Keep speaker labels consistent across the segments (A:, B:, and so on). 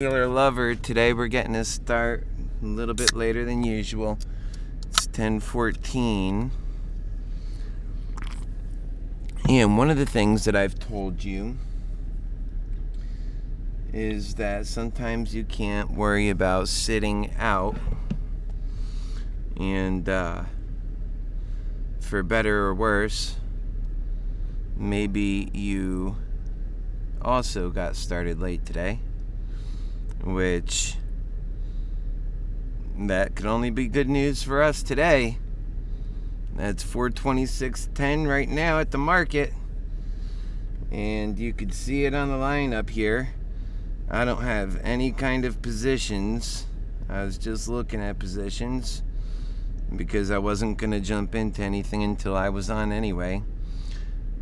A: HappyHealer lover. Today we're getting a start a little bit later than usual. It's 10:14. And one of the things that I've told you is that sometimes you can't worry about sitting out, and for better or worse, maybe you also got started late today, which that could only be good news for us today. That's 426.10 right now at the market, and you could see it on the line up here. I don't have any kind of positions. I was just looking at positions because I wasn't going to jump into anything until I was on anyway.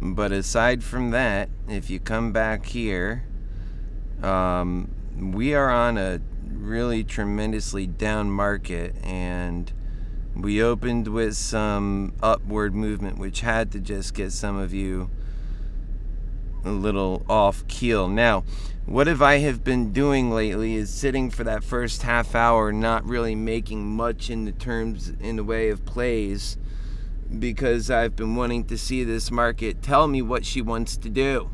A: But aside from that, if you come back here, we are on a really tremendously down market, and we opened with some upward movement, which had to just get some of you a little off keel. Now, what I have been doing lately is sitting for that first half hour, not really making much in the way of plays, because I've been wanting to see this market tell me what she wants to do.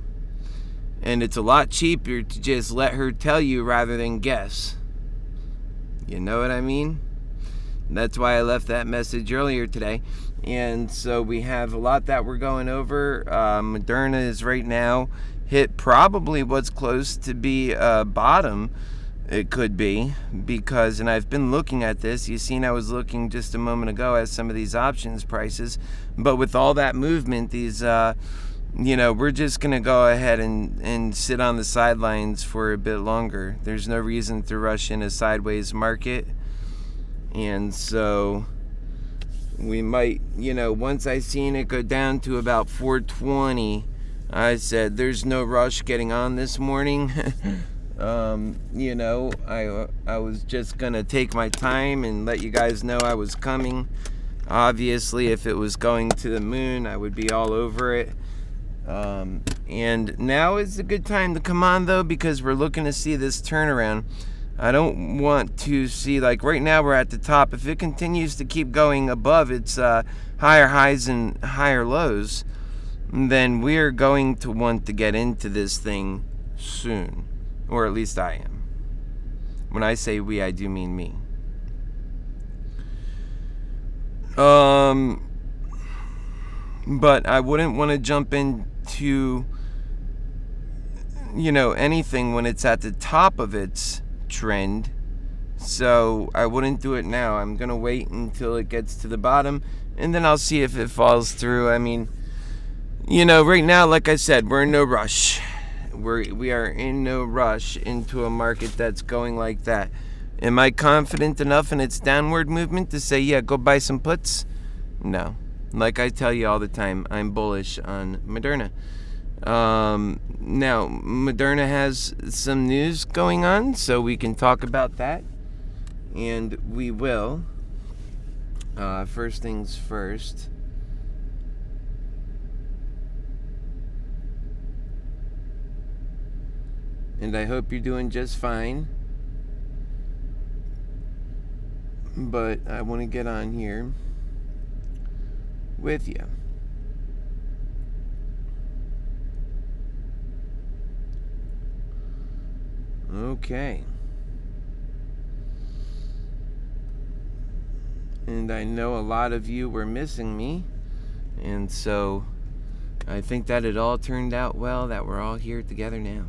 A: And it's a lot cheaper to just let her tell you rather than guess. You know what I mean? That's why I left that message earlier today. And so we have a lot that we're going over. Moderna is right now hit probably what's close to be a bottom. It could be, because, and I've been looking at this, you've seen I was looking just a moment ago at some of these options prices, but with all that movement, these we're just going to go ahead and sit on the sidelines for a bit longer. There's no reason to rush in a sideways market. And so we might, once I seen it go down to about 420, I said there's no rush getting on this morning. I was just going to take my time and let you guys know I was coming. Obviously, if it was going to the moon, I would be all over it. And now is a good time to come on, though, because we're looking to see this turnaround. I don't want to see, like right now we're at the top. If it continues to keep going above its higher highs and higher lows, then we're going to want to get into this thing soon. Or at least I am. When I say we, I do mean me. But I wouldn't want to jump into anything when it's at the top of its trend, so I wouldn't do it now. I'm gonna wait until it gets to the bottom, and then I'll see if it falls through. I mean, right now, like I said, we're in no rush. We are in no rush into a market that's going like that. Am I confident enough in its downward movement to say, yeah, go buy some puts? No. Like I tell you all the time, I'm bullish on Moderna. Now, Moderna has some news going on, so we can talk about that. And we will. First things first. And I hope you're doing just fine. But I want to get on here with you. Okay. And I know a lot of you were missing me, and so I think that it all turned out well, that we're all here together now.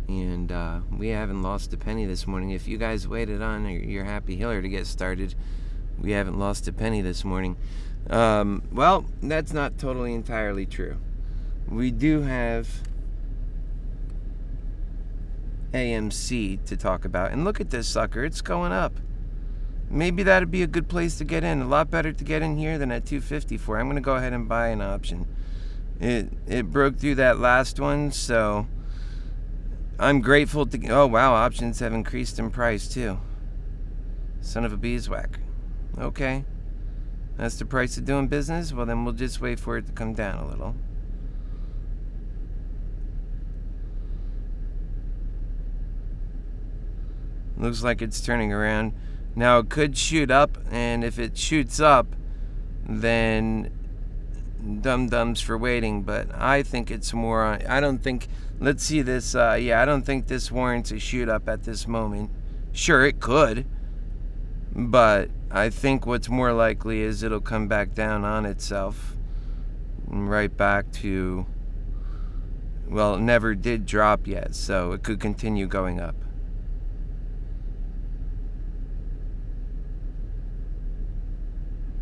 A: And we haven't lost a penny this morning. If you guys waited on your HappyHealer to get started, we haven't lost a penny this morning. Well, that's not totally entirely true. We do have AMC to talk about. And look at this sucker. It's going up. Maybe that'd be a good place to get in. A lot better to get in here than at 254. I'm going to go ahead and buy an option. It broke through that last one, so I'm grateful to... Oh, wow. Options have increased in price, too. Son of a beeswax. Okay. That's the price of doing business? Well, then we'll just wait for it to come down a little. Looks like it's turning around. Now it could shoot up, and if it shoots up, then dum-dums for waiting, but I think it's more on, I don't think, let's see this, I don't think this warrants a shoot up at this moment. Sure, it could, but I think what's more likely is it'll come back down on itself, right back to, well, it never did drop yet, so it could continue going up.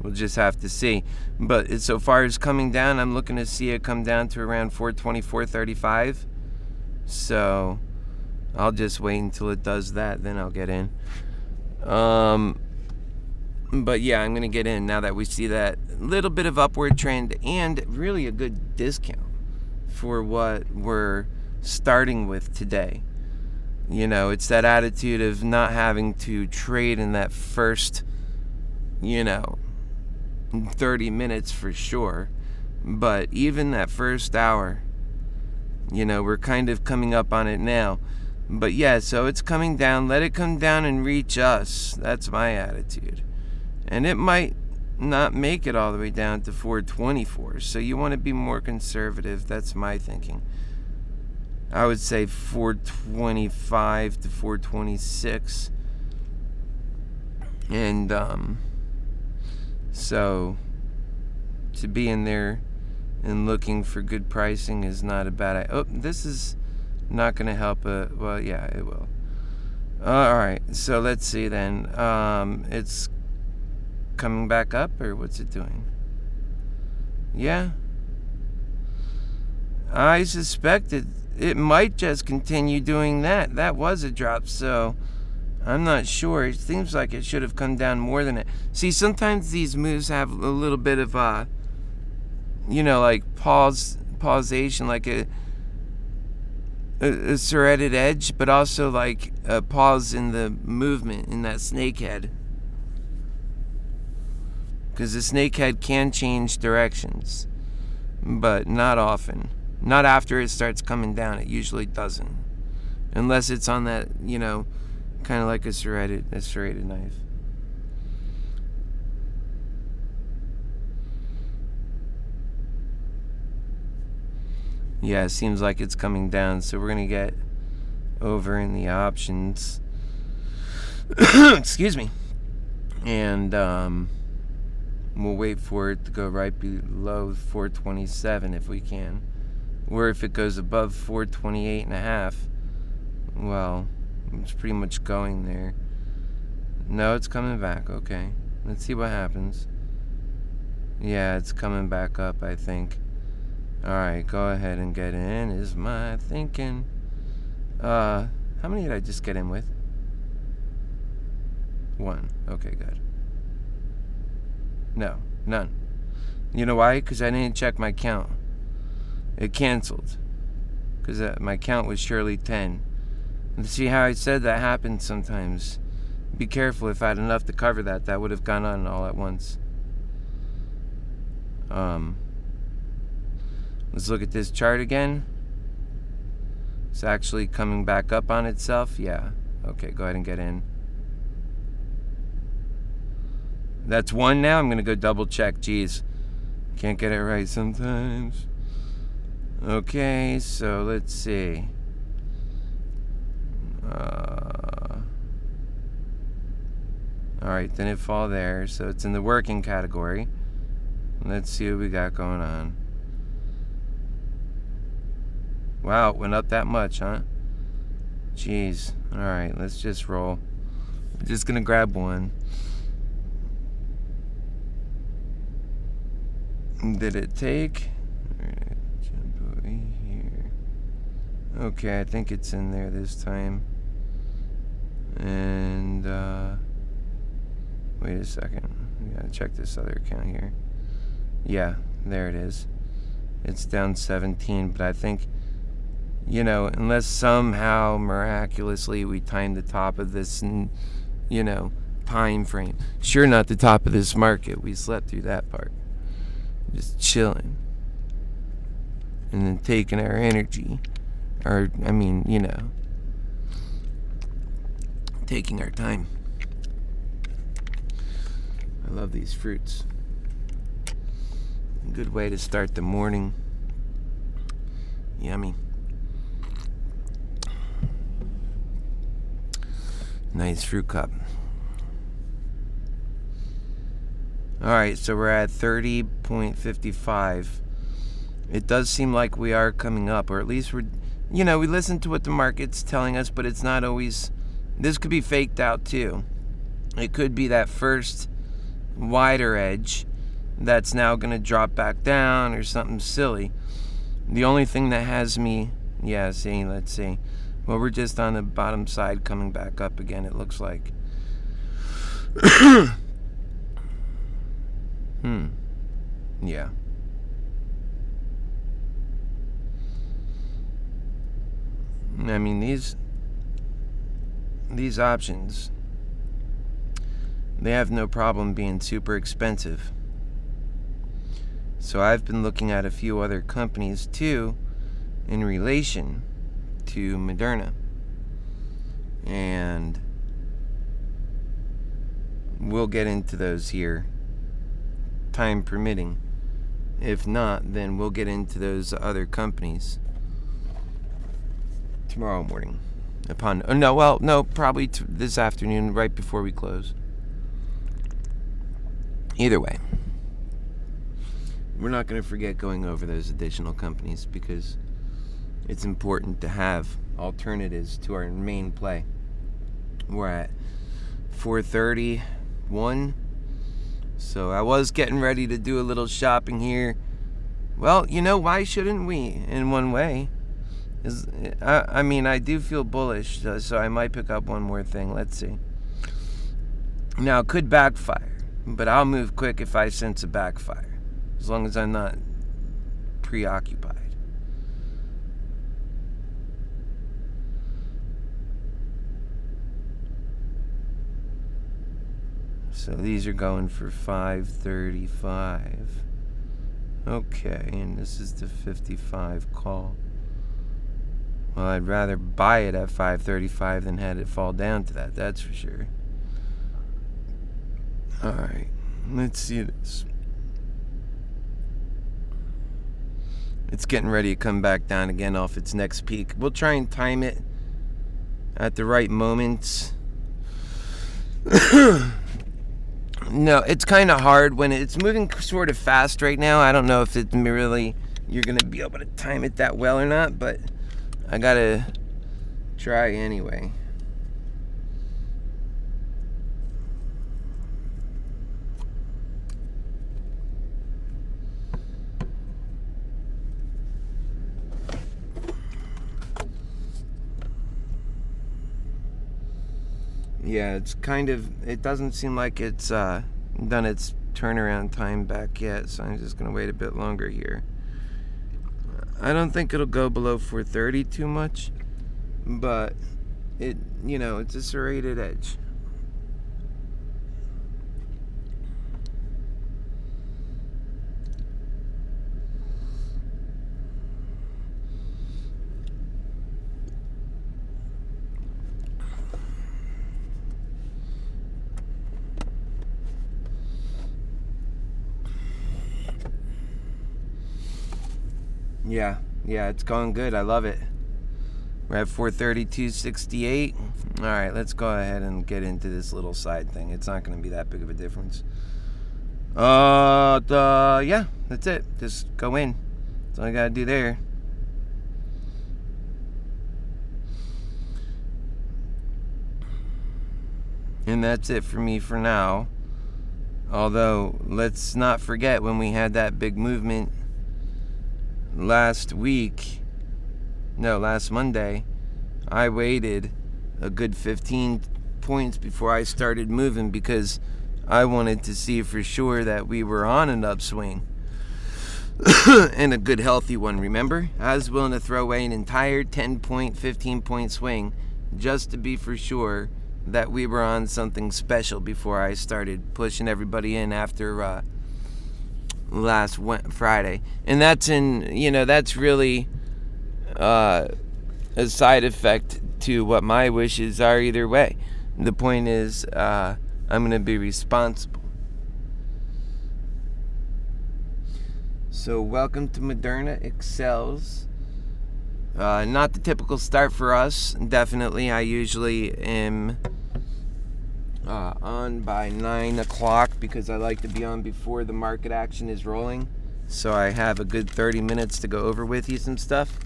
A: We'll just have to see. But so far as coming down, I'm looking to see it come down to around 424.35. So I'll just wait until it does that, then I'll get in. But yeah, I'm gonna get in now that we see that little bit of upward trend and really a good discount for what we're starting with today. You know, it's that attitude of not having to trade in that first, 30 minutes for sure, but even that first hour, we're kind of coming up on it now. But yeah, so it's coming down. Let it come down and reach us. That's my attitude. And it might not make it all the way down to 424, so you want to be more conservative. That's my thinking. I would say 425 to 426. And so to be in there and looking for good pricing is not a bad idea. Oh, this is not going to help. Well, yeah, it will. All right, so let's see then. It's coming back up, or what's it doing? Yeah. I suspected it might just continue doing that. That was a drop, so I'm not sure. It seems like it should have come down more than it. See, sometimes these moves have a little bit of like pausation, like a serrated edge, but also like a pause in the movement in that snake head. Because the snake head can change directions, but not often. Not after it starts coming down. It usually doesn't, unless it's on that, kind of like a serrated knife. Yeah, it seems like it's coming down, so we're gonna get over in the options. Excuse me. And we'll wait for it to go right below 427 if we can. Or if it goes above 428.5, well, it's pretty much going there. No, it's coming back. Okay, let's see what happens. Yeah, it's coming back up, I think. Alright, go ahead and get in, is my thinking. How many did I just get in with? 1. Okay, good. No, none. You know why? Because I didn't check my count. It canceled. Because my count was surely 10. And see how I said that happens sometimes. Be careful. If I had enough to cover that, that would have gone on all at once. Let's look at this chart again. It's actually coming back up on itself. Yeah. Okay, go ahead and get in. That's 1 now. I'm going to go double check. Jeez. Can't get it right sometimes. Okay, so let's see. Alright, didn't fall there. So it's in the working category. Let's see what we got going on. Wow, it went up that much, huh? Jeez. Alright, let's just roll. I'm just going to grab one. Did it take? Jump over here. Okay, I think it's in there this time. And wait a second. We gotta check this other account here. Yeah, there it is. It's down 17, but I think, unless somehow miraculously we time the top of this, time frame. Sure, not the top of this market. We slept through that part. Just chilling. And then taking our energy. taking our time. I love these fruits. A good way to start the morning. Yummy. Nice fruit cup. Alright, so we're at 30.55. It does seem like we are coming up, or at least we listen to what the market's telling us, but it's not always. This could be faked out too. It could be that first wider edge that's now going to drop back down or something silly. The only thing that has me, let's see. Well, we're just on the bottom side coming back up again, it looks like. Yeah. I mean, these options, they have no problem being super expensive. So I've been looking at a few other companies too in relation to Moderna. And we'll get into those here, time permitting. If not, then we'll get into those other companies tomorrow morning. Probably this afternoon, right before we close. Either way, we're not going to forget going over those additional companies because it's important to have alternatives to our main play. We're at 431. So I was getting ready to do a little shopping here. Well, why shouldn't we in one way? I do feel bullish, so I might pick up one more thing. Let's see. Now, it could backfire, but I'll move quick if I sense a backfire, as long as I'm not preoccupied. So these are going for 535. Okay, and this is the 55 call. Well, I'd rather buy it at 535 than had it fall down to that, that's for sure. Alright, let's see this. It's getting ready to come back down again off its next peak. We'll try and time it at the right moments. No, it's kind of hard when it's moving sort of fast right now. I don't know if it's really, you're going to be able to time it that well or not, but I got to try anyway. Yeah, it's kind of, it doesn't seem like it's done its turnaround time back yet, so I'm just going to wait a bit longer here. I don't think it'll go below 430 too much, but it's a serrated edge. Yeah, it's going good. I love it. We're at 432.68. All right, let's go ahead and get into this little side thing. It's not going to be that big of a difference. Yeah, that's it. Just go in. That's all I got to do there. And that's it for me for now. Although, let's not forget when we had that big movement last Monday, I waited a good 15 points before I started moving because I wanted to see for sure that we were on an upswing and a good healthy one. Remember, I was willing to throw away an entire 10-point, 15-point swing just to be for sure that we were on something special before I started pushing everybody in after last Friday. And that's that's really a side effect to what my wishes are either way. The point is, I'm going to be responsible. So welcome to ModernaExcels. Not the typical start for us. Definitely, I usually am on by 9 o'clock because I like to be on before the market action is rolling. So I have a good 30 minutes to go over with you some stuff.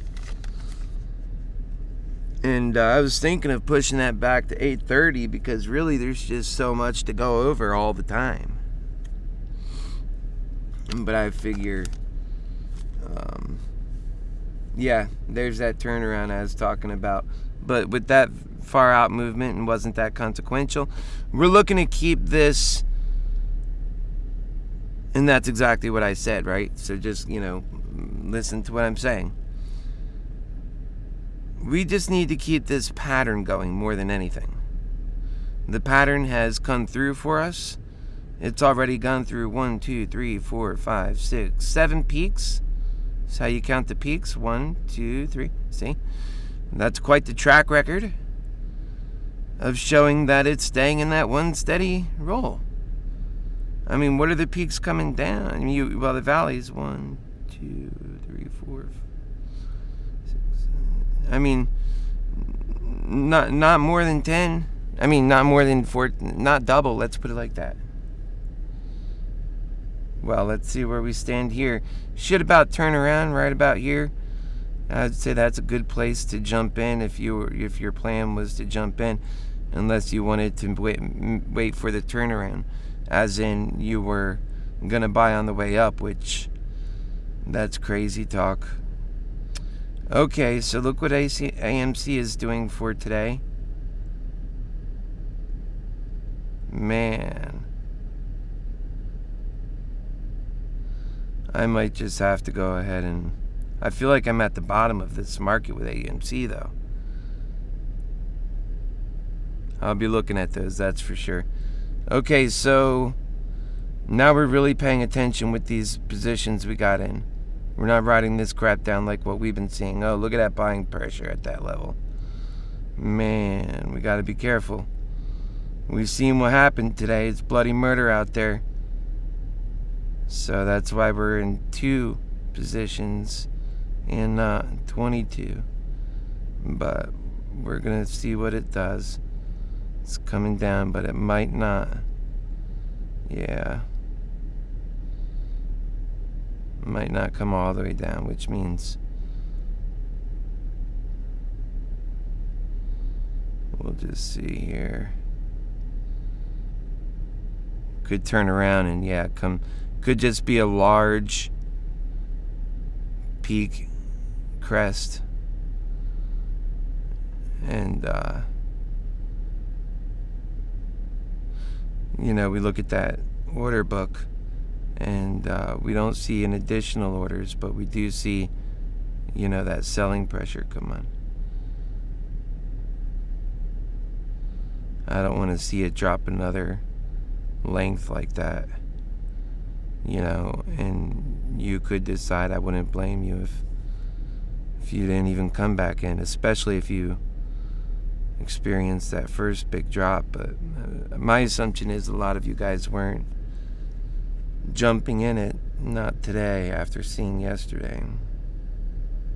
A: And I was thinking of pushing that back to 8:30 because really there's just so much to go over all the time. But I figure, yeah, there's that turnaround I was talking about. But with that far out movement and wasn't that consequential, we're looking to keep this. And that's exactly what I said, right? So just, listen to what I'm saying. We just need to keep this pattern going more than anything. The pattern has come through for us. It's already gone through 1, 2, 3, 4, 5, 6, 7 peaks. That's how you count the peaks. 1, 2, 3. See? That's quite the track record of showing that it's staying in that one steady roll. I mean, what are the peaks coming down? I mean, the valleys. 1, 2, 3, 4, 5. I mean, not more than 10. I mean, not more than 4. Not double. Let's put it like that. Well, let's see where we stand here. Should about turn around right about here. I'd say that's a good place to jump in if your plan was to jump in, unless you wanted to wait for the turnaround, as in you were gonna buy on the way up, which that's crazy talk. Okay, so look what AMC is doing for today. Man. I might just have to go ahead and... I feel like I'm at the bottom of this market with AMC, though. I'll be looking at those, that's for sure. Okay, so... now we're really paying attention with these positions we got in. We're not riding this crap down like what we've been seeing. Oh, look at that buying pressure at that level. Man, we gotta be careful. We've seen what happened today. It's bloody murder out there. So that's why we're in 2 positions and not 22. But we're gonna see what it does. It's coming down, but it might not. Yeah. Might not come all the way down, which means we'll just see here. Could turn around and could just be a large peak crest, and we look at that order book. And we don't see any additional orders, but we do see, that selling pressure. Come on. I don't want to see it drop another length like that. And you could decide. I wouldn't blame you if you didn't even come back in, especially if you experienced that first big drop. But my assumption is a lot of you guys weren't jumping in it, not today after seeing yesterday.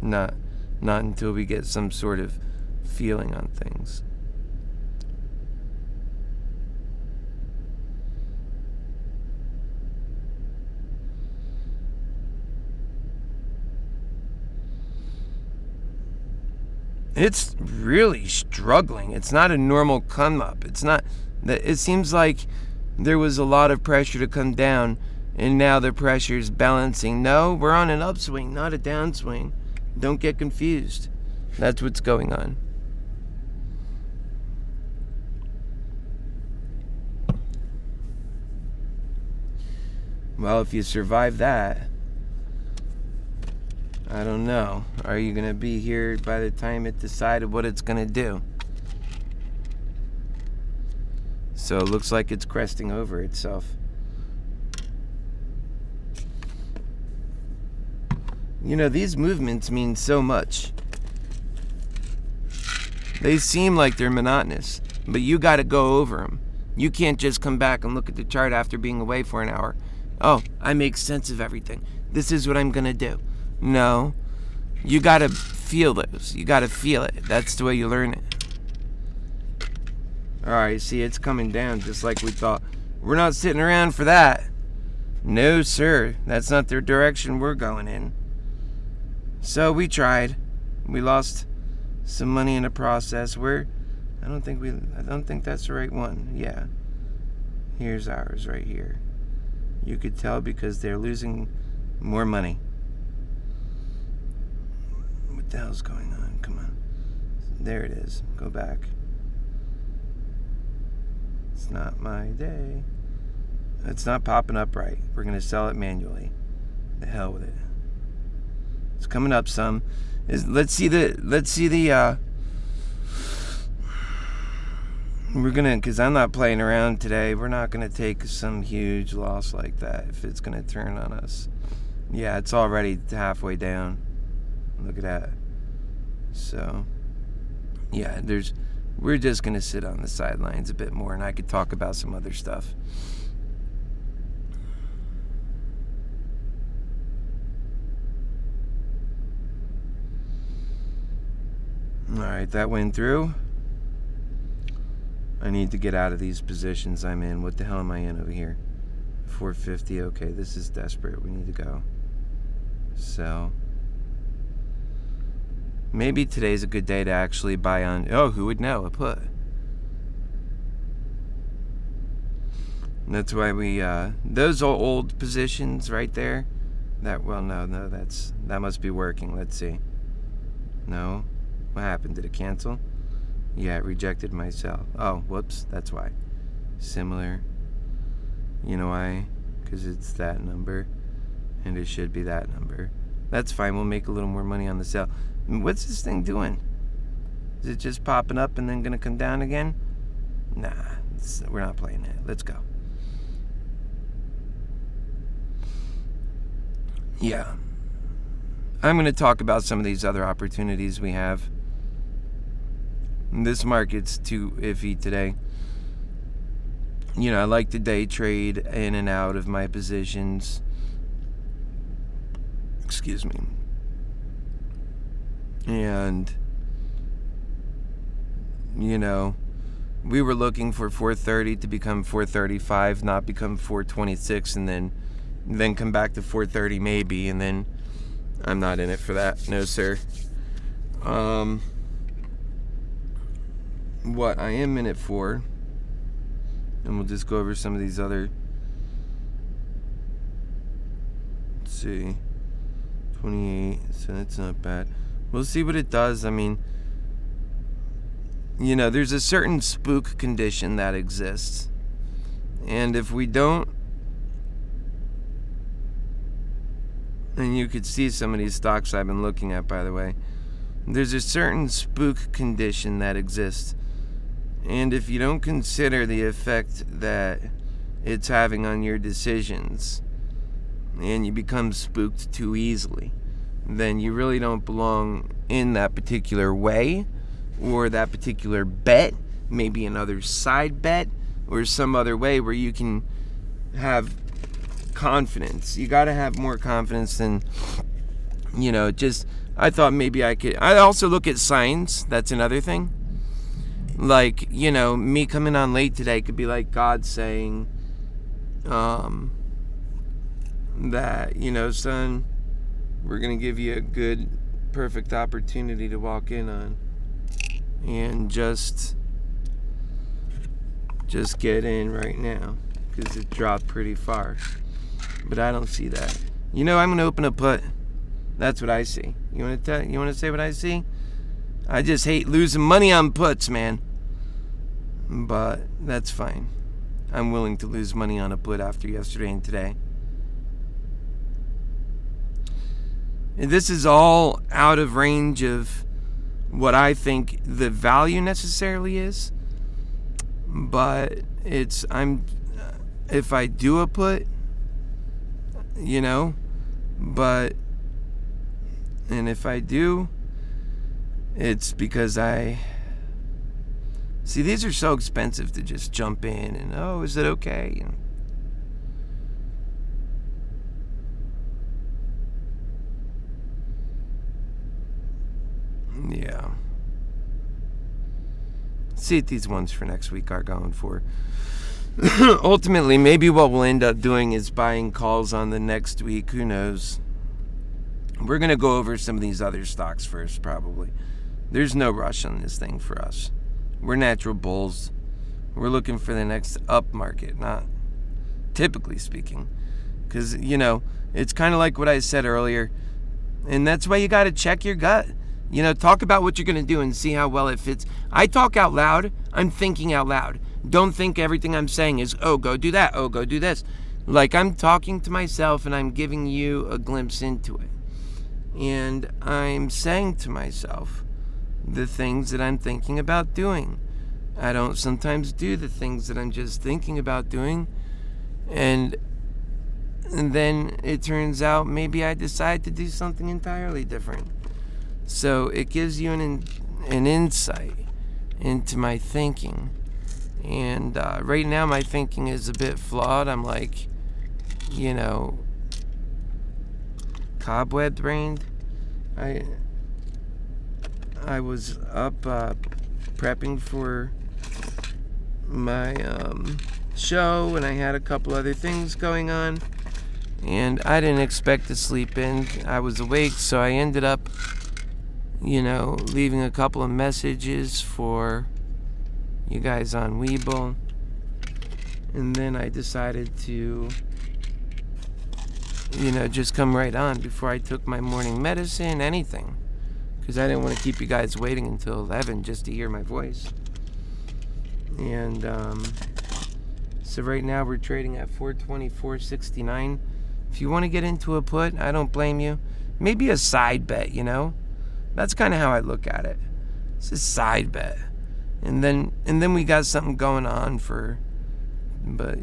A: Not until we get some sort of feeling on things. It's really struggling. It's not a normal come up. It's not that. It seems like there was a lot of pressure to come down, and now the pressure is balancing. No, we're on an upswing, not a downswing. Don't get confused. That's what's going on. Well, if you survive that, I don't know. Are you going to be here by the time it decided what it's going to do? So it looks like it's cresting over itself. These movements mean so much. They seem like they're monotonous, but you got to go over them. You can't just come back and look at the chart after being away for an hour. Oh, I make sense of everything. This is what I'm going to do. No. You got to feel those. You got to feel it. That's the way you learn it. All right, see, it's coming down just like we thought. We're not sitting around for that. No, sir. That's not the direction we're going in. So we tried. We lost some money in the process. I don't think that's the right one. Yeah. Here's ours right here. You could tell because they're losing more money. What the hell's going on? Come on. There it is. Go back. It's not my day. It's not popping up right. We're going to sell it manually. The hell with it. It's coming up some. Let's see the we're gonna, because I'm not playing around today, we're not gonna take some huge loss like that if it's gonna turn on us. Yeah, it's already halfway down. Look at that. So yeah, we're just gonna sit on the sidelines a bit more, and I could talk about some other stuff. Alright, that went through. I need to get out of these positions I'm in. What the hell am I in over here? 450. Okay, this is desperate. We need to go. So maybe today's a good day to actually buy on. Oh, who would know? A put. That's why we those old positions right there. That must be working. Let's see. No. What happened? Did it cancel? Yeah, it rejected my sell. Oh, whoops. That's why. Similar. You know why? Because it's that number. And it should be that number. That's fine. We'll make a little more money on the sell. What's this thing doing? Is it just popping up and then going to come down again? Nah. We're not playing that. Let's go. Yeah. I'm going to talk about some of these other opportunities we have. This market's too iffy today. You know, I like to day trade in and out of my positions. Excuse me. And, you know, we were looking for 430 to become 435, not become 426, and then come back to 430 maybe, and then I'm not in it for that. No, sir. What I am in it for, and we'll just go over some of these other, let's see, 28, so that's not bad. We'll see what it does. I mean, you know, there's a certain spook condition that exists, and if we don't, and you could see some of these stocks I've been looking at, by the way, there's a certain spook condition that exists. And if you don't consider the effect that it's having on your decisions, and you become spooked too easily, then you really don't belong in that particular way, or that particular bet, maybe another side bet, or some other way where you can have confidence. You got to have more confidence than, you know, just, I thought maybe I could. I also look at signs. That's another thing. Like, you know, me coming on late today could be like God saying that, you know, son, we're going to give you a good, perfect opportunity to walk in on. And just get in right now, because it dropped pretty far. But I don't see that. You know, I'm going to open a put. That's what I see. You want to say what I see? I just hate losing money on puts, man. But that's fine. I'm willing to lose money on a put after yesterday and today. And this is all out of range of what I think the value necessarily is. But if I do a put, you know, and if I do, it's because I See, these are so expensive to just jump in and, oh, is it okay? Yeah. See what these ones for next week are going for. Ultimately, maybe what we'll end up doing is buying calls on the next week. Who knows? We're going to go over some of these other stocks first, probably. There's no rush on this thing for us. We're natural bulls. We're looking for the next up market, not typically speaking. Because, it's kind of like what I said earlier. And that's why you got to check your gut. Talk about what you're going to do and see how well it fits. I talk out loud. I'm thinking out loud. Don't think everything I'm saying is, oh, go do that. Oh, go do this. Like, I'm talking to myself and I'm giving you a glimpse into it. And I'm saying to myself the things that I'm thinking about doing. I don't sometimes do the things that I'm just thinking about doing. And then it turns out maybe I decide to do something entirely different. So it gives you an insight into my thinking. And right now my thinking is a bit flawed. I'm like, cobweb brained. I was up prepping for my show, and I had a couple other things going on, and I didn't expect to sleep in. I was awake, so I ended up leaving a couple of messages for you guys on Weeble, and then I decided to just come right on before I took my morning medicine, anything, because I didn't want to keep you guys waiting until 11 just to hear my voice. And so right now we're trading at 424.69. If you want to get into a put, I don't blame you. Maybe a side bet, That's kind of how I look at it. It's a side bet. And then we got something going on but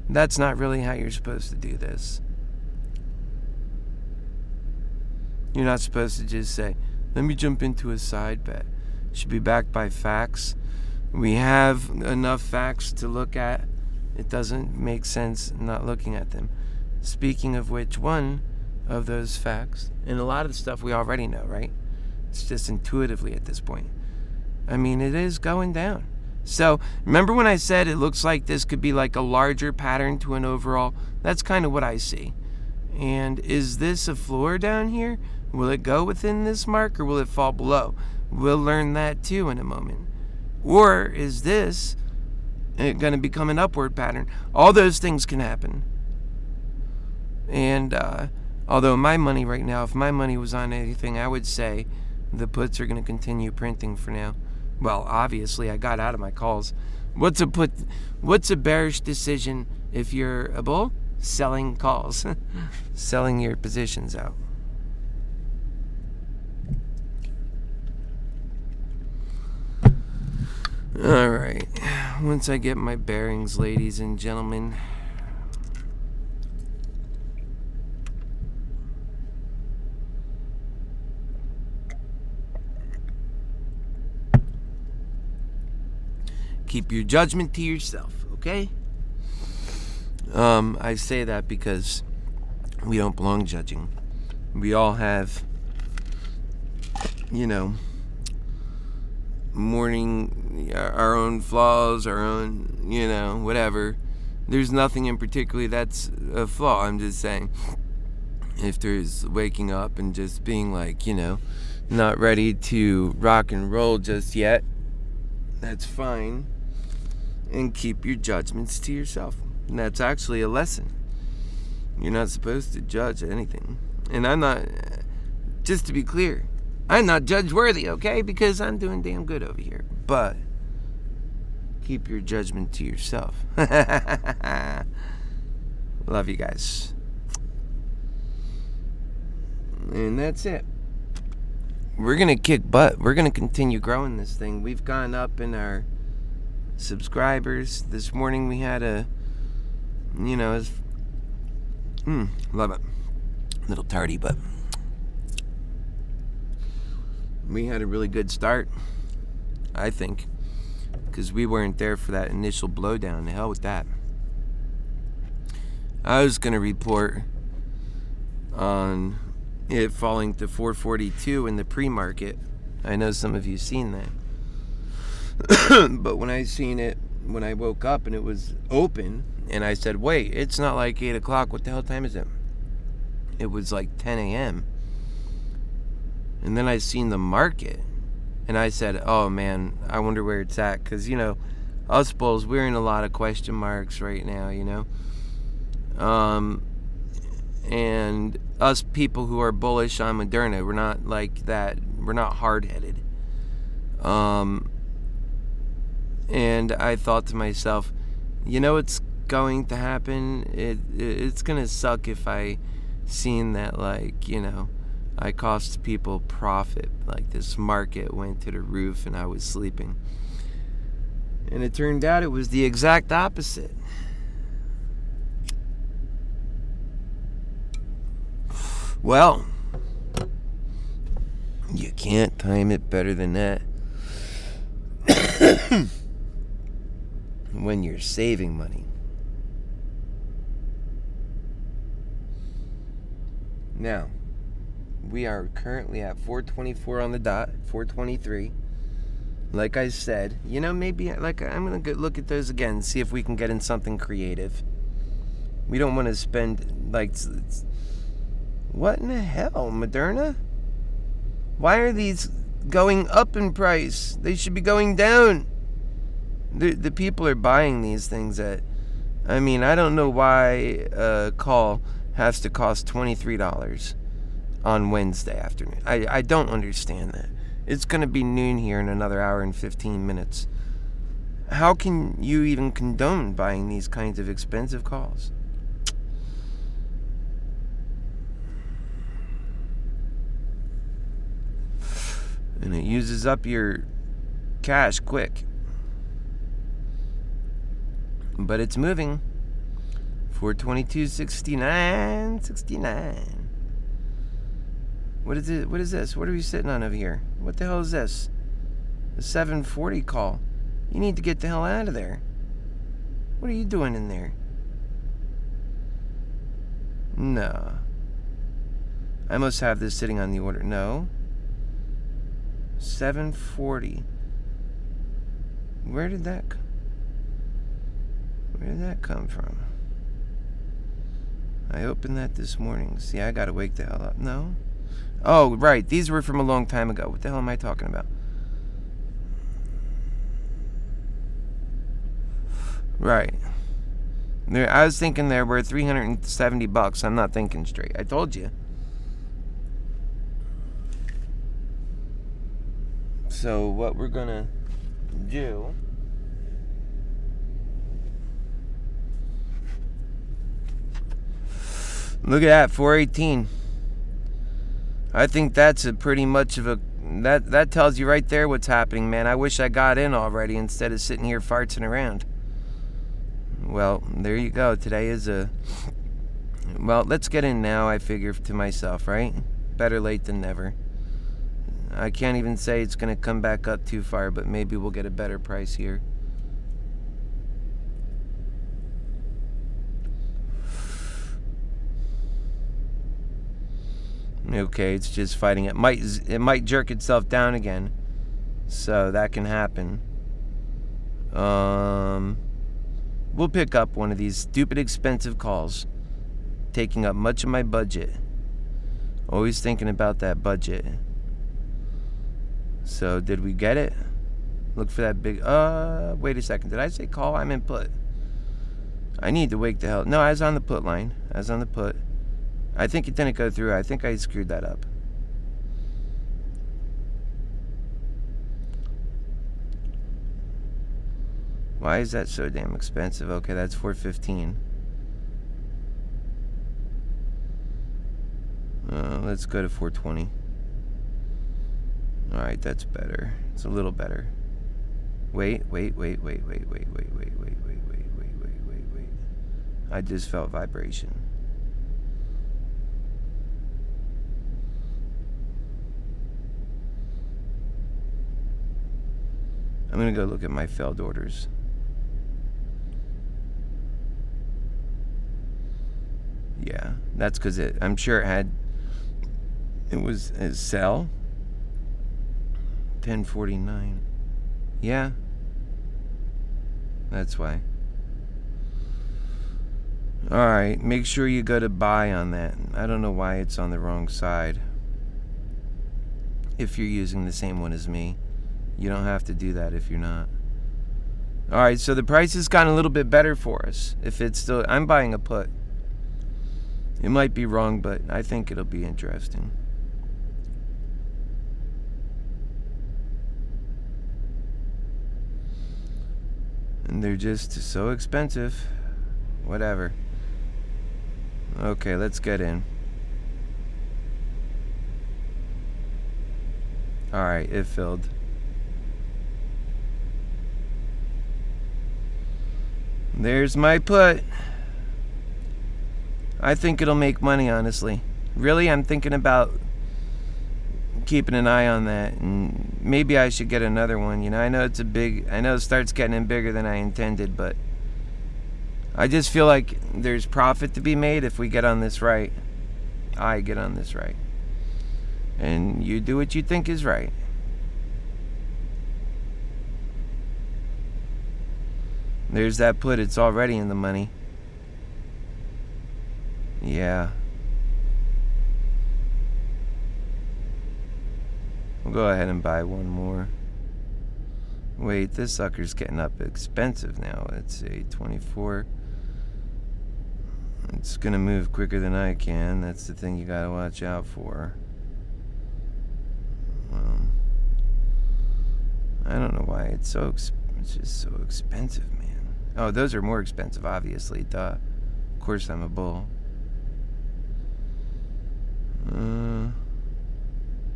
A: that's not really how you're supposed to do this. You're not supposed to just say, let me jump into a side bet. It should be backed by facts. We have enough facts to look at. It doesn't make sense not looking at them. Speaking of which, one of those facts, and a lot of the stuff we already know, right? It's just intuitively at this point. I mean, it is going down. So, remember when I said it looks like this could be like a larger pattern to an overall? That's kind of what I see. And is this a floor down here? Will it go within this mark or will it fall below? We'll learn that too in a moment. Or is this going to become an upward pattern? All those things can happen. And although my money right now, if my money was on anything, I would say the puts are going to continue printing for now. Well, obviously, I got out of my calls. What's a put? What's a bearish decision if you're a bull? Selling calls. Selling your positions out. All right. Once I get my bearings, ladies and gentlemen. Keep your judgment to yourself, okay? I say that because we don't belong judging. We all have, our own flaws, our own, whatever. There's nothing in particular that's a flaw. I'm just saying, if there's waking up and just being like, not ready to rock and roll just yet, that's fine. And keep your judgments to yourself. And that's actually a lesson. You're not supposed to judge anything. And I'm not, just to be clear, I'm not judge worthy, okay? Because I'm doing damn good over here. But keep your judgment to yourself. Love you guys. And that's it. We're going to kick butt. We're going to continue growing this thing. We've gone up in our subscribers. This morning we had a, love it. A little tardy, but we had a really good start, I think. because we weren't there for that initial blowdown. The hell with that. I was going to report on it falling to 442 in the pre-market. I know some of you seen that. But when I seen it, when I woke up and it was open, and I said, wait, it's not like 8 o'clock. What the hell time is it? It was like 10 a.m. And then I seen the market, and I said, oh man, I wonder where it's at. Because, you know, us bulls, we're in a lot of question marks right now, you know. And us people who are bullish on Moderna, we're not like that. We're not hard-headed. And I thought to myself, you know what's going to happen? It's going to suck if I seen that, like, you know, I cost people profit. Like, this market went to the roof and I was sleeping. And it turned out it was the exact opposite. Well, you can't time it better than that. When you're saving money. Now, we are currently at 424 on the dot, 423. Like I said, you know, maybe like I'm going to look at those again, see if we can get in something creative. We don't want to spend like, what in the hell, Moderna? Why are these going up in price? They should be going down. The people are buying these things at, I mean, I don't know why a call has to cost $23 on Wednesday afternoon. I don't understand that. It's going to be noon here in another hour and 15 minutes. How can you even condone buying these kinds of expensive calls? And it uses up your cash quick. But it's moving. 422.69. What is it? What is this? What are we sitting on over here? What the hell is this? A 740 call. You need to get the hell out of there. What are you doing in there? No. I must have this sitting on the order. No. 740. Where did that come from? I opened that this morning. See, I gotta wake the hell up. No? Oh, right. These were from a long time ago. What the hell am I talking about? Right. I was thinking there were $370. I'm not thinking straight. I told you. So what we're gonna do, look at that, 418. I think that's a pretty much of a, that tells you right there what's happening, man. I wish I got in already instead of sitting here farting around. Well, there you go. Today is well, let's get in now, I figure to myself, right? Better late than never. I can't even say it's going to come back up too far, but maybe we'll get a better price here. Okay, it's just fighting. It might jerk itself down again, so that can happen. We'll pick up one of these stupid expensive calls, taking up much of my budget. Always thinking about that budget. So did we get it? Look for that big, wait a second. Did I say call? I'm in put. I need to wake the hell. No, I was on the put line. I was on the put. I think it didn't go through. I think I screwed that up. Why is that so damn expensive? Okay, that's $415. Let's go to $420. Alright, that's better. It's a little better. Wait. I just felt vibration. I'm going to go look at my failed orders. Yeah, that's because I'm sure it was a sell. 1049. Yeah. That's why. Alright, make sure you go to buy on that. I don't know why it's on the wrong side. If you're using the same one as me. You don't have to do that if you're not. Alright, so the price has gotten a little bit better for us. If it's still... I'm buying a put. It might be wrong, but I think it'll be interesting. And they're just so expensive. Whatever. Okay, let's get in. Alright, it filled. There's my put. I think it'll make money, honestly. Really, I'm thinking about keeping an eye on that, and maybe I should get another one. You know, I know it starts getting in bigger than I intended, but I just feel like there's profit to be made if we get on this right. I get on this right. And you do what you think is right. There's that put. It's already in the money. Yeah. We'll go ahead and buy one more. Wait, this sucker's getting up expensive now. It's a 24. It's gonna move quicker than I can. That's the thing you gotta watch out for. I don't know why it's just so expensive, man. Oh, those are more expensive, obviously. Duh. Of course I'm a bull.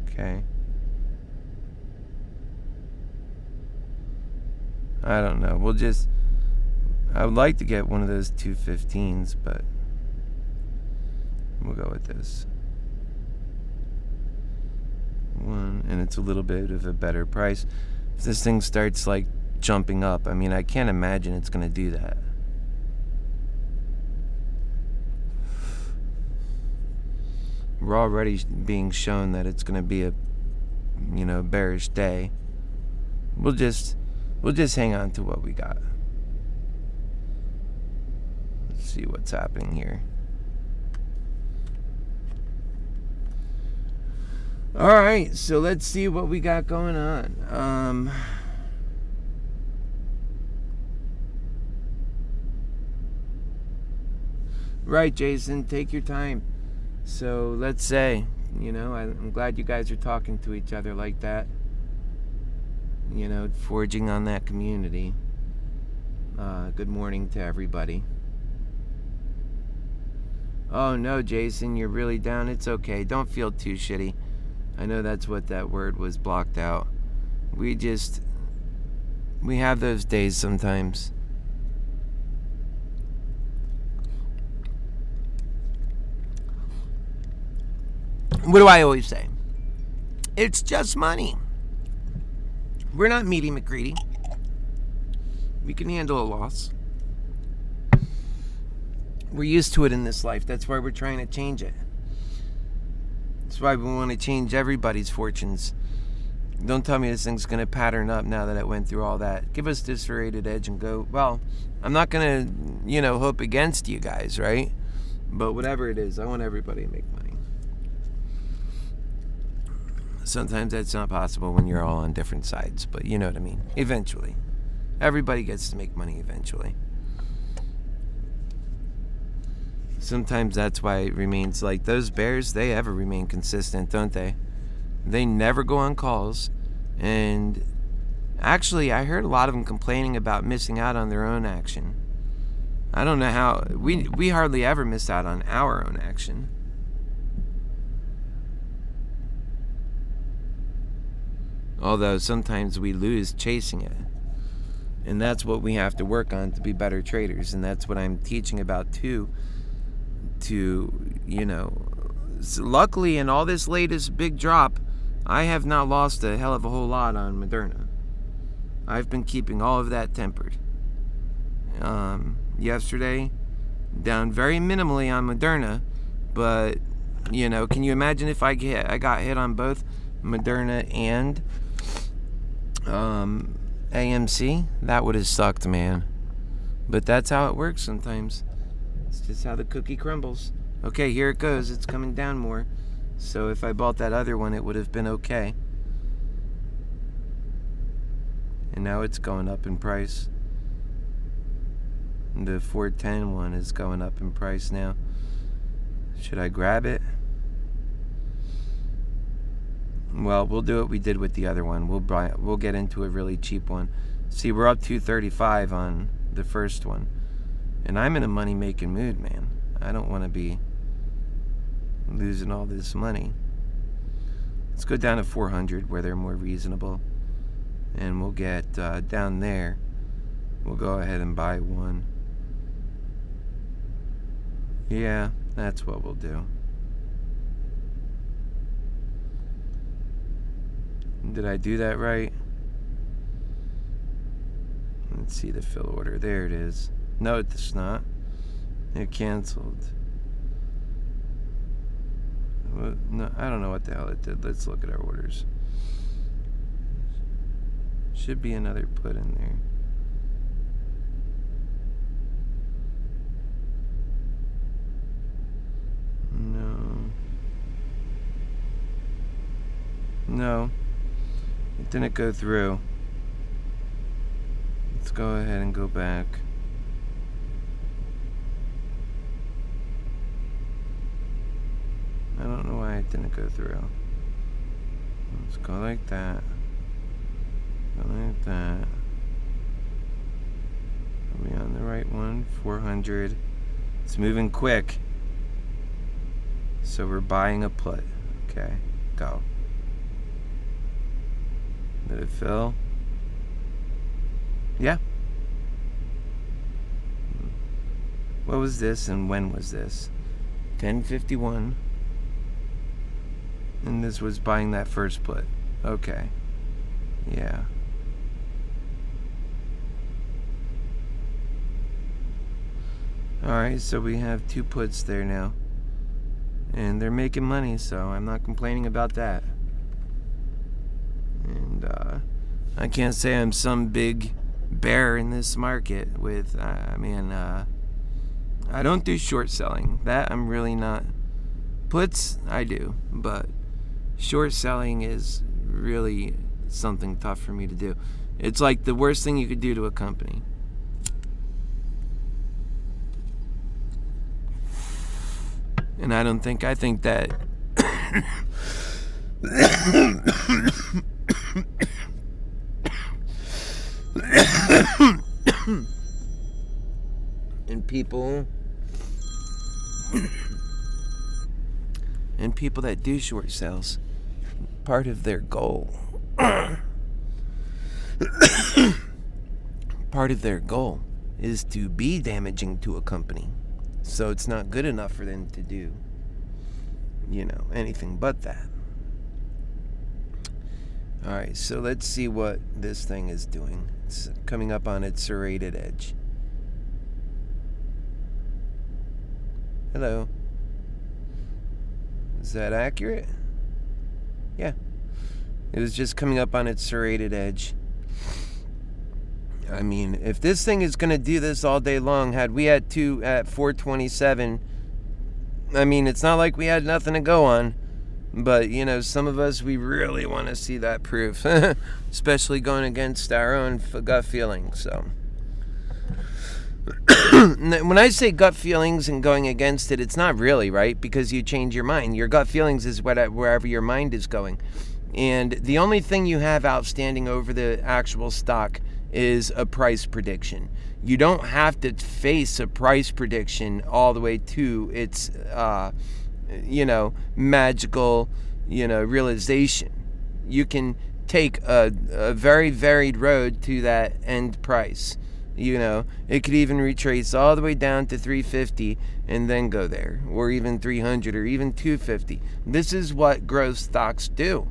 A: Okay. I don't know. I would like to get one of those 215s, but we'll go with this one, and it's a little bit of a better price. If this thing starts like jumping up, I mean, I can't imagine it's gonna do that. We're already being shown that it's gonna be a, bearish day. We'll just hang on to what we got. Let's see what's happening here. Alright, so let's see what we got going on. Right, Jason, take your time. So let's say, I'm glad you guys are talking to each other like that. Forging on that community. Good morning to everybody. Oh no, Jason, you're really down. It's okay. Don't feel too shitty. I know that's what that word was blocked out. We have those days sometimes. What do I always say? It's just money. We're not Meaty McCready. We can handle a loss. We're used to it in this life. That's why we're trying to change it. That's why we want to change everybody's fortunes. Don't tell me this thing's going to pattern up now that it went through all that. Give us this serrated edge and go, well, I'm not going to, hope against you guys, right? But whatever it is, I want everybody to make money. Sometimes that's not possible when you're all on different sides, but you know what I mean. Eventually. Everybody gets to make money eventually. Sometimes that's why it remains like those bears, they ever remain consistent, don't they? They never go on calls. And actually, I heard a lot of them complaining about missing out on their own action. I don't know how. We hardly ever miss out on our own action. Although sometimes we lose chasing it. And that's what we have to work on to be better traders. And that's what I'm teaching about too. Luckily in all this latest big drop, I have not lost a hell of a whole lot on Moderna. I've been keeping all of that tempered. Yesterday, down very minimally on Moderna, but can you imagine if I got hit on both Moderna and AMC? That would have sucked, man. But that's how it works sometimes. It's just how the cookie crumbles. Okay, here it goes. It's coming down more. So if I bought that other one, it would have been okay. And now it's going up in price. The 410 one is going up in price now. Should I grab it? Well, we'll do what we did with the other one. We'll get into a really cheap one. See, we're up $235 on the first one. And I'm in a money-making mood, man. I don't want to be losing all this money. Let's go down to 400 where they're more reasonable. And we'll get down there. We'll go ahead and buy one. Yeah, that's what we'll do. Did I do that right? Let's see the fill order. There it is. No, it's not. It canceled. No, I don't know what the hell it did. Let's look at our orders. Should be another put in there. No, it didn't go through. Let's go ahead and go back. I don't know why it didn't go through. Let's go like that. Go like that. Are we on the right one? 400. It's moving quick. So we're buying a put. Okay, go. Did it fill? Yeah. What was this and when was this? 10:51. And this was buying that first put. Okay. Yeah. Alright, so we have two puts there now. And they're making money, so I'm not complaining about that. And I can't say I'm some big bear in this market with, I don't do short selling. That I'm really not. Puts, I do. But short selling is really something tough for me to do. It's like the worst thing you could do to a company. And I think that and people that do short sales, part of their goal is to be damaging to a company. So it's not good enough for them to do, anything but that. Alright, so let's see what this thing is doing. It's coming up on its serrated edge. Hello. Is that accurate? Yeah. It was just coming up on its serrated edge. I mean, if this thing is going to do this all day long, had we had two at 427, I mean, it's not like we had nothing to go on. But, some of us, we really want to see that proof. Especially going against our own gut feelings, so. When I say gut feelings and going against it, it's not really, right? Because you change your mind. Your gut feelings is wherever your mind is going. And the only thing you have outstanding over the actual stock is a price prediction. You don't have to face a price prediction all the way to its, magical, realization. You can take a very varied road to that end price. It could even retrace all the way down to 350 and then go there, or even 300 or even 250. This is what growth stocks do.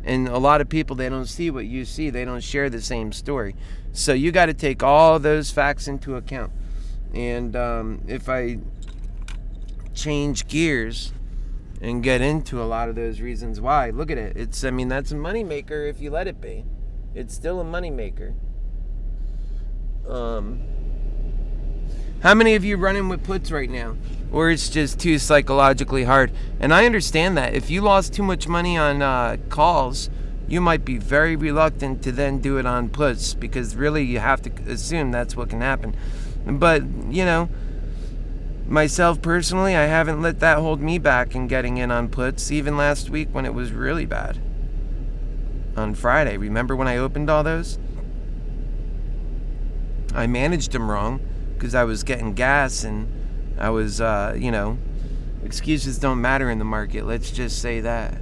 A: And a lot of people, they don't see what you see. They don't share the same story. So you got to take all those facts into account. And if I change gears and get into a lot of those reasons why, look at it. That's a moneymaker if you let it be. It's still a moneymaker. How many of you running with puts right now? Or it's just too psychologically hard? And I understand that. If you lost too much money on calls, you might be very reluctant to then do it on puts, because really you have to assume that's what can happen. But, myself personally, I haven't let that hold me back in getting in on puts, even last week when it was really bad. On Friday, remember when I opened all those? I managed them wrong because I was getting gas, and I was, excuses don't matter in the market. Let's just say that.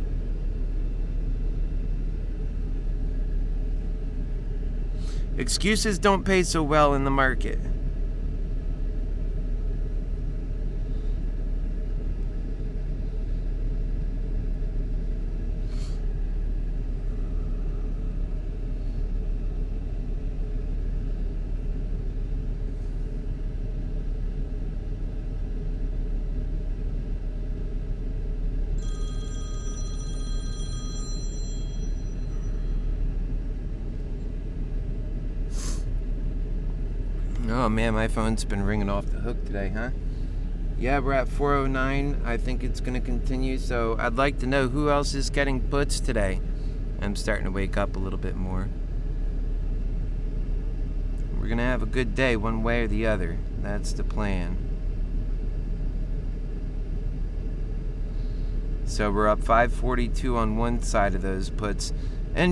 A: Excuses don't pay so well in the market. Oh man, my phone's been ringing off the hook today, huh? Yeah, we're at 409. I think it's going to continue. So I'd like to know who else is getting puts today. I'm starting to wake up a little bit more. We're going to have a good day one way or the other. That's the plan. So we're up 542 on one side of those puts. And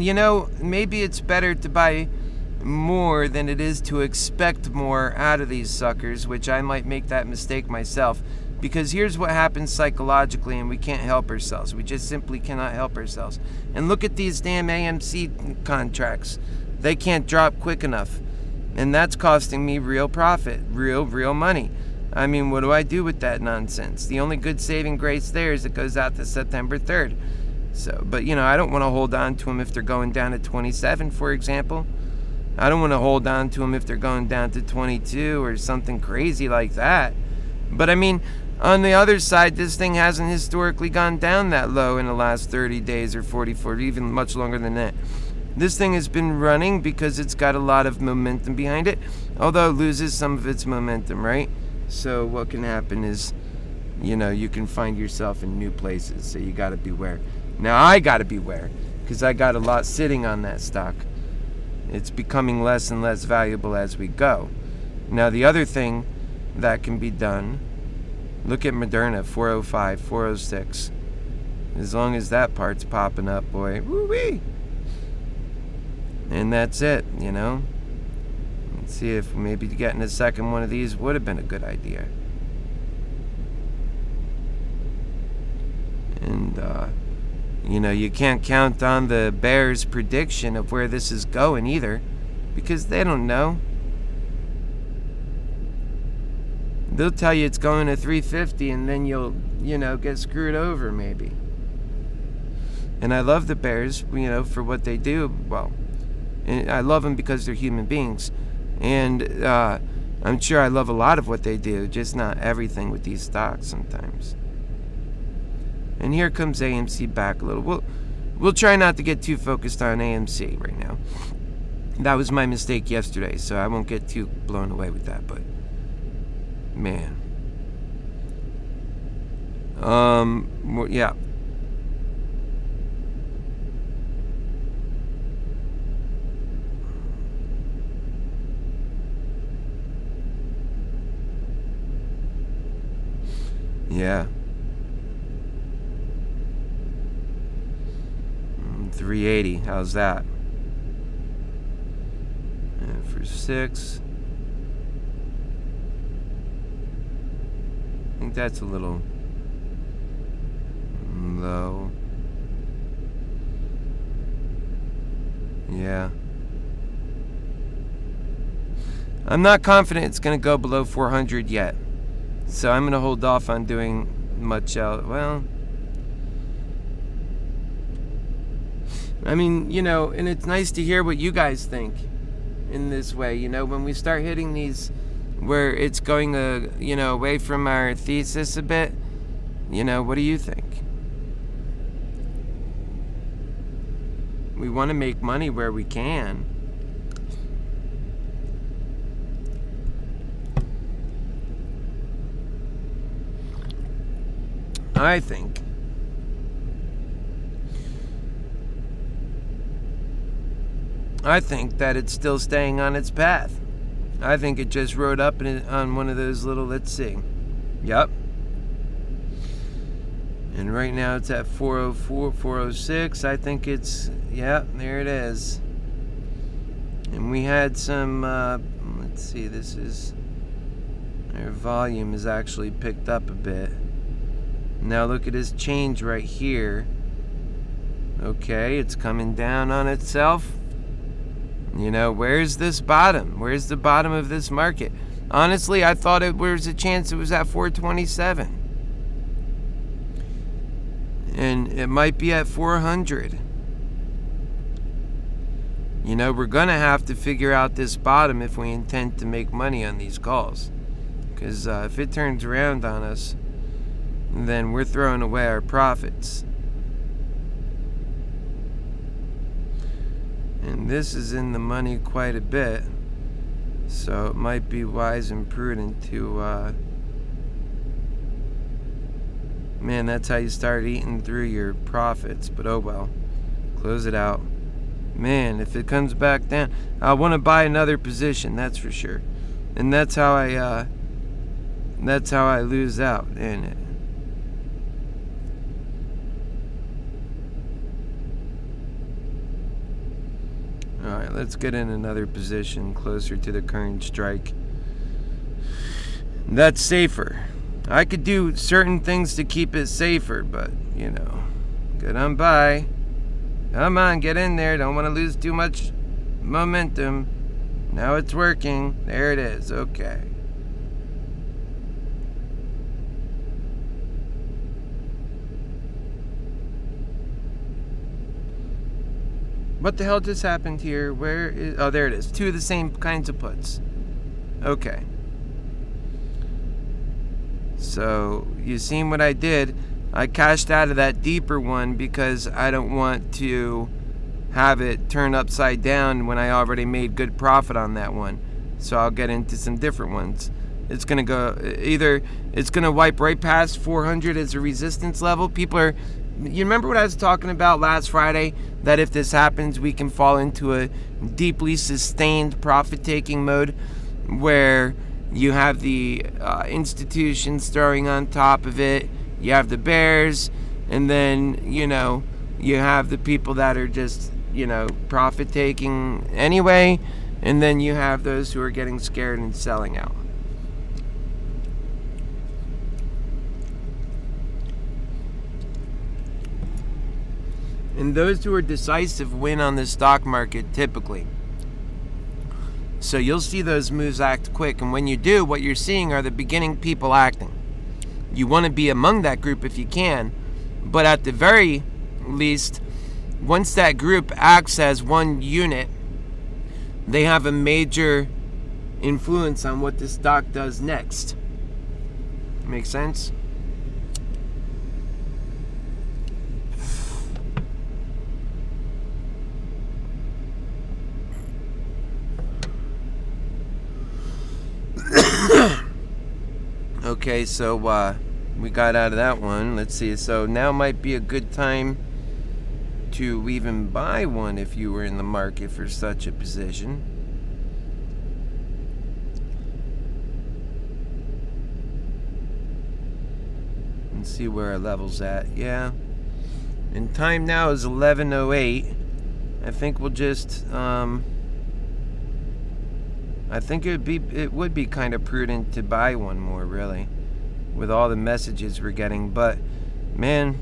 A: maybe it's better to buy more than it is to expect more out of these suckers, which I might make that mistake myself, because here's what happens psychologically, and we can't help ourselves. We just simply cannot help ourselves. And look at these damn AMC contracts. They can't drop quick enough, and that's costing me real profit, real money. I mean, what do I do with that nonsense? The only good saving grace there is it goes out to September 3rd. So, but I don't want to hold on to them if they're going down to 27, for example. I don't want to hold on to them if they're going down to 22 or something crazy like that. But I mean, on the other side, this thing hasn't historically gone down that low in the last 30 days or 44, even much longer than that. This thing has been running because it's got a lot of momentum behind it, although it loses some of its momentum, right? So what can happen is, you can find yourself in new places, so you got to beware. Now I got to beware because I got a lot sitting on that stock. It's becoming less and less valuable as we go. Now, the other thing that can be done, look at Moderna, 405, 406. As long as that part's popping up, boy, woo-wee. And that's it, Let's see if maybe getting a second one of these would have been a good idea. And, you can't count on the bears' prediction of where this is going either, because they don't know. They'll tell you it's going to 350, and then you'll, get screwed over maybe. And I love the bears, for what they do. Well, I love them because they're human beings. And I'm sure I love a lot of what they do, just not everything with these stocks sometimes. And here comes AMC back a little. We'll try not to get too focused on AMC right now. That was my mistake yesterday, so I won't get too blown away with that, but man. Yeah. Yeah. 380, how's that? And for 6, I think that's a little low. Yeah. I'm not confident it's going to go below 400 yet. So I'm going to hold off on doing much else. Well, I mean, and it's nice to hear what you guys think in this way. When we start hitting these where it's going, away from our thesis a bit, what do you think? We want to make money where we can. I think that it's still staying on its path. I think it just rode up on one of those little, let's see. Yep. And right now it's at 404, 406. I think it's, there it is. And we had some, let's see, our volume is actually picked up a bit. Now look at this change right here. Okay, it's coming down on itself. Where's this bottom? Where's the bottom of this market? Honestly, I thought it was a chance it was at 427. And it might be at 400. We're going to have to figure out this bottom if we intend to make money on these calls. Because if it turns around on us, then we're throwing away our profits. And this is in the money quite a bit, so it might be wise and prudent to, man, that's how you start eating through your profits, but oh well, close it out. Man, if it comes back down, I want to buy another position, that's for sure. And that's how I lose out in it. Alright, let's get in another position closer to the current strike. That's safer. I could do certain things to keep it safer, but, good on by. Come on, get in there. Don't want to lose too much momentum. Now it's working. There it is. Okay. What the hell just happened here? Where is... Oh, there it is. Two of the same kinds of puts. Okay. So, you seen what I did? I cashed out of that deeper one because I don't want to have it turn upside down when I already made good profit on that one. So I'll get into some different ones. It's going to go... Either it's going to wipe right past 400 as a resistance level. People are... You remember what I was talking about last Friday? That if this happens, we can fall into a deeply sustained profit-taking mode where you have the institutions throwing on top of it, you have the bears, and then, you have the people that are just, profit-taking anyway, and then you have those who are getting scared and selling out. And those who are decisive win on the stock market typically. So you'll see those moves act quick. And when you do, what you're seeing are the beginning people acting. You want to be among that group if you can. But at the very least, once that group acts as one unit, they have a major influence on what the stock does next. Make sense? Okay, so we got out of that one. Let's see. So now might be a good time to even buy one if you were in the market for such a position. And see where our level's at. Yeah. And time now is 11:08. I think we'll just I think it would be kind of prudent to buy one more, really, with all the messages we're getting. But man,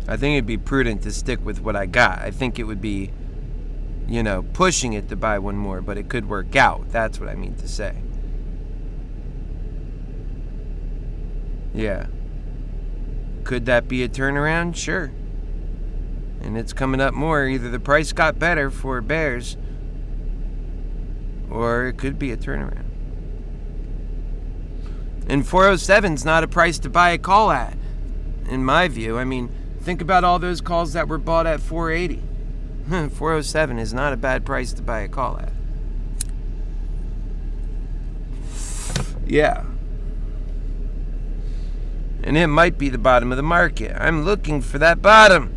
A: I think it'd be prudent to stick with what I got. I think it would be, pushing it to buy one more, but it could work out. That's what I mean to say. Yeah. Could that be a turnaround? Sure. And it's coming up more. Either the price got better for bears, or it could be a turnaround. And 407's not a price to buy a call at, in my view. I mean, think about all those calls that were bought at 480. 407 is not a bad price to buy a call at. Yeah. And it might be the bottom of the market. I'm looking for that bottom.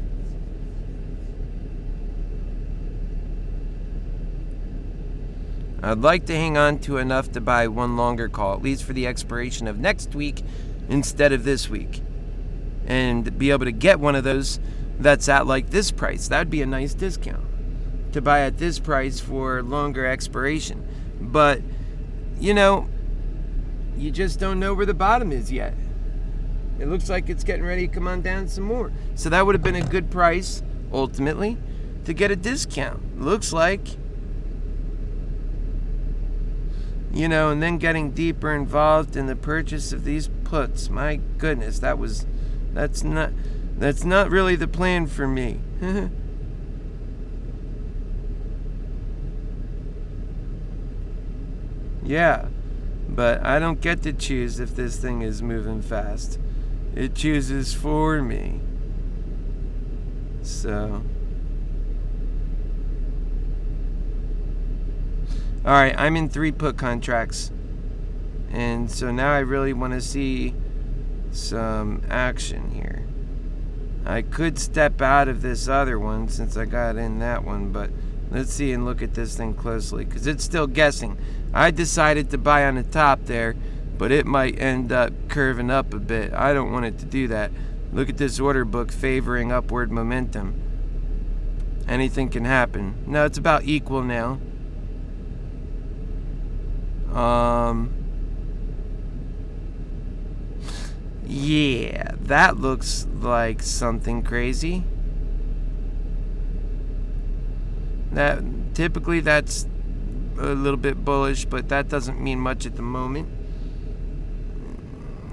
A: I'd like to hang on to enough to buy one longer call, at least for the expiration of next week instead of this week. And be able to get one of those that's at like this price. That'd be a nice discount to buy at this price for longer expiration. But, you know, you just don't know where the bottom is yet. It looks like it's getting ready to come on down some more. So that would have been a good price, ultimately, to get a discount. Looks like. You know, and then getting deeper involved in the purchase of these puts. My goodness, that's not really the plan for me. Yeah, but I don't get to choose if this thing is moving fast. It chooses for me. So, alright, I'm in 3 put contracts. And so now I really want to see some action here. I could step out of this other one since I got in that one, but let's see and look at this thing closely because it's still guessing. I decided to buy on the top there, but it might end up curving up a bit. I don't want it to do that. Look at this order book favoring upward momentum. Anything can happen. No, it's about equal now. Yeah, that looks like something crazy. That typically that's a little bit bullish, but that doesn't mean much at the moment.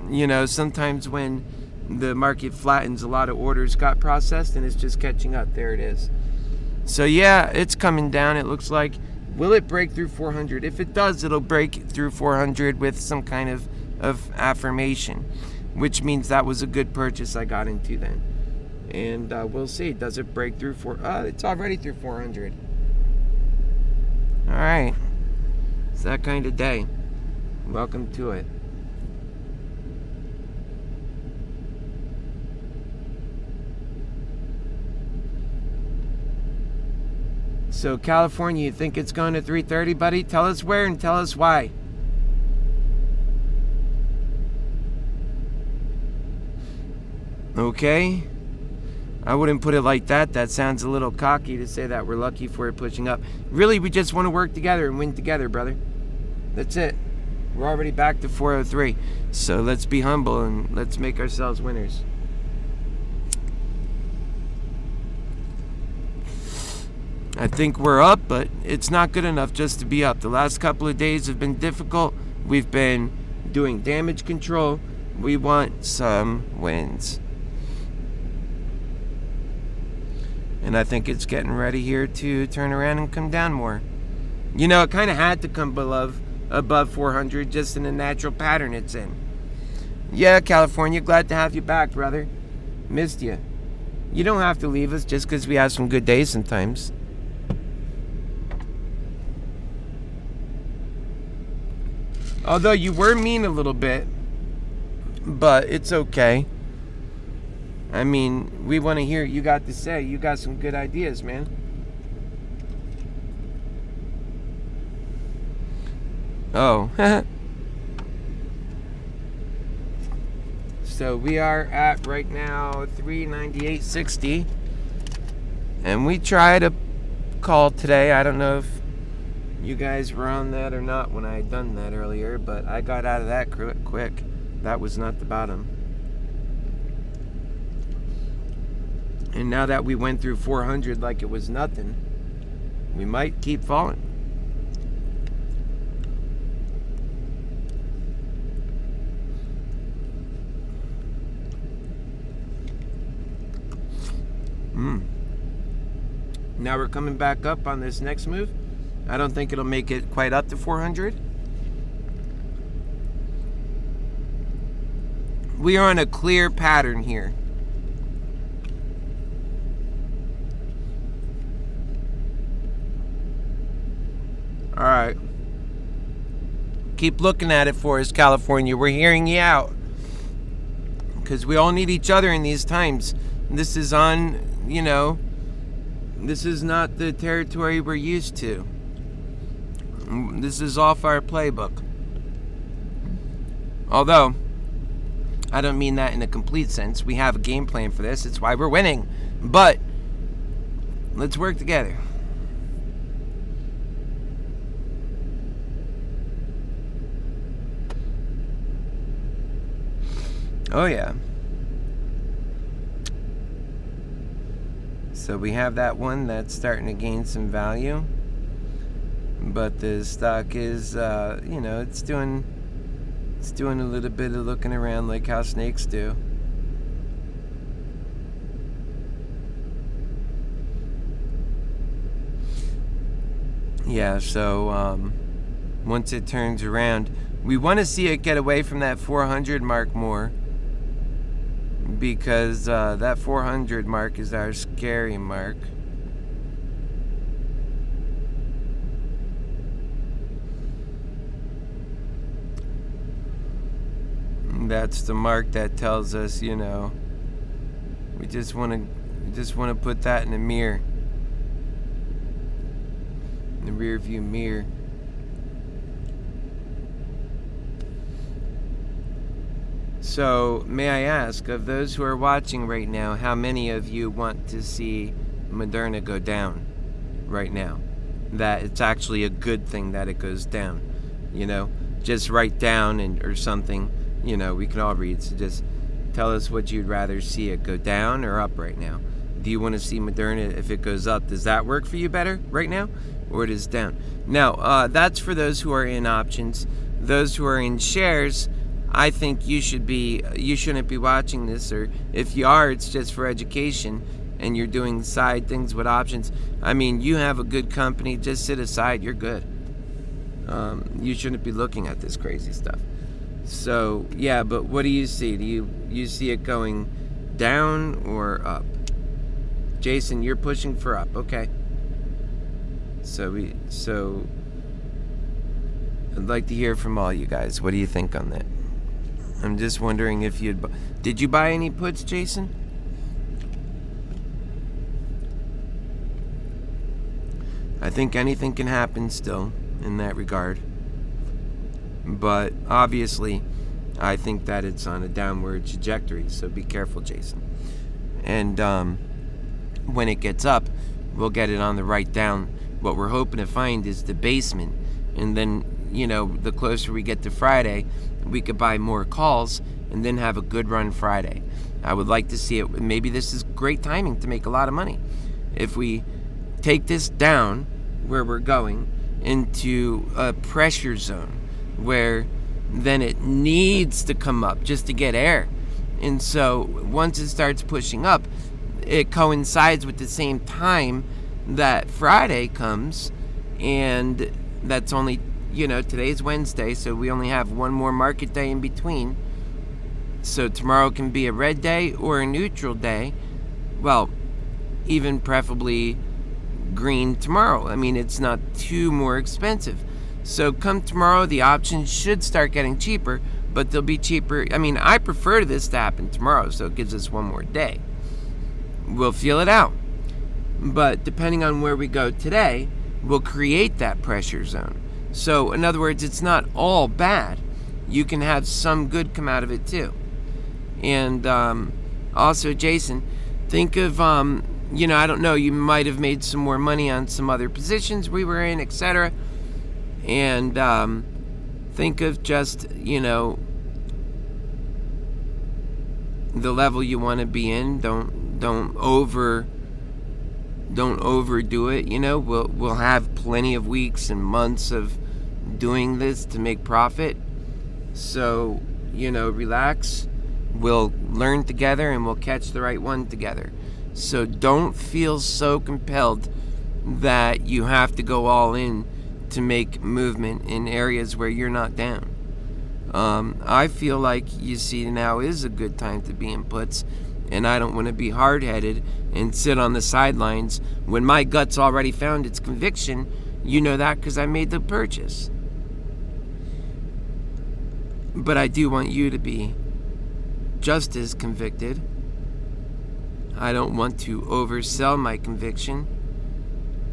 A: You know, sometimes when the market flattens, a lot of orders got processed and it's just catching up. There it is. So yeah, it's coming down, it looks like. Will it break through 400? If it does, it'll break through 400 with some kind of affirmation, which means that was a good purchase I got into then. And we'll see. Does it break through it's already through 400. All right. It's that kind of day. Welcome to it. So California, you think it's going to 330, buddy? Tell us where and tell us why. Okay. I wouldn't put it like that. That sounds a little cocky to say that we're lucky for it pushing up. Really, we just want to work together and win together, brother. That's it. We're already back to 403. So let's be humble and let's make ourselves winners. I think we're up, but it's not good enough just to be up. The last couple of days have been difficult. We've been doing damage control. We want some wins. And I think it's getting ready here to turn around and come down more. You know, it kind of had to come above 400 just in the natural pattern it's in. Yeah, California, glad to have you back, brother. Missed you. You don't have to leave us just because we have some good days sometimes. Although you were mean a little bit, but it's okay. I mean, we want to hear what you got to say. You got some good ideas, man. Oh. So we are at right now 398.60. And we tried a call today. I don't know if you guys were on that or not when I had done that earlier, but I got out of that quick. That was not the bottom. And now that we went through 400 like it was nothing, we might keep falling. Now we're coming back up on this next move. I don't think it'll make it quite up to 400. We are on a clear pattern here. All right. Keep looking at it for us, California. We're hearing you out. Because we all need each other in these times. This is on, this is not the territory we're used to. This is off our playbook. Although, I don't mean that in a complete sense. We have a game plan for this. It's why we're winning. But, let's work together. Oh yeah. So we have that one that's starting to gain some value. But the stock is, it's doing a little bit of looking around like how snakes do. Yeah, so once it turns around, we want to see it get away from that 400 mark more. Because that 400 mark is our scary mark. That's the mark that tells us, we just want to put that in the mirror, in the rear view mirror. So, may I ask, of those who are watching right now, how many of you want to see Moderna go down right now? That it's actually a good thing that it goes down, Just write down or something, we can all read. So just tell us what you'd rather see it go down or up right now. Do you want to see Moderna if it goes up? Does that work for you better right now? Or it is down? Now, that's for those who are in options. Those who are in shares, I think you shouldn't be watching this, or if you are, it's just for education and you're doing side things with options. I mean, you have a good company, just sit aside, you're good. You shouldn't be looking at this crazy stuff. So, yeah, but what do you see? Do you see it going down or up? Jason, you're pushing for up, okay. So I'd like to hear from all you guys. What do you think on that? I'm just wondering if did you buy any puts, Jason? I think anything can happen still in that regard. But obviously, I think that it's on a downward trajectory, so be careful, Jason. And when it gets up, we'll get it on the right down. What we're hoping to find is the basement. And then, the closer we get to Friday, we could buy more calls and then have a good run Friday. I would like to see it. Maybe this is great timing to make a lot of money. If we take this down where we're going into a pressure zone where then it needs to come up just to get air. And so once it starts pushing up, it coincides with the same time that Friday comes, and that's only, today's Wednesday, so we only have one more market day in between. So tomorrow can be a red day or a neutral day. Well, even preferably green tomorrow. I mean, it's not too more expensive. So come tomorrow, the options should start getting cheaper, but they'll be cheaper. I mean, I prefer this to happen tomorrow, so it gives us one more day. We'll feel it out. But depending on where we go today, we'll create that pressure zone. So, in other words, it's not all bad. You can have some good come out of it too. And also, Jason, think of, I don't know, you might have made some more money on some other positions we were in, etc. And think of just, the level you want to be in. Don't overdo it. We'll have plenty of weeks and months of doing this to make profit. So, relax. We'll learn together and we'll catch the right one together. So don't feel so compelled that you have to go all in to make movement in areas where you're not down. I feel like, you see, now is a good time to be in puts, and I don't want to be hard-headed and sit on the sidelines when my gut's already found its conviction. You know that because I made the purchase. But I do want you to be just as convicted. I don't want to oversell my conviction.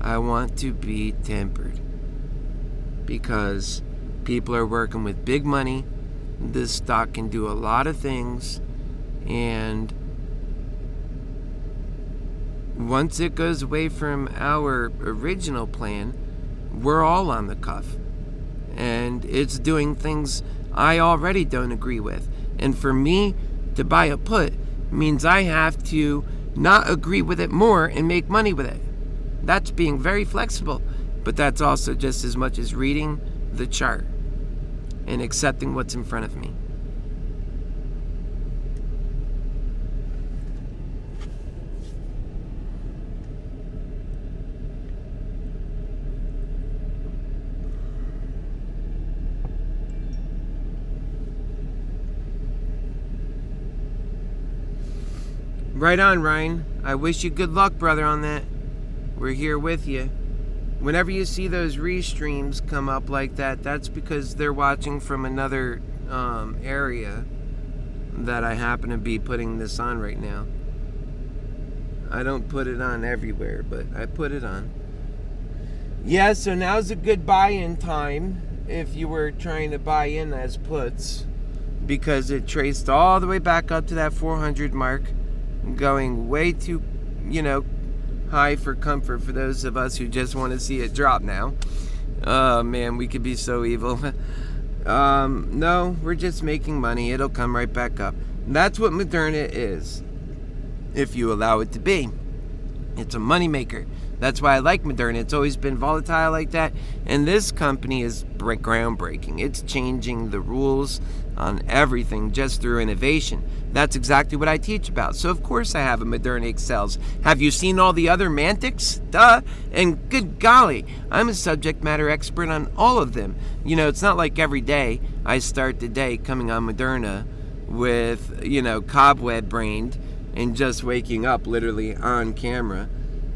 A: I want to be tempered, because people are working with big money. This stock can do a lot of things, and once it goes away from our original plan, we're all on the cuff, and it's doing things I already don't agree with. And for me to buy a put means I have to not agree with it more and make money with it. That's being very flexible, but that's also just as much as reading the chart and accepting what's in front of me. Right on, Ryan. I wish you good luck, brother, on that. We're here with you. Whenever you see those restreams come up like that, that's because they're watching from another area that I happen to be putting this on right now. I don't put it on everywhere, but I put it on. Yeah, so now's a good buy-in time if you were trying to buy in as puts, because it traced all the way back up to that 400 mark, going way too, high for comfort for those of us who just want to see it drop now. Oh man, we could be so evil. No, we're just making money. It'll come right back up. That's what Moderna is, if you allow it to be. It's a money maker. That's why I like Moderna. It's always been volatile like that, and this company is groundbreaking. It's changing the rules on everything just through innovation. That's exactly what I teach about. So of course I have a ModernaExcels. Have you seen all the other Mantics? Duh. And good golly, I'm a subject matter expert on all of them. It's not like every day I start the day coming on Moderna with, cobweb brained and just waking up literally on camera.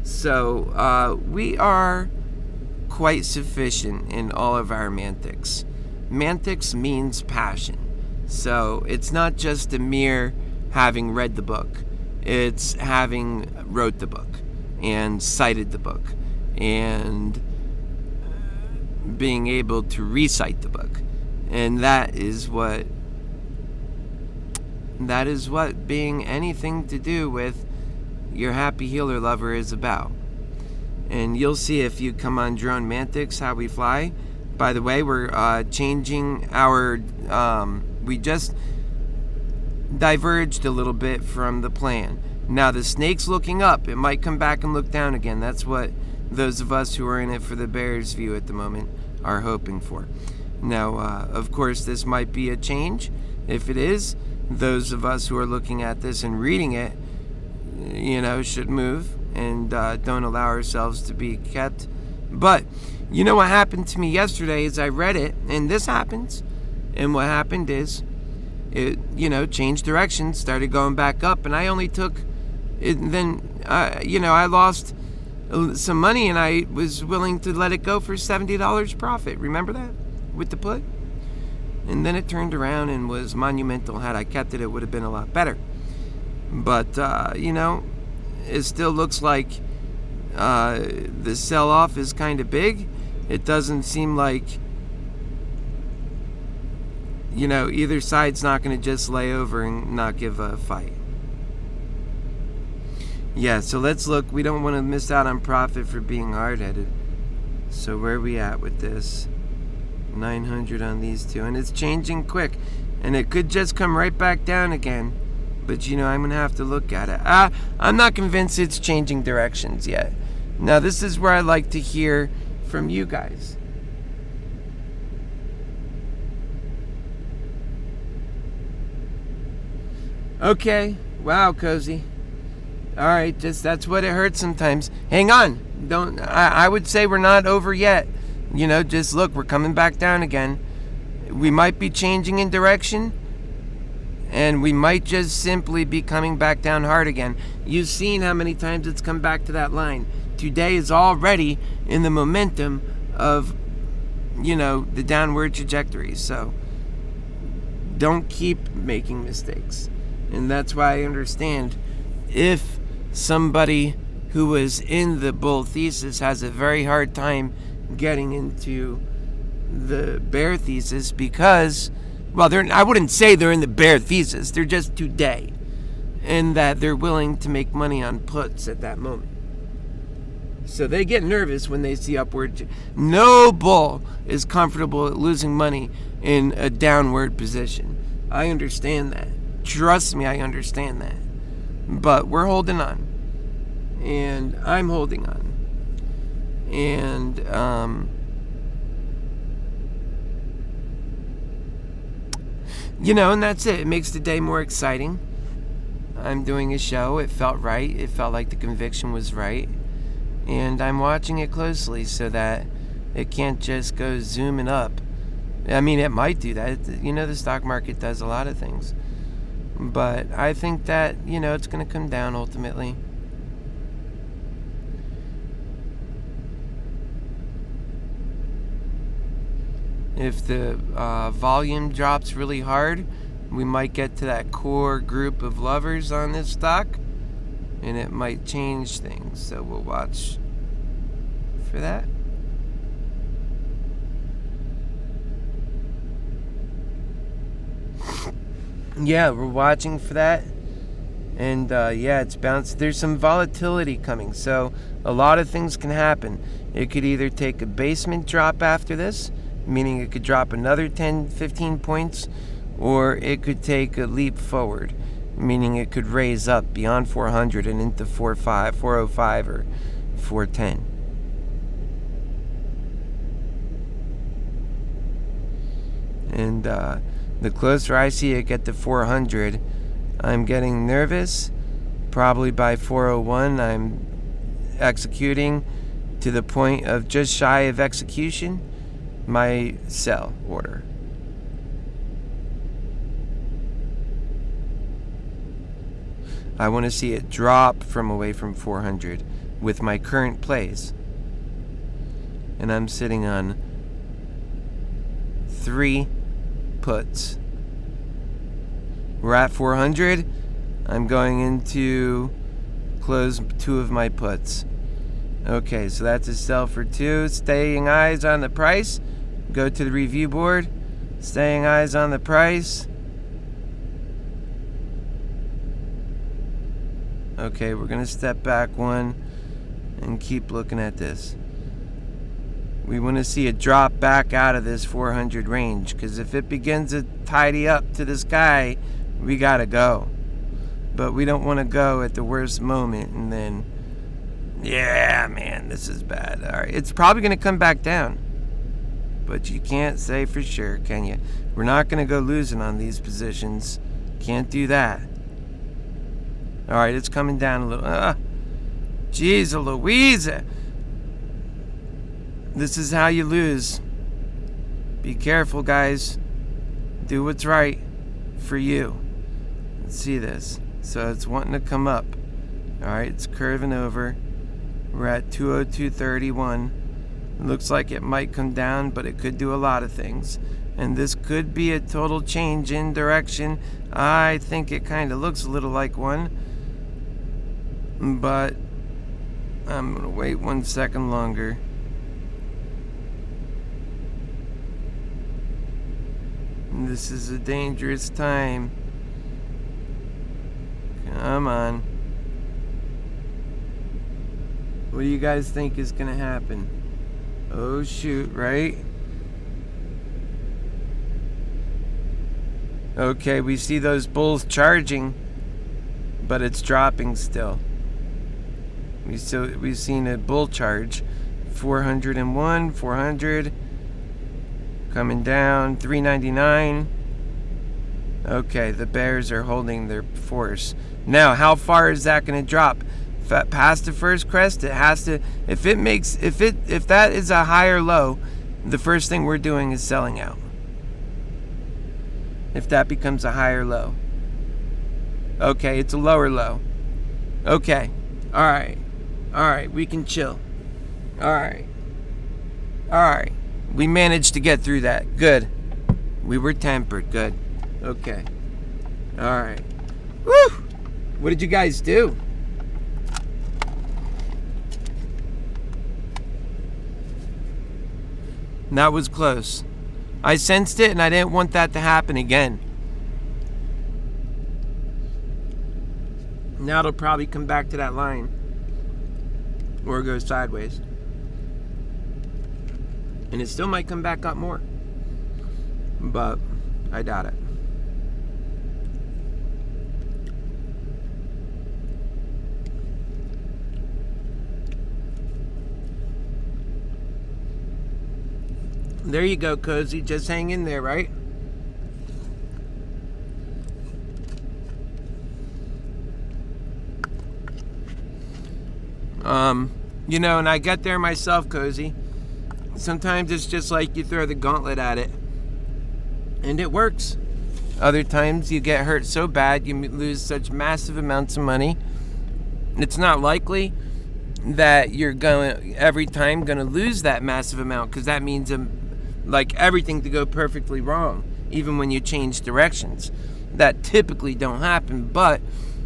A: So we are quite sufficient in all of our Mantics. Mantics means passion. So it's not just a mere having read the book. It's having wrote the book and cited the book and being able to recite the book. And that is what being anything to do with your Happy Healer lover is about. And you'll see if you come on Drone Mantics how we fly. By the way, we're changing our... we just diverged a little bit from the plan. Now the snake's looking up. It might come back and look down again. That's what those of us who are in it for the bear's view at the moment are hoping for. Now, of course, this might be a change. If it is, those of us who are looking at this and reading it, should move and don't allow ourselves to be kept. But what happened to me yesterday is I read it, and this happens. And what happened is it, changed direction, started going back up, and I only took it. Then, I lost some money, and I was willing to let it go for $70 profit. Remember that with the put? And then it turned around and was monumental. Had I kept it, it would have been a lot better. But, it still looks like the sell-off is kind of big. It doesn't seem like, either side's not going to just lay over and not give a fight. Yeah, so let's look. We don't want to miss out on profit for being hard-headed. So where are we at with this? 900 on these two. And it's changing quick. And it could just come right back down again. But, I'm going to have to look at it. I'm not convinced it's changing directions yet. Now, this is where I like to hear from you guys. Okay. Wow, Cozy. All right, that's what it hurts sometimes. Hang on. I would say we're not over yet. Just look, we're coming back down again. We might be changing in direction, and we might just simply be coming back down hard again. You've seen how many times it's come back to that line. Today is already in the momentum of, the downward trajectory. So don't keep making mistakes. And that's why I understand if somebody who was in the bull thesis has a very hard time getting into the bear thesis because, I wouldn't say they're in the bear thesis. They're just today. And that they're willing to make money on puts at that moment. So they get nervous when they see upward. No bull is comfortable at losing money in a downward position. I understand that. Trust me, I understand that. But we're holding on. And I'm holding on. And, and that's it. It makes the day more exciting. I'm doing a show. It felt right. It felt like the conviction was right. And I'm watching it closely so that it can't just go zooming up. I mean, it might do that. The stock market does a lot of things. But I think that, it's going to come down ultimately. If the volume drops really hard, we might get to that core group of lovers on this stock, and it might change things. So we'll watch for that. Yeah, we're watching for that. And it's bounced. There's some volatility coming, so a lot of things can happen. It could either take a basement drop after this, meaning it could drop another 10, 15 points, or it could take a leap forward, meaning it could raise up beyond 400 and into 405 or 410. And the closer I see it get to 400, I'm getting nervous. Probably by 401, I'm executing to the point of just shy of execution my sell order. I want to see it drop from away from 400 with my current plays. And I'm sitting on 3 puts. We're at 400. I'm going into close 2 of my puts. Okay, so that's a sell for 2. Staying eyes on the price. Go to the review board. Staying eyes on the price. Okay, we're going to step back 1 and keep looking at this. We want to see it drop back out of this 400 range, because if it begins to tidy up to the sky, we got to go. But we don't want to go at the worst moment and then, yeah, man, this is bad. All right, it's probably going to come back down. But you can't say for sure, can you? We're not going to go losing on these positions. Can't do that. All right, it's coming down a little. Jeez Louise. This is how you lose. Be careful, guys. Do what's right for you. Let's see this. So it's wanting to come up. All right, it's curving over. We're at 202.31. It looks like it might come down, but it could do a lot of things. And this could be a total change in direction. I think it kind of looks a little like one. But I'm going to wait 1 second longer. This is a dangerous time. Come on. What do you guys think is going to happen? Oh shoot, right? Okay, we see those bulls charging, but it's dropping still. We've seen a bull charge. 401, 400. Coming down, 399. Okay, the bears are holding their force. Now, how far is that going to drop? Past the first crest, it has to. If that is a higher low, the first thing we're doing is selling out. If that becomes a higher low. Okay, it's a lower low. Okay. All right, we can chill. All right. We managed to get through that. Good. We were tempered. Good. Okay. All right. Woo! What did you guys do? That was close. I sensed it, and I didn't want that to happen again. Now it'll probably come back to that line. Or go sideways. And it still might come back up more. But I doubt it. There you go, Cozy. Just hang in there, right? And I get there myself, Cozy. Sometimes it's just like you throw the gauntlet at it, and it works. Other times you get hurt so bad you lose such massive amounts of money. It's not likely that you're every time going to lose that massive amount, because that means like everything to go perfectly wrong, even when you change directions. That typically don't happen, but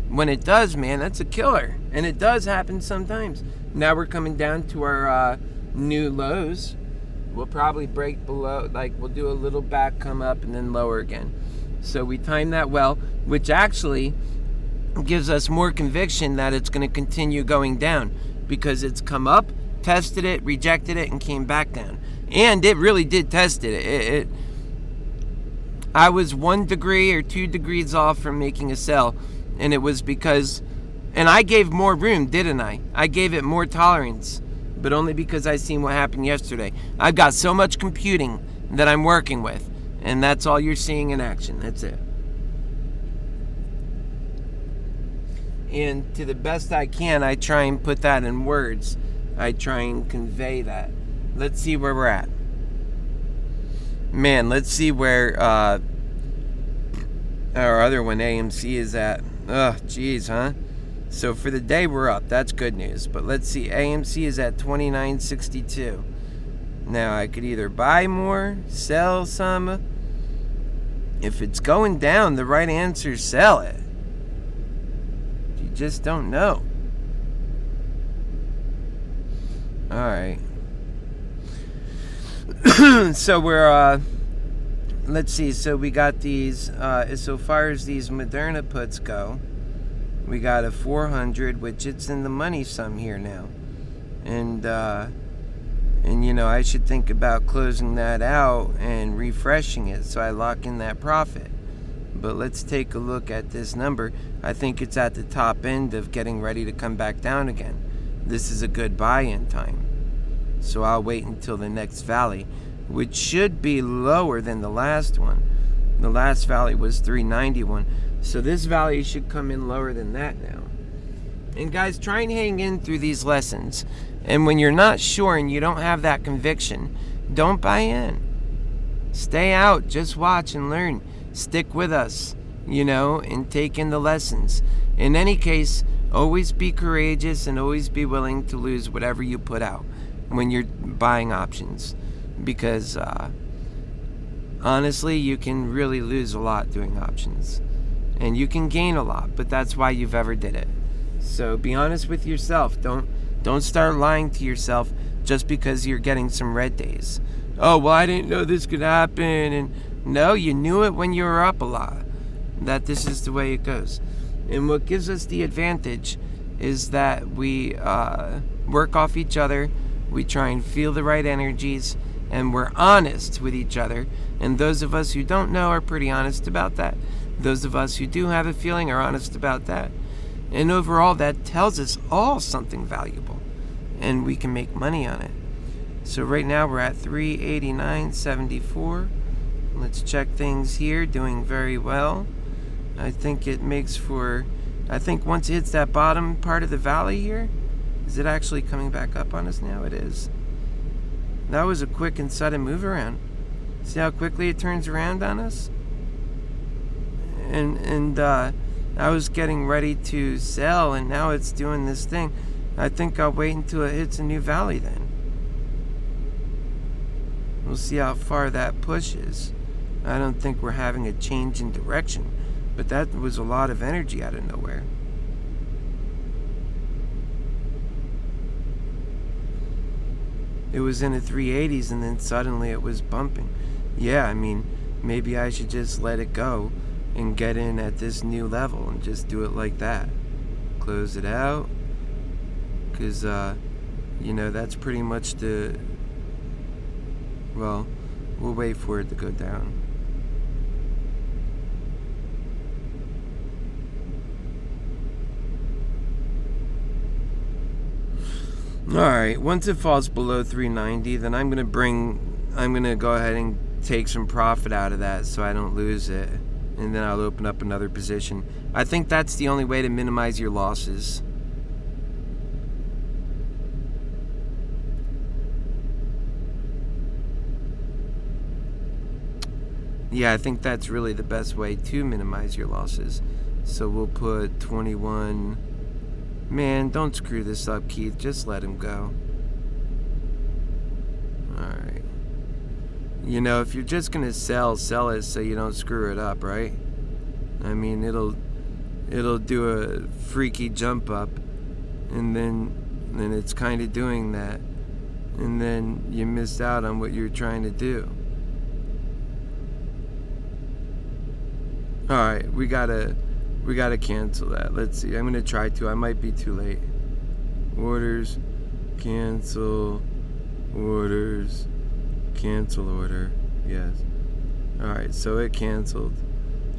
A: when it does, man, that's a killer. And it does happen sometimes. Now we're coming down to our new lows. We'll probably break below, like we'll do a little back, come up, and then lower again. So we timed that well, which actually gives us more conviction that it's going to continue going down, because it's come up, tested it, rejected it, and came back down. And it really did test it. I was 1 degree or 2 degrees off from making a sell, and it was because, and I gave more room, didn't I? I gave it more tolerance, but only because I seen what happened yesterday. I've got so much computing that I'm working with, and that's all you're seeing in action. That's it. And to the best I can, I try and put that in words. I try and convey that. Let's see where we're at. Man, let's see where our other one, AMC, is at. Ugh, geez, huh? So for the day, we're up. That's good news. But let's see. AMC is at 29.62. Now, I could either buy more, sell some. If it's going down, the right answer is sell it. You just don't know. All right. So we're, let's see. So we got these, so far as these Moderna puts go, we got a 400, which it's in the money some here now. And I should think about closing that out and refreshing it so I lock in that profit. But let's take a look at this number. I think it's at the top end of getting ready to come back down again. This is a good buy-in time. So I'll wait until the next valley, which should be lower than the last one. The last valley was 391. So this valley should come in lower than that now. And guys, try and hang in through these lessons. And when you're not sure and you don't have that conviction, don't buy in. Stay out, just watch and learn. Stick with us, and take in the lessons. In any case, always be courageous and always be willing to lose whatever you put out when you're buying options, because honestly, you can really lose a lot doing options, and you can gain a lot, but that's why you've ever did it. So be honest with yourself. Don't start lying to yourself just because you're getting some red days. Oh, well, I didn't know this could happen. And no, you knew it when you were up a lot, that this is the way it goes. And what gives us the advantage is that we work off each other. We try and feel the right energies, and we're honest with each other. And those of us who don't know are pretty honest about that. Those of us who do have a feeling are honest about that. And overall, that tells us all something valuable, and we can make money on it. So right now we're at 389.74. Let's check things here. Doing very well. I think it makes for I think once it hits that bottom part of the valley here, is it actually coming back up on us now? It is. That was a quick and sudden move around. See how quickly it turns around on us? And I was getting ready to sell, and now it's doing this thing. I think I'll wait until it hits a new valley then. We'll see how far that pushes. I don't think we're having a change in direction, but that was a lot of energy out of nowhere. It was in the 380s and then suddenly it was bumping. Yeah, I mean, maybe I should just let it go and get in at this new level and just do it like that. Close it out. Because, that's pretty much the... Well, we'll wait for it to go down. Alright, once it falls below 390, then I'm going to go ahead and take some profit out of that so I don't lose it. And then I'll open up another position. I think that's the only way to minimize your losses. Yeah, I think that's really the best way to minimize your losses. So we'll put 21. Man, don't screw this up, Keith. Just let him go. Alright. If you're just going to sell it so you don't screw it up, right? I mean, it'll do a freaky jump up, and then it's kind of doing that. And then you missed out on what you're trying to do. Alright, we gotta cancel that. Let's see. I'm gonna try to. I might be too late. Orders, cancel, orders, cancel order. Yes. Alright, so it canceled.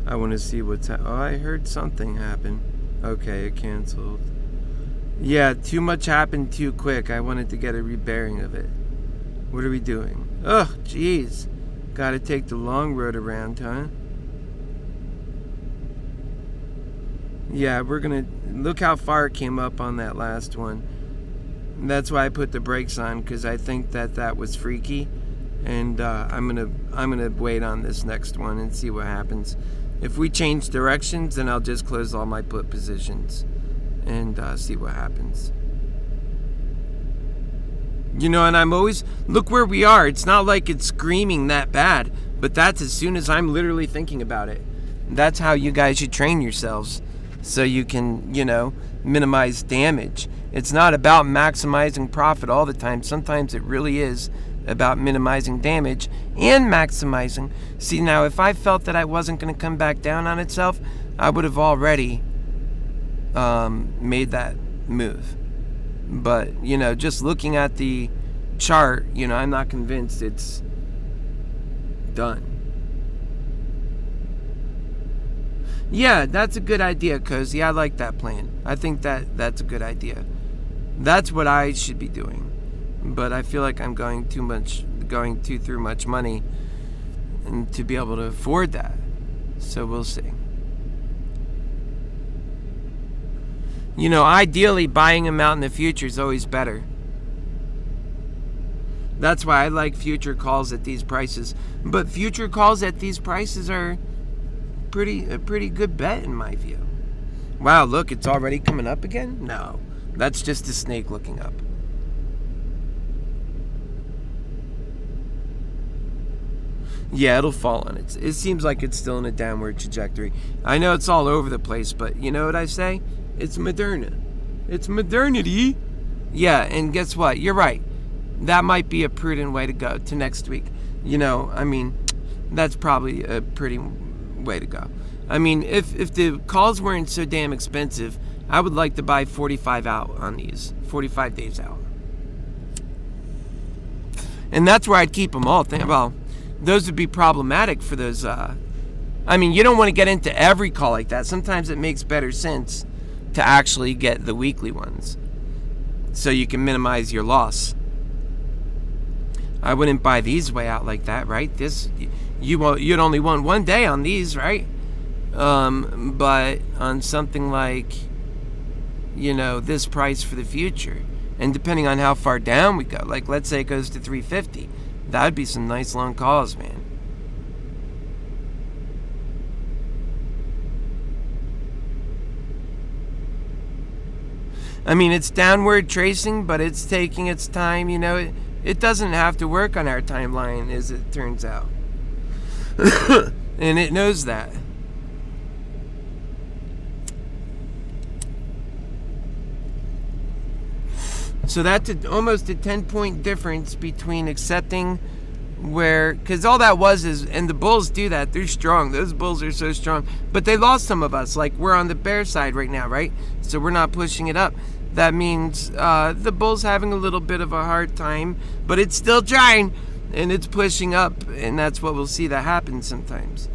A: I want to see what's oh, I heard something happen. Okay, it canceled. Yeah, too much happened too quick. I wanted to get a rebearing of it. What are we doing? Ugh, jeez. Gotta take the long road around, huh? Yeah, we're gonna look how far it came up on that last one. That's why I put the brakes on, because I think that was freaky, and I'm gonna wait on this next one and see what happens. If we change directions, then I'll just close all my put positions and see what happens. And I'm always look where we are. It's not like it's screaming that bad, but that's as soon as I'm literally thinking about it. That's how you guys should train yourselves. So you can, minimize damage. It's not about maximizing profit all the time. Sometimes it really is about minimizing damage and maximizing. See, now, if I felt that I wasn't going to come back down on itself, I would have already made that move. But, just looking at the chart, I'm not convinced it's done. Yeah, that's a good idea, Cozy. I like that plan. I think that's a good idea. That's what I should be doing. But I feel like I'm going through much money and to be able to afford that. So we'll see. Ideally, buying them out in the future is always better. That's why I like future calls at these prices. But future calls at these prices are a pretty good bet in my view. Wow, look, it's already coming up again? No, that's just a snake looking up. Yeah, it'll fall on it. It seems like it's still in a downward trajectory. I know it's all over the place, but you know what I say? It's Moderna. It's modernity. Yeah, and guess what? You're right. That might be a prudent way to go to next week. That's probably a pretty way to go. If the calls weren't so damn expensive, I would like to buy 45 out on these, 45 days out. And that's where I'd keep them all. Well, those would be problematic for those. You don't want to get into every call like that. Sometimes it makes better sense to actually get the weekly ones so you can minimize your loss. I wouldn't buy these way out like that, right? You'd only want one day on these, right? But on something like, this price for the future, and depending on how far down we go, like let's say it goes to 350, that would be some nice long calls, man. I mean, it's downward tracing, but it's taking its time. It doesn't have to work on our timeline, as it turns out. And it knows that. So that's almost a 10-point difference between accepting because all that was is, and the bulls do that, they're strong, those bulls are so strong, but they lost some of us, like we're on the bear side right now, right? So we're not pushing it up. That means the bull's having a little bit of a hard time, but it's still trying, and it's pushing up, and that's what we'll see that happen sometimes.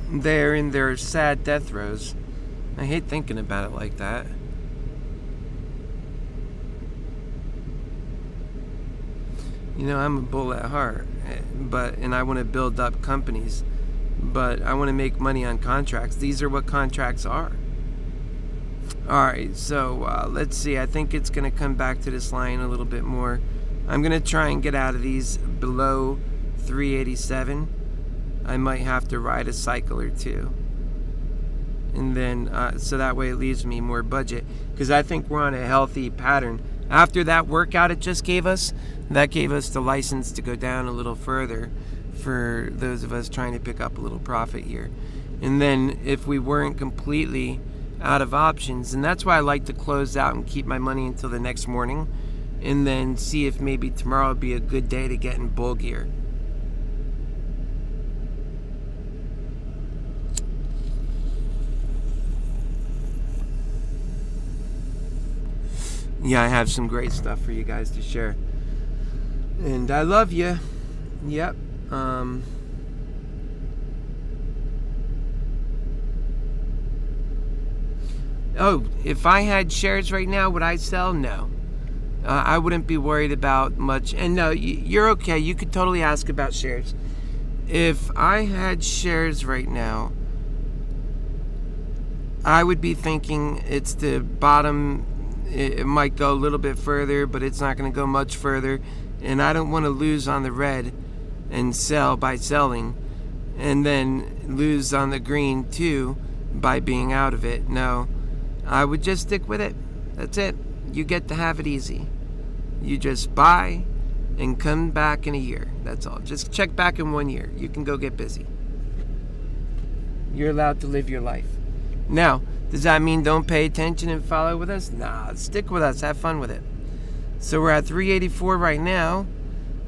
A: They're in their sad death throes. I hate thinking about it like that. I'm a bull at heart, and I want to build up companies, but I want to make money on contracts. These are what contracts are. All right, so let's see. I think it's going to come back to this line a little bit more. I'm going to try and get out of these below 387. I might have to ride a cycle or two. And then, so that way it leaves me more budget, because I think we're on a healthy pattern. After that workout it just gave us, that gave us the license to go down a little further for those of us trying to pick up a little profit here. And then if we weren't completely out of options, and that's why I like to close out and keep my money until the next morning, and then see if maybe tomorrow would be a good day to get in bull gear. Yeah, I have some great stuff for you guys to share. And I love you. Yep. Oh, if I had shares right now, would I sell? No. I wouldn't be worried about much. And no, you're okay. You could totally ask about shares. If I had shares right now, I would be thinking it's the bottom. It might go a little bit further, but it's not going to go much further. And I don't want to lose on the red and sell by selling, and then lose on the green too by being out of it. No, I would just stick with it. That's it. You get to have it easy. You just buy and come back in a year. That's all. Just check back in 1 year. You can go get busy. You're allowed to live your life. Now, does that mean don't pay attention and follow with us? Nah, stick with us. Have fun with it. So we're at 384 right now.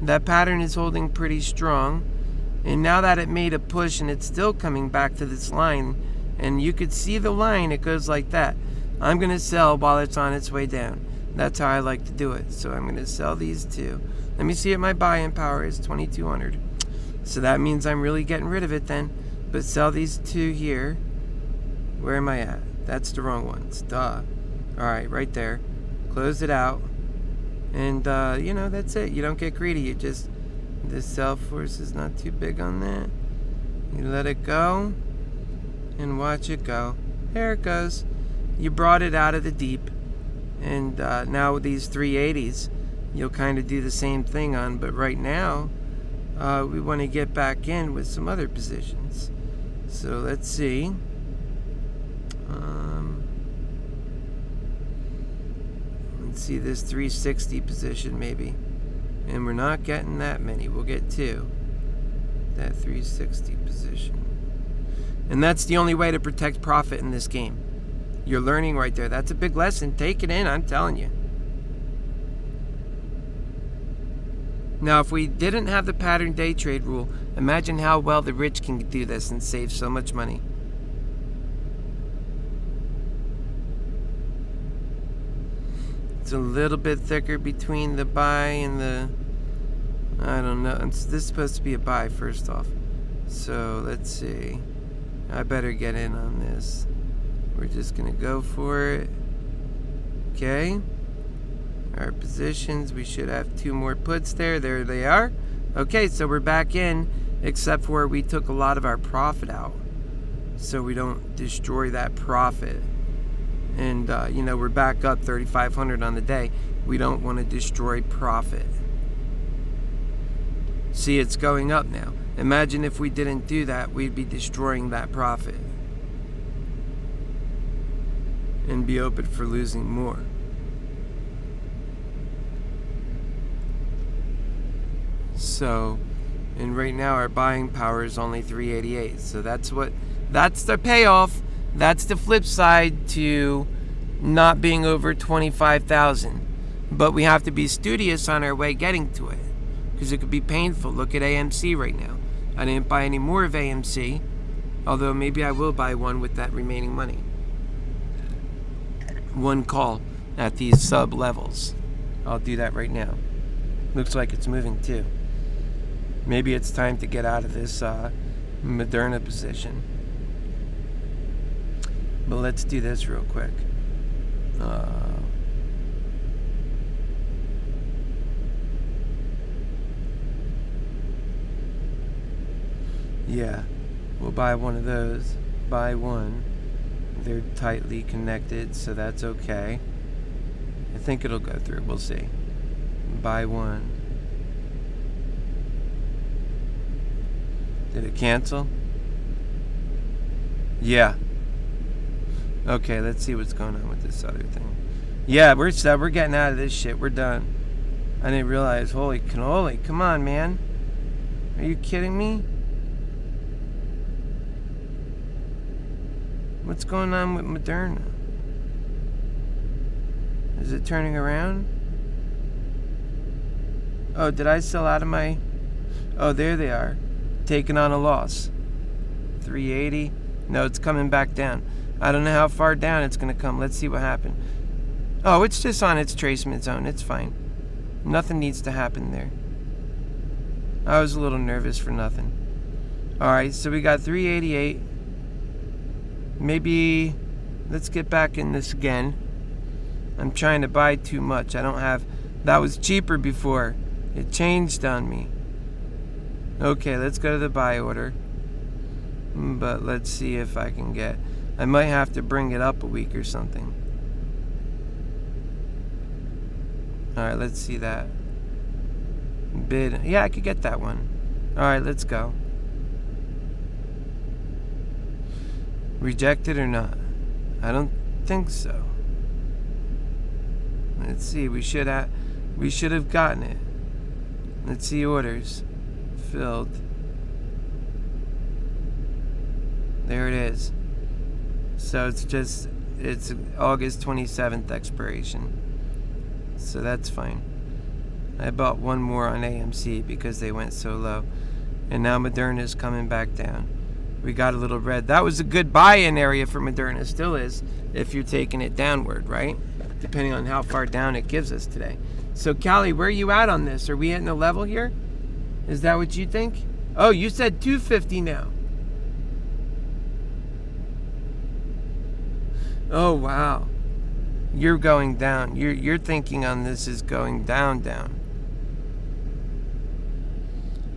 A: That pattern is holding pretty strong. And now that it made a push and it's still coming back to this line, and you could see the line, it goes like that. I'm going to sell while it's on its way down. That's how I like to do it. So I'm going to sell these two. Let me see what my buy-in power is, 2,200. So that means I'm really getting rid of it then. But sell these two here. Where am I at? That's the wrong ones. Duh. Alright, right there. Close it out. And, that's it. You don't get greedy. You just... This sell force is not too big on that. You let it go. And watch it go. There it goes. You brought it out of the deep. And now with these 380s, you'll kind of do the same thing on. But right now, we want to get back in with some other positions. So let's see. Let's see this 360 position maybe. And we're not getting that many. We'll get two. That 360 position. And that's the only way to protect profit in this game. You're learning right there. That's a big lesson. Take it in, I'm telling you. Now, if we didn't have the pattern day trade rule, imagine how well the rich can do this and save so much money. It's a little bit thicker between the buy and the... I don't know. This is supposed to be a buy first off. So, let's see. I better get in on this. We're just going to go for it. Okay. Our positions, we should have two more puts there. There they are. Okay, so we're back in, except for we took a lot of our profit out, so we don't destroy that profit. And we're back up 3,500 on the day. We don't want to destroy profit. See, it's going up now. Imagine if we didn't do that, we'd be destroying that profit and be open for losing more. So, and right now our buying power is only 388. So that's the payoff. That's the flip side to not being over 25,000. But we have to be studious on our way getting to it, because it could be painful. Look at AMC right now. I didn't buy any more of AMC, although maybe I will buy one with that remaining money. One call at these sub levels. I'll do that right now. Looks like it's moving too. Maybe it's time to get out of this Moderna position. But let's do this real quick. Yeah, we'll buy one of those. Buy one. They're tightly connected, so that's okay. I think it'll go through. We'll see. Buy one. Did it cancel? Yeah. Okay, let's see what's going on with this other thing. Yeah, we're set. We're getting out of this shit. We're done. I didn't realize. Holy cannoli. Come on, man. Are you kidding me? What's going on with Moderna? Is it turning around? Oh, did I sell out of my... Oh, there they are. Taking on a loss. 380. No, it's coming back down. I don't know how far down it's going to come. Let's see what happened. Oh, it's just on its tracement zone. It's fine. Nothing needs to happen there. I was a little nervous for nothing. Alright, so we got 388. Maybe let's get back in this again. I'm trying to buy too much. I don't have... That was cheaper before. It changed on me. Okay, let's go to the buy order. But let's see if I can get... I might have to bring it up a week or something. Alright, let's see that. Bid. Yeah, I could get that one. Alright, let's go. Rejected or not? I don't think so. Let's see. We should have gotten it. Let's see orders. Filled. There it is. So it's August 27th expiration. So that's fine. I bought one more on AMC because they went so low. And now Moderna is coming back down. We got a little red. That was a good buy-in area for Moderna. Still is, if you're taking it downward, right? Depending on how far down it gives us today. So, Callie, where are you at on this? Are we hitting a level here? Is that what you think? Oh, you said 250 now. Oh, wow. You're going down. You're thinking on this is going down.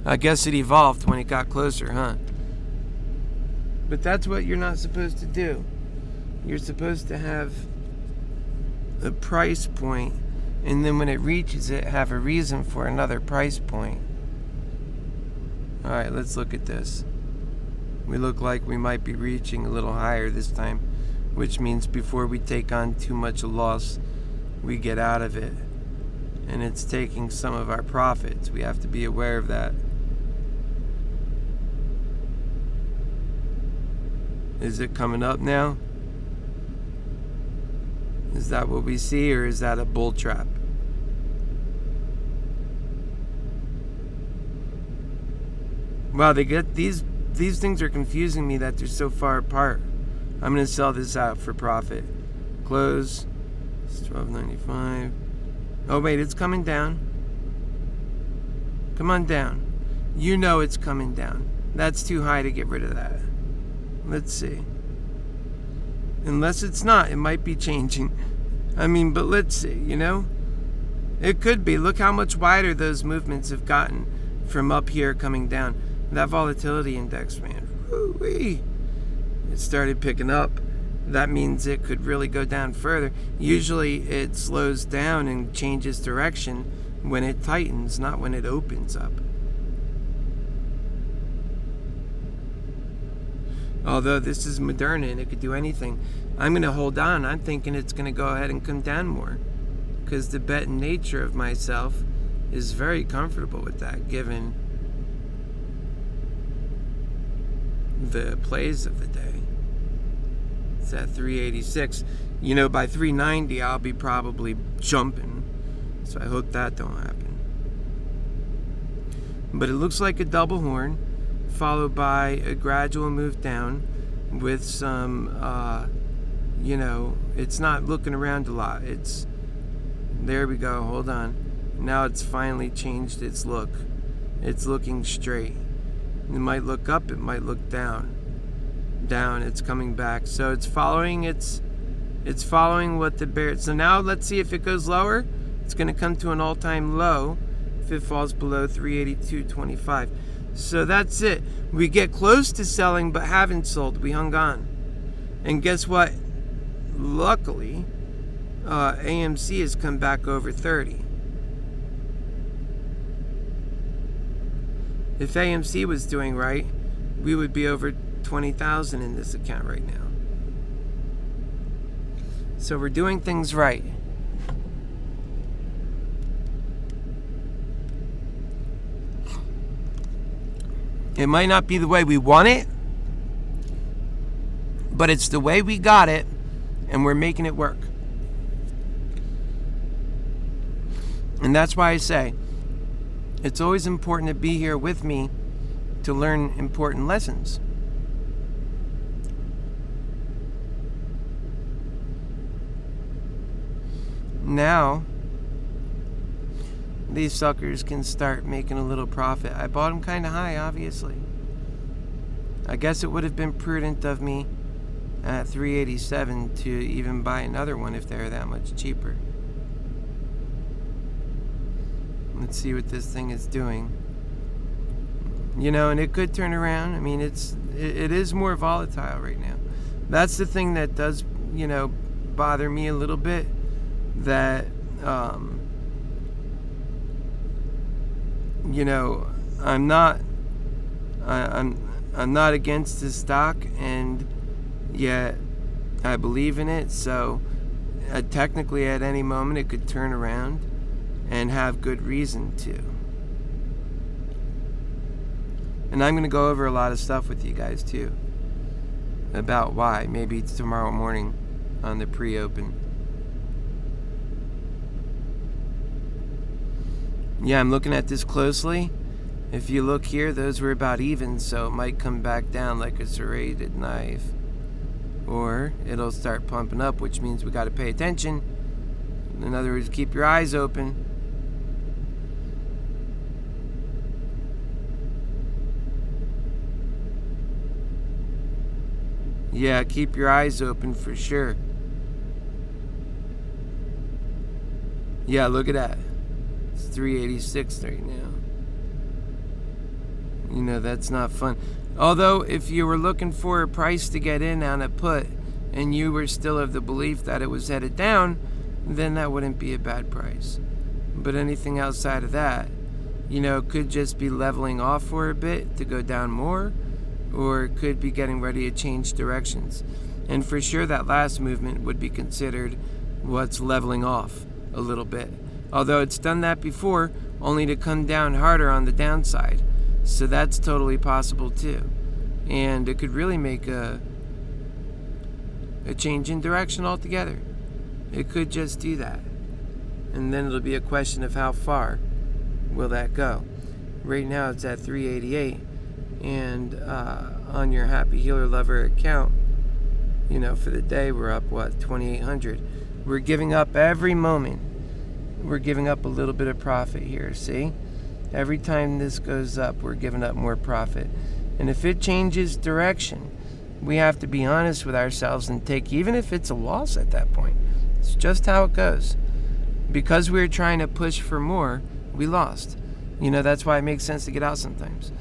A: I guess it evolved when it got closer, huh? But that's what you're not supposed to do. You're supposed to have a price point, and then when it reaches it, have a reason for another price point. Alright, let's look at this. We look like we might be reaching a little higher this time, which means before we take on too much loss, we get out of it. And it's taking some of our profits. We have to be aware of that. Is it coming up now? Is that what we see, or is that a bull trap? Wow, they get these things are confusing me that they're so far apart. I'm gonna sell this out for profit. Close. It's $12.95. Oh wait, it's coming down. Come on down. You know it's coming down. That's too high to get rid of that. Let's see. Unless it's not, it might be changing. I mean, but let's see, you know? It could be. Look how much wider those movements have gotten. from up here coming down. That volatility index, man, woo-wee, it started picking up. That means it could really go down further. Usually it slows down and changes direction when it tightens, not when it opens up. Although this is Moderna and it could do anything, I'm going to hold on. I'm thinking it's going to go ahead and come down more, because the betting nature of myself is very comfortable with that, given the plays of the day. It's at 386. You know, by 390 I'll be probably jumping, so I hope that don't happen. But it looks like a double horn followed by a gradual move down with some you know, it's not looking around a lot. It's, there we go, hold on. Now it's finally changed its look. It's looking straight. It might look up, it might look down. Down, it's coming back. So it's following what the bear. So now let's see if it goes lower. It's going to come to an all-time low if it falls below 382.25. So that's it. We get close to selling but haven't sold. We hung on. And guess what? Luckily, AMC has come back over 30. If AMC was doing right, we would be over 20,000 in this account right now. So we're doing things right. It might not be the way we want it, but it's the way we got it, and we're making it work. And that's why I say it's always important to be here with me to learn important lessons. Now, these suckers can start making a little profit. I bought them kind of high, obviously. I guess it would have been prudent of me at 387 to even buy another one if they're that much cheaper. Let's see what this thing is doing. You know, and it could turn around. I mean, it is more volatile right now. That's the thing that does, you know, bother me a little bit. That you know, I'm not against the stock, and yet I believe in it. So technically, at any moment, it could turn around and have good reason to. And I'm going to go over a lot of stuff with you guys too about why. Maybe it's tomorrow morning on the pre-open. Yeah, I'm looking at this closely. If you look here, those were about even, so it might come back down like a serrated knife. Or it'll start pumping up, which means we got to pay attention. In other words, keep your eyes open. Yeah, keep your eyes open for sure. Yeah, look at that. It's 386 right now. You know, that's not fun. Although, if you were looking for a price to get in on a put, and you were still of the belief that it was headed down, then that wouldn't be a bad price. But anything outside of that, you know, could just be leveling off for a bit to go down more, or it could be getting ready to change directions. And for sure, that last movement would be considered what's leveling off a little bit. Although it's done that before, only to come down harder on the downside. So that's totally possible too. And it could really make a change in direction altogether. It could just do that. And then it'll be a question of how far will that go. Right now it's at 388. And on your HappyHealer Lover account, you know, for the day we're up, what, 2,800. We're giving up every moment. We're giving up a little bit of profit here, see? Every time this goes up, we're giving up more profit. And if it changes direction, we have to be honest with ourselves and take, even if it's a loss at that point. It's just how it goes. Because we were trying to push for more, we lost. That's why it makes sense to get out sometimes.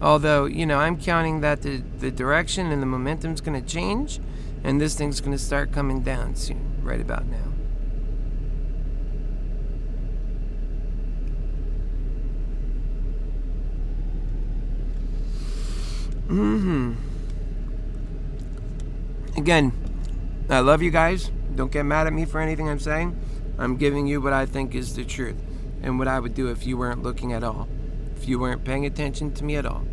A: Although, I'm counting that the direction and the momentum's going to change, and this thing's going to start coming down soon, right about now. Again, I love you guys. Don't get mad at me for anything I'm saying. I'm giving you what I think is the truth and what I would do if you weren't looking at all, if you weren't paying attention to me at all.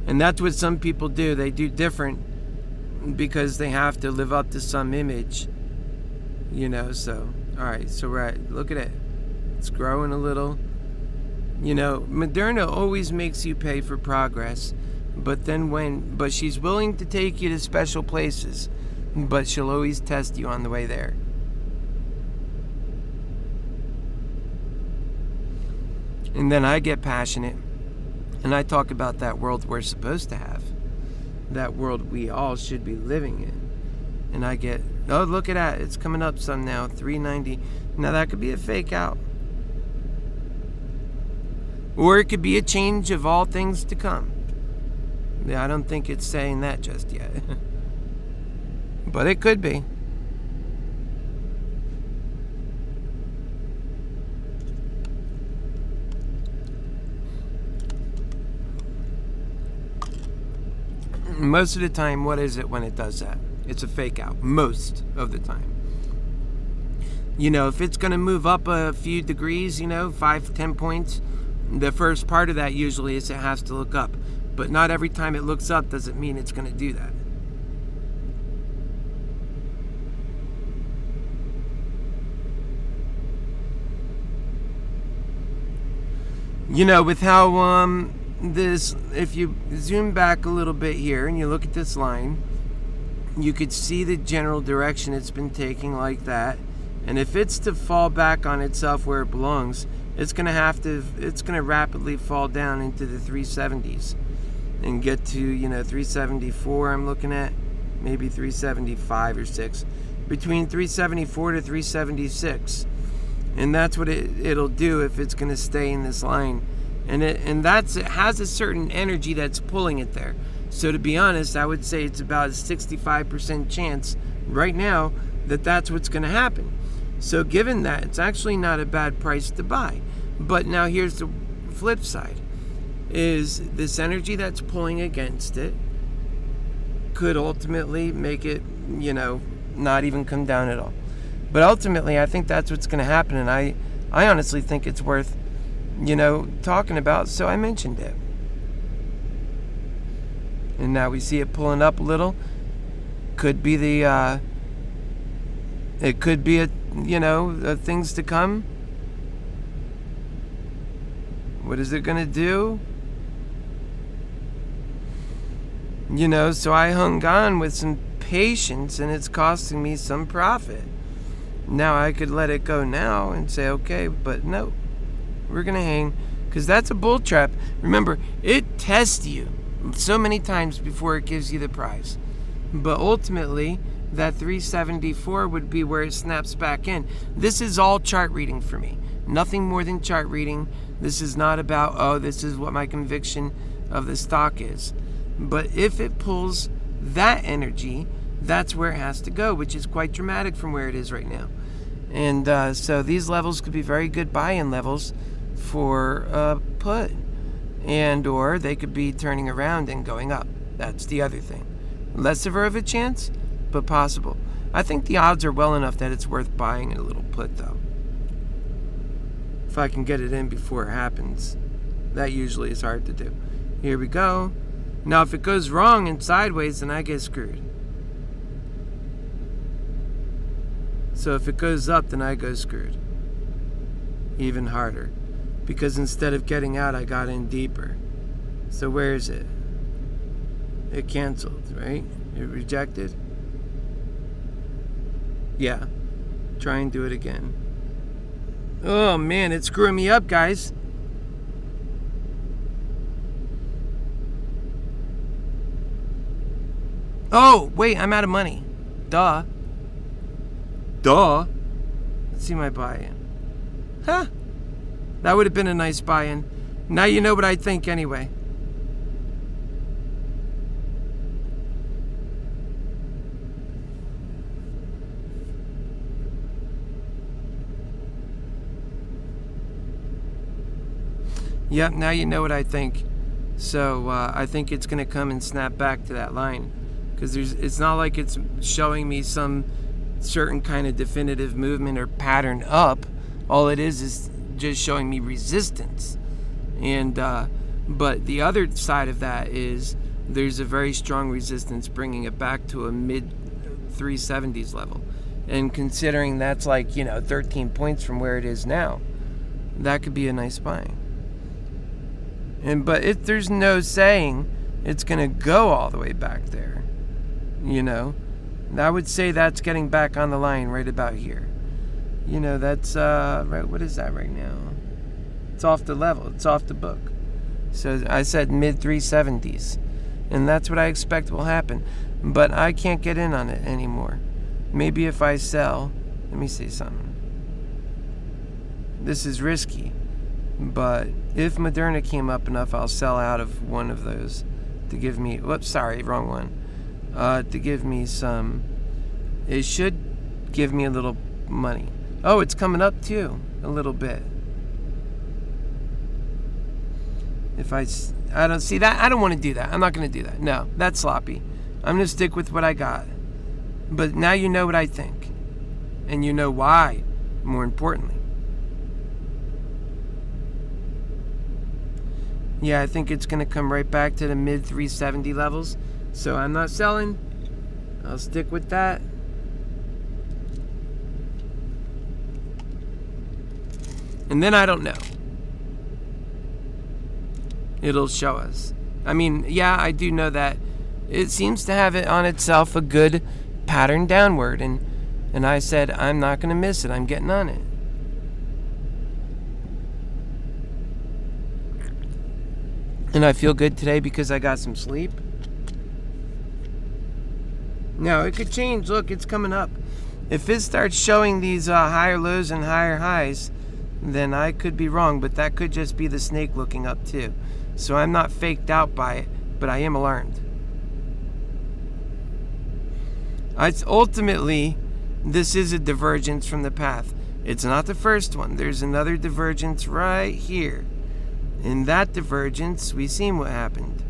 A: And that's what some people do. They do different because they have to live up to some image, so. All right, so look at it. It's growing a little. Moderna always makes you pay for progress, but she's willing to take you to special places, but she'll always test you on the way there. And then I get passionate, and I talk about that world we're supposed to have, that world we all should be living in. And I get, oh, look at that, it's coming up some now, 390. Now that could be a fake out. Or it could be a change of all things to come. Yeah, I don't think it's saying that just yet. But it could be. Most of the time, what is it when it does that? It's a fake out. Most of the time. If it's going to move up a few degrees, 5-10 points, the first part of that usually is it has to look up. But not every time it looks up doesn't mean it's going to do that. With how if you zoom back a little bit here and you look at this line, you could see the general direction it's been taking like that. And if it's to fall back on itself where it belongs, it's going to rapidly fall down into the 370s and get to, 374 I'm looking at, maybe 375 or 6, between 374 to 376. And that's what it'll do if it's going to stay in this line. And it has a certain energy that's pulling it there. So to be honest, I would say it's about a 65% chance right now that that's what's going to happen. So given that, it's actually not a bad price to buy. But now here's the flip side, is this energy that's pulling against it could ultimately make it, not even come down at all. But ultimately, I think that's what's going to happen. And I honestly think it's worth, talking about. So I mentioned it. And now we see it pulling up a little. Could be it could be things to come. What is it going to do? So I hung on with some patience, and it's costing me some profit. Now I could let it go now and say, okay, but no, we're going to hang, because that's a bull trap. Remember, it tests you so many times before it gives you the prize. But ultimately, that 374 would be where it snaps back in. This is all chart reading for me. Nothing more than chart reading. This is not about, this is what my conviction of the stock is. But if it pulls that energy, that's where it has to go, which is quite dramatic from where it is right now. And so these levels could be very good buy-in levels for put. And or they could be turning around and going up. That's the other thing. Less of a chance, but possible. I think the odds are well enough that it's worth buying a little put, though. If I can get it in before it happens. That usually is hard to do. Here we go. Now, if it goes wrong and sideways, then I get screwed. So if it goes up, then I go screwed. Even harder. Because instead of getting out, I got in deeper. So where is it? It canceled, right? It rejected. Yeah. Try and do it again. Oh man, it's screwing me up, guys. Oh, wait, I'm out of money. Duh. Let's see my buy-in. Huh?
B: That would have been a nice buy-in. Now you know what I think anyway. Yep, now you know what I think. So I think it's going to come and snap back to that line. Because it's not like it's showing me some certain kind of definitive movement or pattern up. All it is just showing me resistance. And but the other side of that is there's a very strong resistance bringing it back to a mid 370s level. And considering that's like, 13 points from where it is now, that could be a nice buy. But there's no saying it's going to go all the way back there. I would say that's getting back on the line right about here. That's right. What is that right now? It's off the level. It's off the book. So I said mid 370s, and that's what I expect will happen. But I can't get in on it anymore. Maybe if I sell, let me say something. This is risky, but if Moderna came up enough, I'll sell out of one of those to give me. Whoops, sorry, wrong one. To give me some. It should give me a little money. Oh, it's coming up too, a little bit. If I don't see that, I don't want to do that. I'm not going to do that. No, that's sloppy. I'm going to stick with what I got. But now you know what I think. And you know why, more importantly. Yeah, I think it's going to come right back to the mid 370 levels. So I'm not selling. I'll stick with that. And then I don't know. It'll show us. I mean, yeah, I do know that it seems to have it on itself a good pattern downward. And I said, I'm not going to miss it. I'm getting on it. And I feel good today because I got some sleep. Now, it could change. Look, it's coming up. If it starts showing these higher lows and higher highs, then I could be wrong. But that could just be the snake looking up too. So I'm not faked out by it, but I am alarmed. Ultimately, this is a divergence from the path. It's not the first one. There's another divergence right here. In that divergence, we see what happened.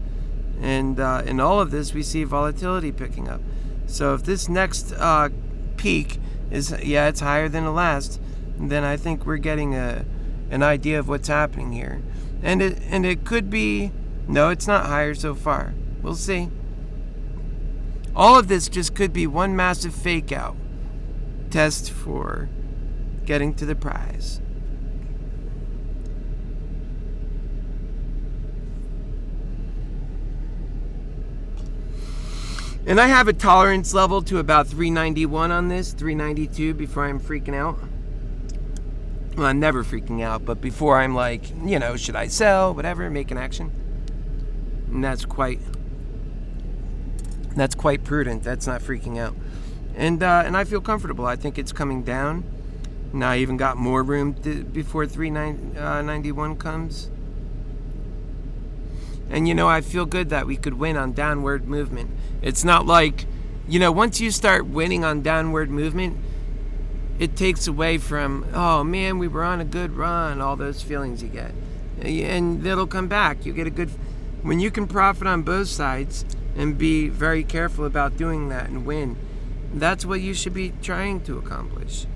B: And in all of this, we see volatility picking up. So if this next peak is, it's higher than the last, then I think we're getting an idea of what's happening here. And it could be, no, it's not higher so far. We'll see. All of this just could be one massive fake out test for getting to the prize. And I have a tolerance level to about 391 on this, 392 before I'm freaking out. Well, I'm never freaking out, but before I'm like, should I sell, whatever, make an action. And that's quite prudent. That's not freaking out. And I feel comfortable. I think it's coming down. Now I even got more room before 391 comes. And I feel good that we could win on downward movement. It's not like, once you start winning on downward movement, it takes away from, oh man, we were on a good run, all those feelings you get. And it'll come back. You get when you can profit on both sides and be very careful about doing that and win, that's what you should be trying to accomplish.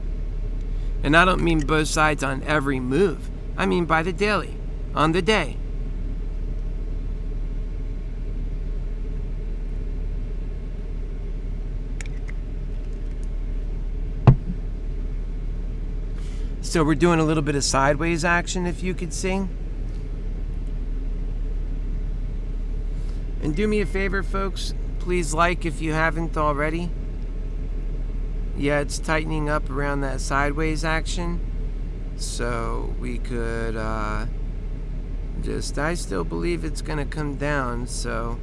B: And I don't mean both sides on every move. I mean by the daily, on the day. So we're doing a little bit of sideways action, if you could see. And do me a favor, folks. Please like if you haven't already. Yeah, it's tightening up around that sideways action. So we could I still believe it's going to come down. So,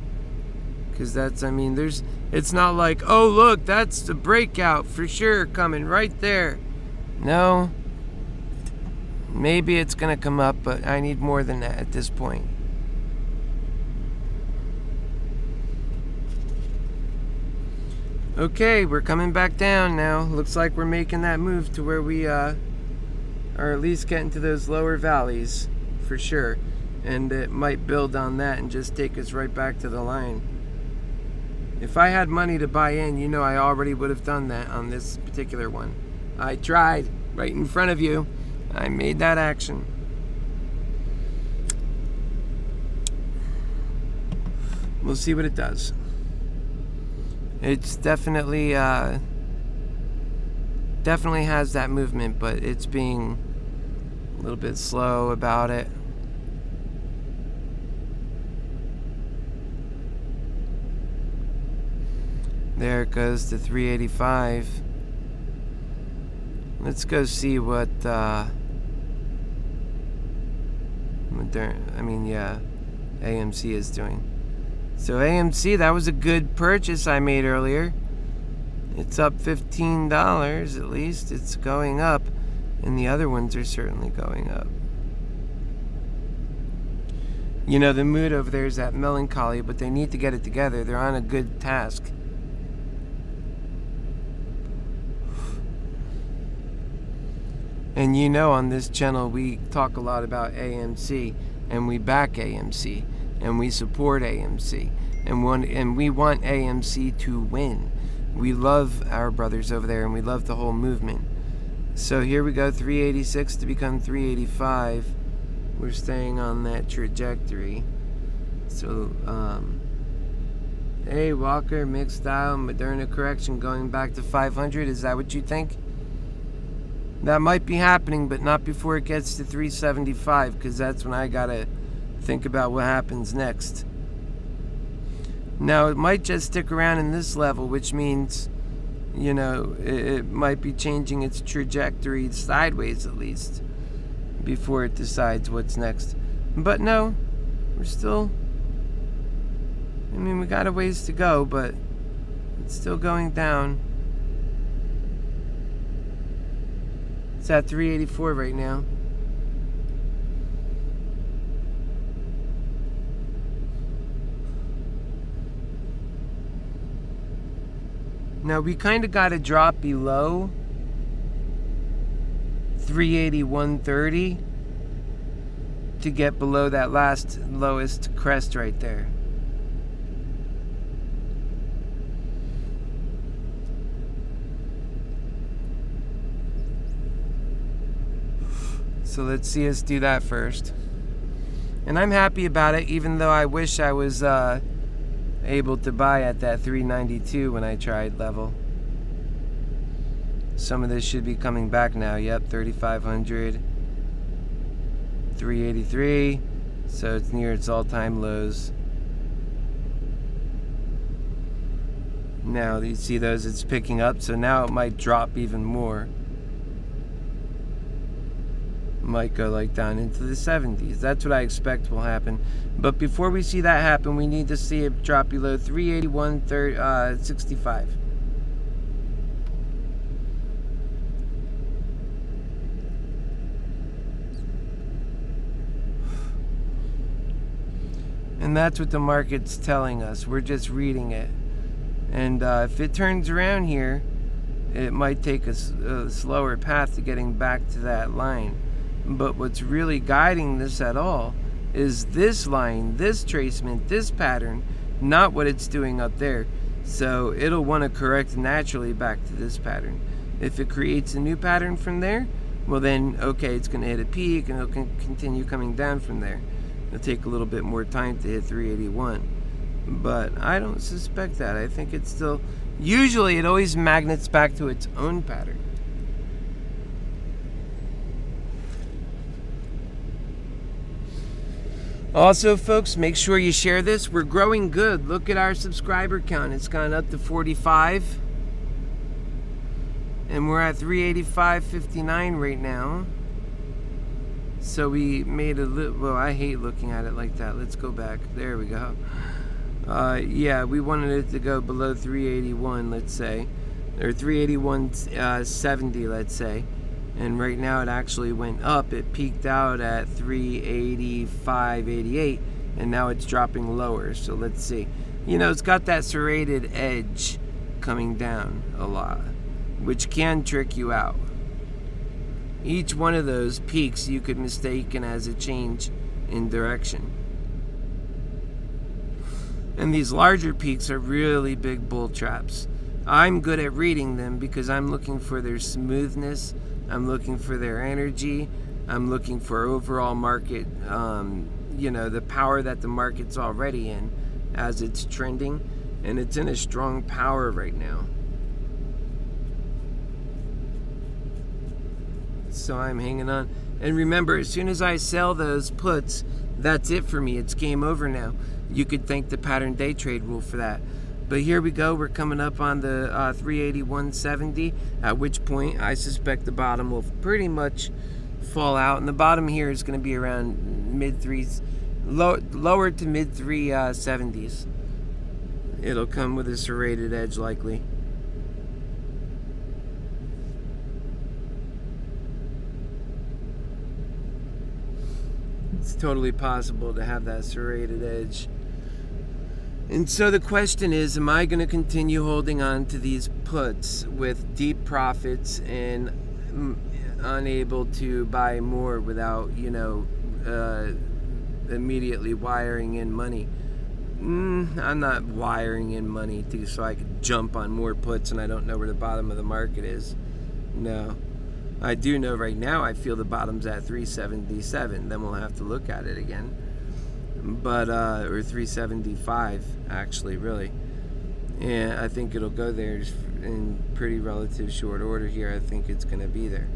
B: because it's not like, oh, look, that's the breakout for sure coming right there. No. Maybe it's going to come up, but I need more than that at this point. Okay, we're coming back down now. Looks like we're making that move to where we are at least getting to those lower valleys for sure. And it might build on that and just take us right back to the line. If I had money to buy in, you know I already would have done that on this particular one. I tried right in front of you. I made that action. We'll see what it does. It's definitely has that movement, but it's being a little bit slow about it. There it goes to 385. Let's go see what AMC is doing. So AMC, that was a good purchase I made earlier. It's up $15 at least. It's going up, and the other ones are certainly going up. You know, the mood over there is that melancholy, but they need to get it together. They're on a good task. And you know, on this channel we talk a lot about AMC, and we back AMC, and we support AMC, and we want AMC to win. We love our brothers over there, and we love the whole movement. So here we go, 386 to become 385. We're staying on that trajectory. So, hey Walker, mixed style, Moderna correction going back to 500. Is that what you think? That might be happening, but not before it gets to 375, because that's when I gotta think about what happens next. Now, it might just stick around in this level, which means, you know, it might be changing its trajectory sideways at least before it decides what's next. But no, we're still, I mean, we got a ways to go, but it's still going down. It's at 384 right now. Now we kind of got to drop below 381.30 to get below that lowest crest right there. So let's see us do that first. And I'm happy about it, even though I wish I was able to buy at that 392 when I tried level. Some of this should be coming back now. Yep, 3,500, 383. So it's near its all-time lows. Now you see those, it's picking up, so now it might drop even more. Might go like down into the 70s. That's what I expect will happen. But before we see that happen, we need to see it drop below 381.65. And that's what the market's telling us. We're just reading it. And if it turns around here, it might take a slower path to getting back to that line. But what's really guiding this at all is this line, this tracement, this pattern, not what it's doing up there. So it'll want to correct naturally back to this pattern. If it creates a new pattern from there, well then, okay, it's going to hit a peak and it'll continue coming down from there. It'll take a little bit more time to hit 381. But I don't suspect that. I think it's still, usually it always magnets back to its own pattern. Also, folks, make sure you share this. We're growing good. Look at our subscriber count. It's gone up to 45. And we're at 385.59 right now. So we made a little, well, I hate looking at it like that. Let's go back. There we go. Yeah, we wanted it to go below 381, let's say. Or 381.70, let's say. And right now it actually went up. It peaked out at 385.88, and now it's dropping lower. So let's see. It's got that serrated edge coming down a lot, which can trick you out. Each one of those peaks you could mistaken as a change in direction. And these larger peaks are really big bull traps. I'm good at reading them because I'm looking for their smoothness, I'm looking for their energy, I'm looking for overall market, the power that the market's already in as it's trending, and it's in a strong power right now. So I'm hanging on. And remember, as soon as I sell those puts, that's it for me. It's game over now. You could thank the pattern day trade rule for that. But here we go. We're coming up on the 381.70, at which point I suspect the bottom will pretty much fall out. And the bottom here is going to be around mid-threes, lower to mid-370s. It'll come with a serrated edge likely. It's totally possible to have that serrated edge. And so the question is, am I going to continue holding on to these puts with deep profits and unable to buy more without, immediately wiring in money? I'm not wiring in money so I could jump on more puts and I don't know where the bottom of the market is. No. I do know right now I feel the bottom's at 377. Then we'll have to look at it again. But or 375 actually, really. And I think it'll go there in pretty relative short order here. I think it's going to be there.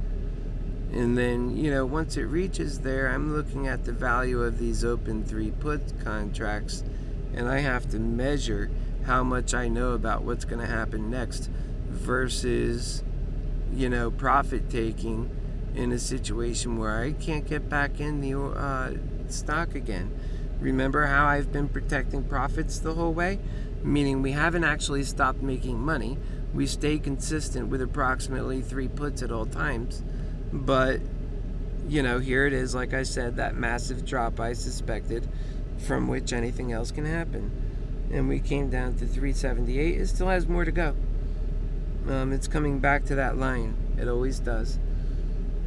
B: And then, once it reaches there, I'm looking at the value of these open 3 put contracts, and I have to measure how much I know about what's going to happen next versus profit taking in a situation where I can't get back in the stock again. Remember how I've been protecting profits the whole way? Meaning we haven't actually stopped making money. We stay consistent with approximately 3 puts at all times. But, here it is, like I said, that massive drop I suspected, from which anything else can happen. And we came down to 378. It still has more to go. It's coming back to that line. It always does.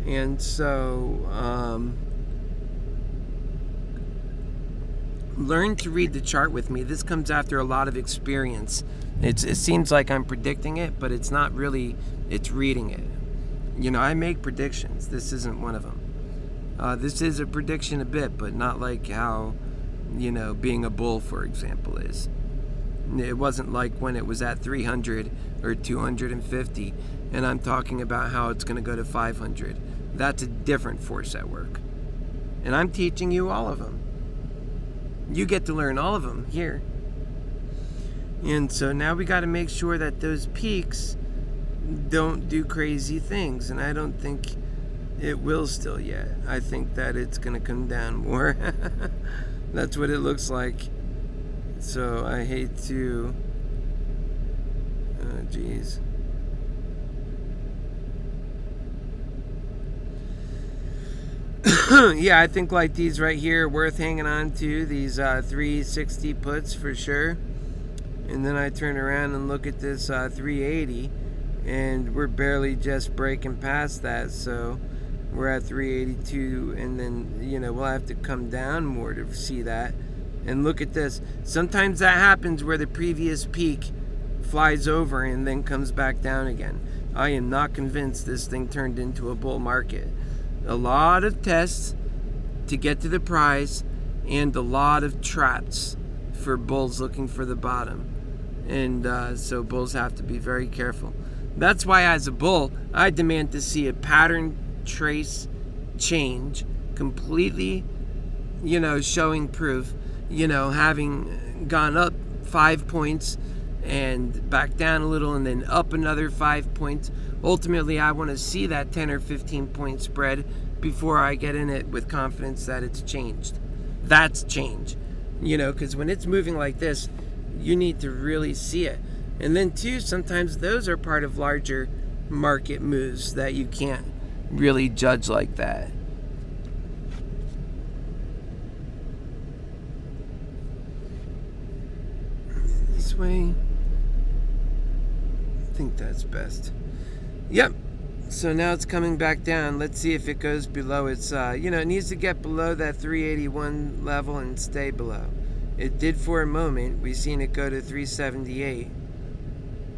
B: And so, learn to read the chart with me. This comes after a lot of experience. It seems like I'm predicting it, but it's not really. It's reading it. I make predictions. This isn't one of them. This is a prediction a bit, but not like how, being a bull, for example, is. It wasn't like when it was at 300 or 250, and I'm talking about how it's going to go to 500. That's a different force at work. And I'm teaching you all of them. You get to learn all of them here. And so now we got to make sure that those peaks don't do crazy things, and I don't think it will still yet. I think that it's going to come down more. That's what it looks like. So I hate to... Oh, geez. Yeah, I think like these right here are worth hanging on to. These 360 puts for sure. And then I turn around and look at this 380. And we're barely just breaking past that. So we're at 382. And then, we'll have to come down more to see that. And look at this. Sometimes that happens where the previous peak flies over and then comes back down again. I am not convinced this thing turned into a bull market. A lot of tests to get to the prize and a lot of traps for bulls looking for the bottom. And so bulls have to be very careful. That's why as a bull, I demand to see a pattern trace change completely, showing proof. Having gone up 5 points and back down a little and then up another 5 points. Ultimately, I want to see that 10 or 15 point spread before I get in it with confidence that it's changed. That's change. Because when it's moving like this, you need to really see it. And then too, sometimes those are part of larger market moves that you can't, really judge like that. This way. I think that's best. Yep. So now it's coming back down. Let's see if it goes below its, it needs to get below that 381 level and stay below. It did for a moment. We've seen it go to 378.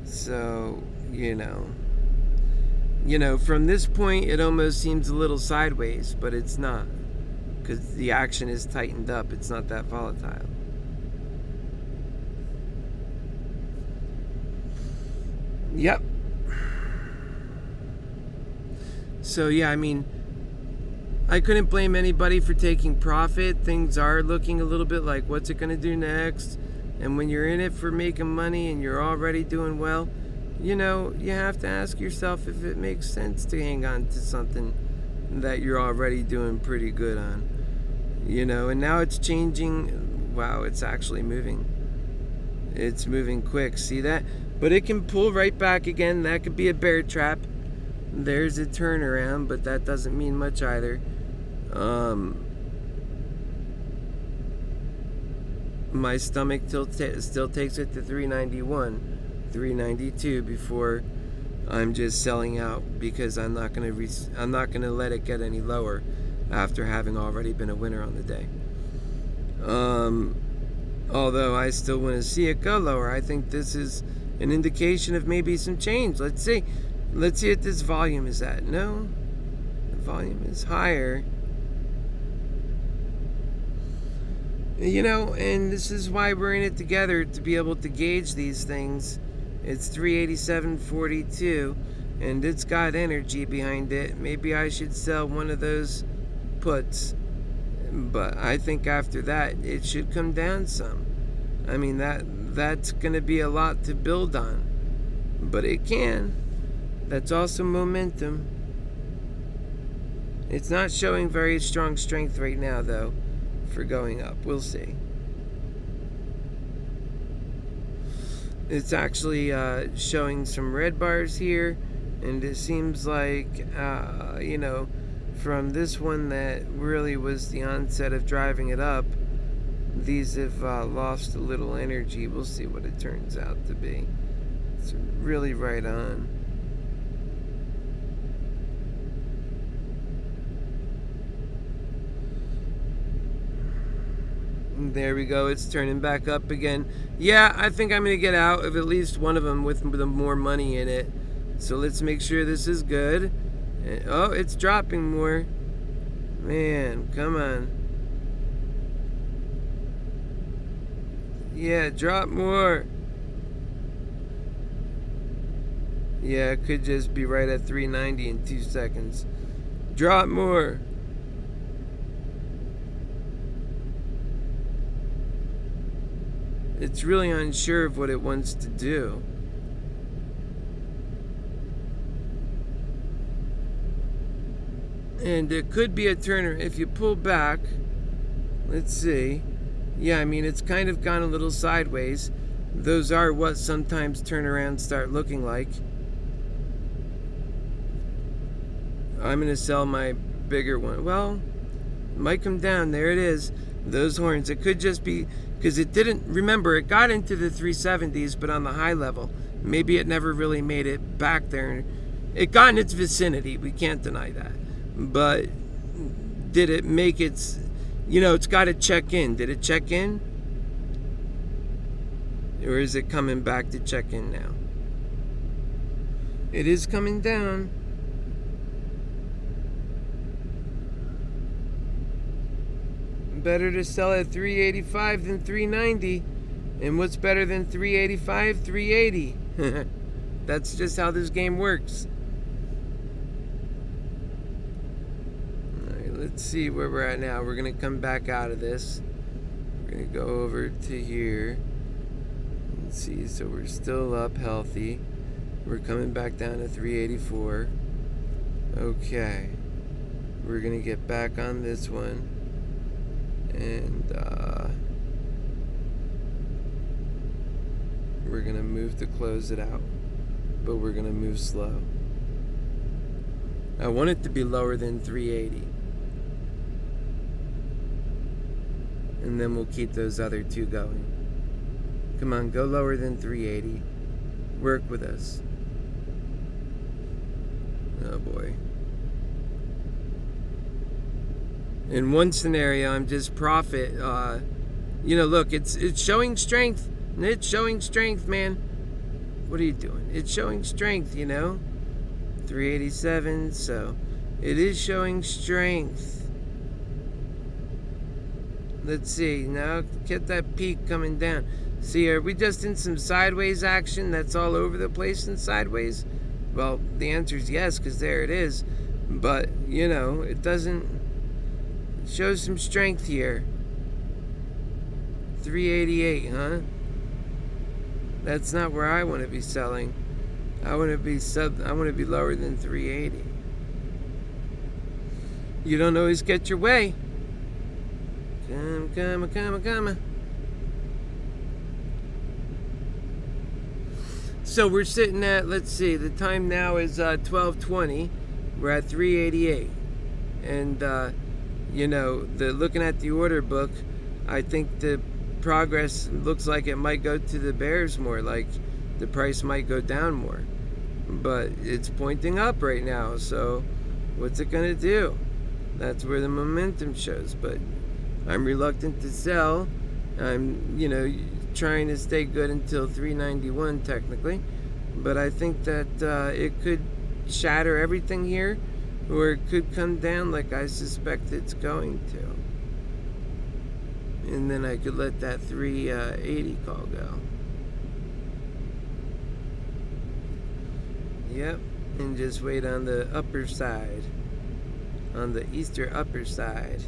B: So, from this point, it almost seems a little sideways, but it's not. Because the action is tightened up. It's not that volatile. Yep. So yeah, I couldn't blame anybody for taking profit. Things are looking a little bit like what's it going to do next? And when you're in it for making money and you're already doing well, you have to ask yourself if it makes sense to hang on to something that you're already doing pretty good on. And now it's changing. Wow, it's actually moving. It's moving quick. See that? But it can pull right back again. That could be a bear trap. There's a turnaround, but that doesn't mean much either. My stomach still takes it to 391, 392 before I'm just selling out, because I'm not gonna let it get any lower after having already been a winner on the day. Although I still want to see it go lower. I think this is an indication of maybe some change. Let's see what this volume is at. No, the volume is higher. And this is why we're in it together, to be able to gauge these things. It's 387.42, and it's got energy behind it. Maybe I should sell one of those puts, but I think after that it should come down some. That's going to be a lot to build on, but it can. That's also momentum. It's not showing very strong strength right now, though, for going up. We'll see. It's actually showing some red bars here, and it seems like, from this one that really was the onset of driving it up, these have lost a little energy. We'll see what it turns out to be. It's really right on. There we go. It's turning back up again. Yeah, I think I'm going to get out of at least one of them with more money in it. So let's make sure this is good. Oh, it's dropping more. Man, come on. Yeah, drop more. Yeah, it could just be right at 390 in 2 seconds. Drop more. It's really unsure of what it wants to do. And it could be a turner. If you pull back, let's see. Yeah, it's kind of gone a little sideways. Those are what sometimes turnarounds start looking like. I'm going to sell my bigger one. Well, it might come down. There it is. Those horns. It could just be because it didn't, remember, it got into the 370s, but on the high level. Maybe it never really made it back there. It got in its vicinity. We can't deny that. But did it make its, it's got to check in. Did it check in? Or is it coming back to check in now? It is coming down. Better to sell at 385 than 390. And what's better than 385? 380. That's just how this game works. Alright, let's see where we're at now. We're going to come back out of this. We're going to go over to here. Let's see, so we're still up healthy. We're coming back down to 384. Okay. We're going to get back on this one. And we're going to move to close it out. But we're going to move slow. I want it to be lower than 380. And then we'll keep those other two going. Come on, go lower than 380. Work with us. Oh boy. In one scenario, I'm just profit. Look, it's showing strength. It's showing strength, man. What are you doing? It's showing strength, 387, so it is showing strength. Let's see, now get that peak coming down. See, are we just in some sideways action that's all over the place in sideways? Well, the answer is yes, because there it is. But, it doesn't show some strength here. 388, huh? That's not where I want to be selling. I want to be lower than 380. You don't always get your way. Come. So we're sitting at, let's see, the time now is 12:20. We're at 388. And looking at the order book, I think the progress looks like it might go to the bears more, like the price might go down more, but it's pointing up right now, so what's it gonna do? That's where the momentum shows. But I'm reluctant to sell. I'm trying to stay good until 391 technically, but I think that it could shatter everything here, or it could come down like I suspect it's going to. And then I could let that 380 call go. Yep, and just wait on the upper side, on the Easter upper side.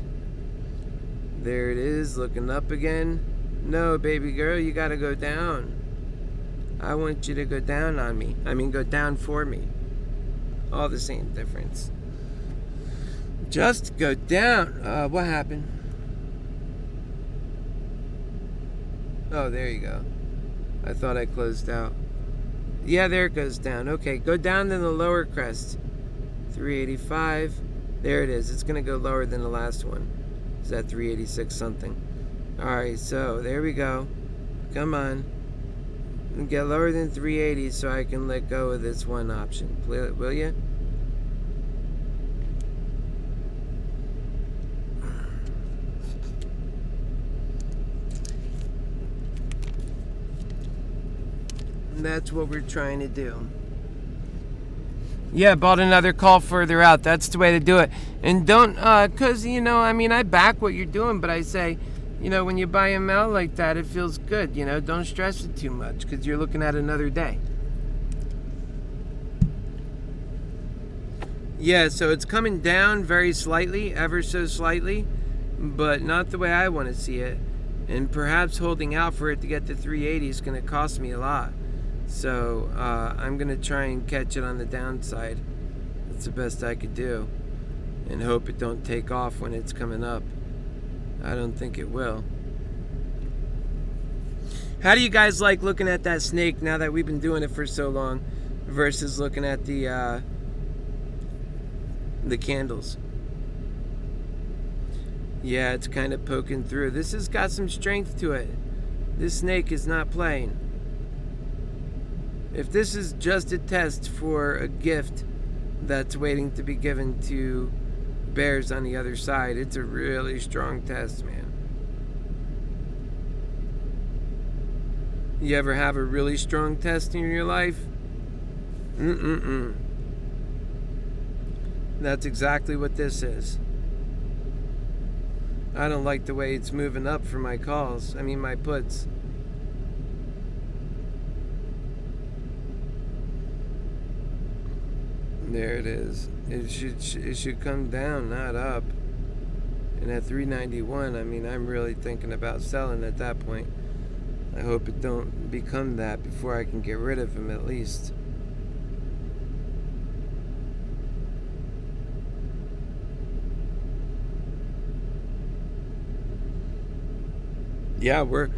B: There it is, looking up again. No, baby girl, you gotta go down. I want you to go down on me. Go down for me. All the same difference. Just go down. What happened? Oh, there you go. I thought I closed out. Yeah, there it goes down. Okay, go down to the lower crest. 385. There it is. It's going to go lower than the last one. Is that 386 something? Alright, so there we go. Come on. Get lower than 380 so I can let go of this one option. Will you? That's what we're trying to do. Yeah, bought another call further out. That's the way to do it. And don't, because, I back what you're doing, but I say, when you buy them out like that, it feels good. Don't stress it too much because you're looking at another day. Yeah, so it's coming down very slightly, ever so slightly, but not the way I want to see it. And perhaps holding out for it to get to 380 is going to cost me a lot. So I'm going to try and catch it on the downside. That's the best I could do. And hope it don't take off when it's coming up. I don't think it will. How do you guys like looking at that snake now that we've been doing it for so long versus looking at the candles? Yeah, it's kind of poking through. This has got some strength to it. This snake is not playing. If this is just a test for a gift that's waiting to be given to bears on the other side, it's a really strong test, man. You ever have a really strong test in your life? That's exactly what this is. I don't like the way it's moving up for my calls. My puts. There it is. It should come down, not up. And at 391, I'm really thinking about selling at that point. I hope it don't become that before I can get rid of him at least. Yeah, we're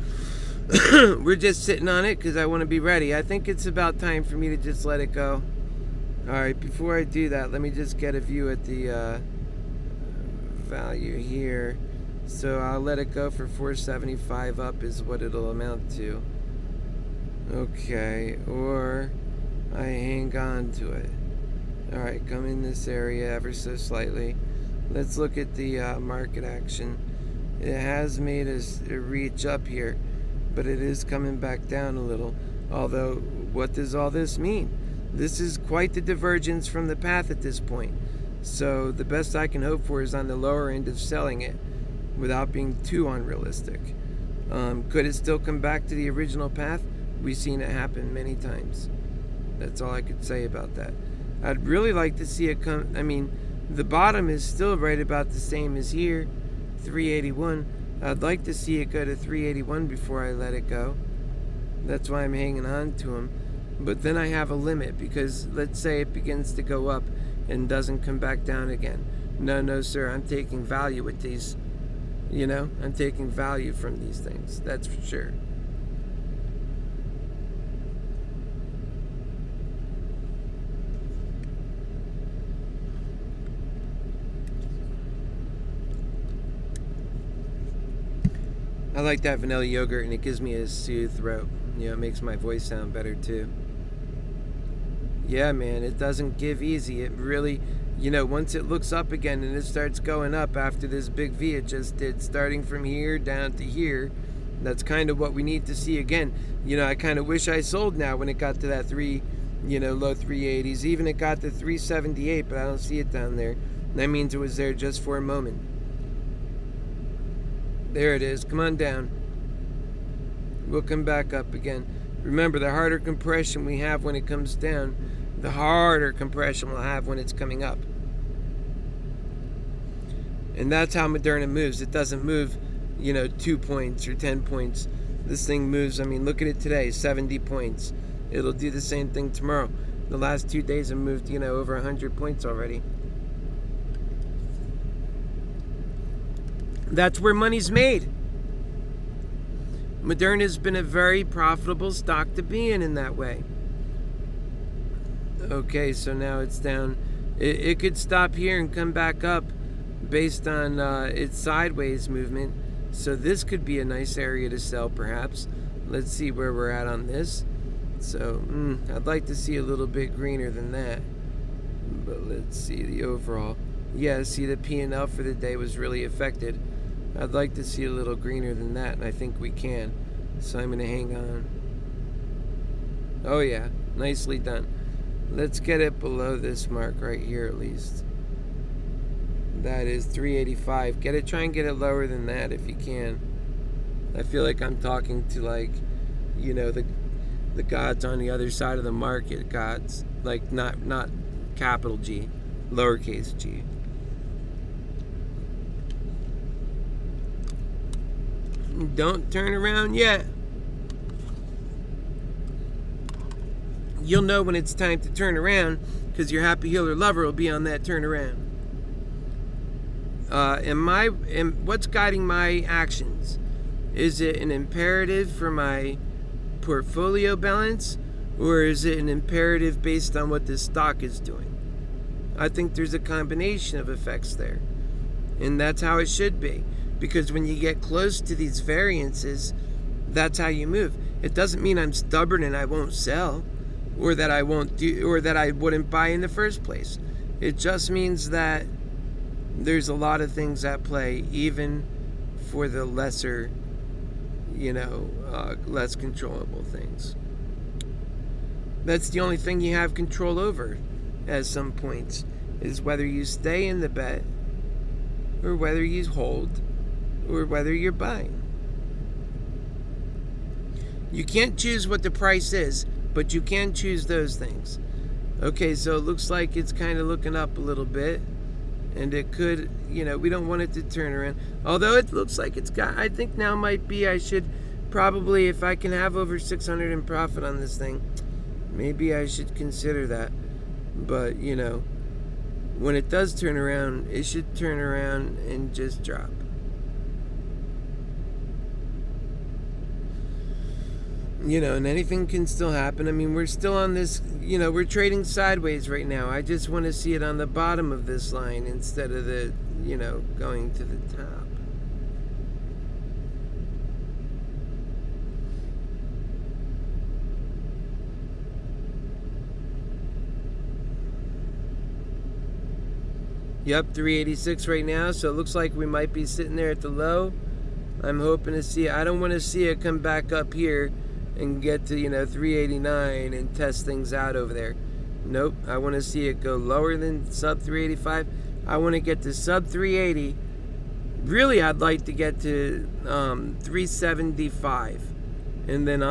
B: just sitting on it because I want to be ready. I think it's about time for me to just let it go. Alright, before I do that, let me just get a view at the value here. So I'll let it go for 475 up is what it'll amount to. Okay, or I hang on to it. Alright, come in this area ever so slightly. Let's look at the market action. It has made us reach up here, but it is coming back down a little. Although, what does all this mean? This is quite the divergence from the path at this point. So the best I can hope for is on the lower end of selling it without being too unrealistic. Could it still come back to the original path? We've seen it happen many times. That's all I could say about that. I'd really like to see it come. I mean, the bottom is still right about the same as here, 381. I'd like to see it go to 381 before I let it go. That's why I'm hanging on to them. But then I have a limit, because let's say it begins to go up and doesn't come back down again. No, sir, I'm taking value with these. You know, I'm taking value from these things. That's for sure. I like that vanilla yogurt, and it gives me a soothed throat. You know, it makes my voice sound better too. Yeah, man, it doesn't give easy. It really, you know, once it looks up again and it starts going up after this big V it just did, starting from here down to here, that's kind of what we need to see again. You know, I kind of wish I sold now when it got to that low 380s. Even it got to 378, but I don't see it down there. That means it was there just for a moment. There it is. Come on down. We'll come back up again. Remember, the harder compression we have when it comes down, the harder compression we'll have when it's coming up. And that's how Moderna moves. It doesn't move, 2 points or 10 points. This thing moves, I mean, look at it today, 70 points. It'll do the same thing tomorrow. The last 2 days have moved, over 100 points already. That's where money's made. Moderna's been a very profitable stock to be in that way. Okay, so now it's down. It could stop here and come back up based on its sideways movement. So this could be a nice area to sell, perhaps. Let's see where we're at on this. So, I'd like to see a little bit greener than that. But let's see the overall. Yeah, see, the P&L for the day was really affected. I'd like to see a little greener than that, and I think we can. So I'm going to hang on. Oh yeah, nicely done. Let's get it below this mark right here at least. That is 385. Try and get it lower than that if you can. I feel like I'm talking to the gods on the other side of the market, gods. Like not capital G, lowercase g. Don't turn around yet. You'll know when it's time to turn around because your HappyHealer lover will be on that turnaround. And what's guiding my actions? Is it an imperative for my portfolio balance, or is it an imperative based on what this stock is doing? I think there's a combination of effects there, and that's how it should be. Because when you get close to these variances, that's how you move. It doesn't mean I'm stubborn and I won't sell, or that I won't do, or that I wouldn't buy in the first place. It just means that there's a lot of things at play, even for the lesser, less controllable things. That's the only thing you have control over at some points, is whether you stay in the bet, or whether you hold, or whether you're buying. You can't choose what the price is, but you can choose those things. Okay, so it looks like it's kind of looking up a little bit, and it could, we don't want it to turn around. Although it looks like I think now might be, I should probably, if I can have over 600 in profit on this thing, maybe I should consider that. But, when it does turn around, it should turn around and just drop. And anything can still happen. I mean, we're still on this, we're trading sideways right now. I just want to see it on the bottom of this line instead of the, going to the top. Yep, 386 right now, so it looks like we might be sitting there at the low. I'm hoping to see it. I don't want to see it come back up here and get to, 389 and test things out over there. Nope, I want to see it go lower than sub 385. I want to get to sub 380. Really, I'd like to get to 375. And then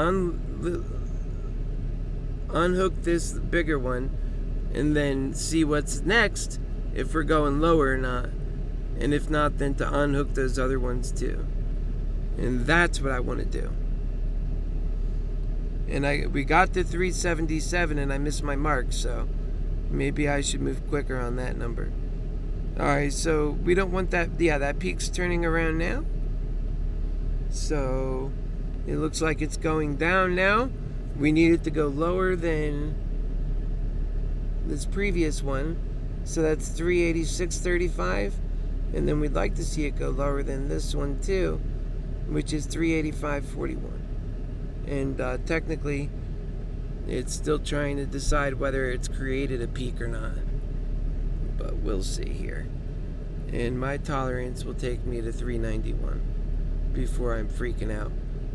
B: unhook this bigger one and then see what's next, if we're going lower or not. And if not, then to unhook those other ones too. And that's what I want to do. And we got to 377 and I missed my mark, so maybe I should move quicker on that number. Alright, so we don't want that. Yeah, that peak's turning around now. So it looks like it's going down now. We need it to go lower than this previous one. So that's 386.35. And then we'd like to see it go lower than this one too, which is 385.41. And technically, it's still trying to decide whether it's created a peak or not. But we'll see here. And my tolerance will take me to 391 before I'm freaking out.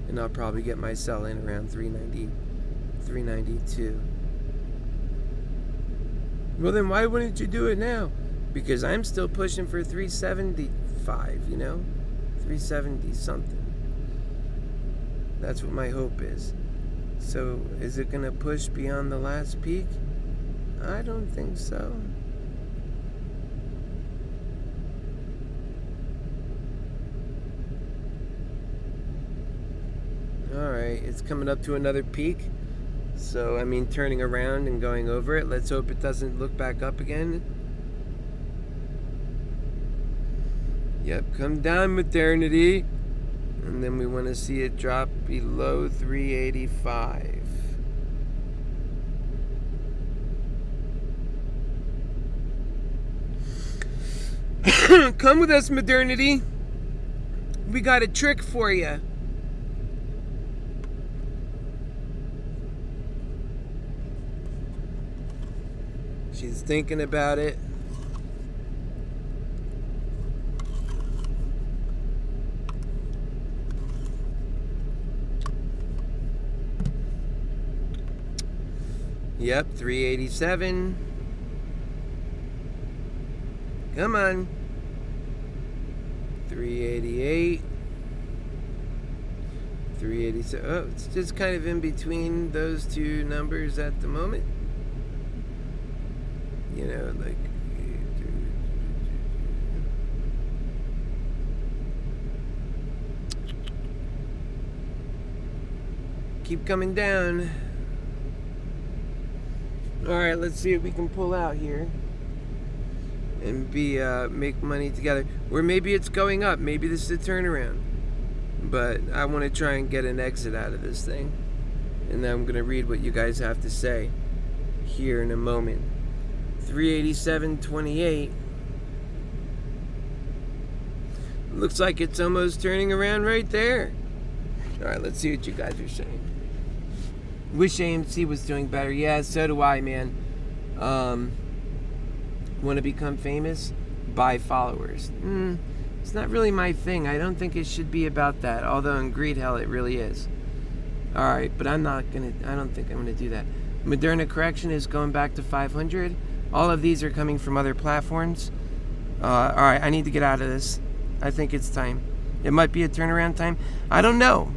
B: And I'll probably get my sell in around 390, 392. Well, then why wouldn't you do it now? Because I'm still pushing for 375, 370 something. That's what my hope is. So, is it going to push beyond the last peak? I don't think so. Alright, it's coming up to another peak. So, I mean, turning around and going over it. Let's hope it doesn't look back up again. Yep, come down, modernity. And then we want to see it drop below 385. Come with us, modernity. We got a trick for you. She's thinking about it. Yep, 387. Come on. 388. 387. Oh, it's just kind of in between those two numbers at the moment. Like... Keep coming down. Alright, let's see if we can pull out here and make money together. Or maybe it's going up. Maybe this is a turnaround. But I want to try and get an exit out of this thing. And then I'm going to read what you guys have to say here in a moment. 387.28. Looks like it's almost turning around right there. Alright, let's see what you guys are saying. Wish AMC was doing better. Yeah, so do I, man. Want to become famous? Buy followers. It's not really my thing. I don't think it should be about that. Although in greed hell it really is. Alright, but I don't think I'm gonna do that. Moderna correction is going back to 500. All of these are coming from other platforms. Alright, I need to get out of this. I think it's time. It might be a turnaround time. I don't know.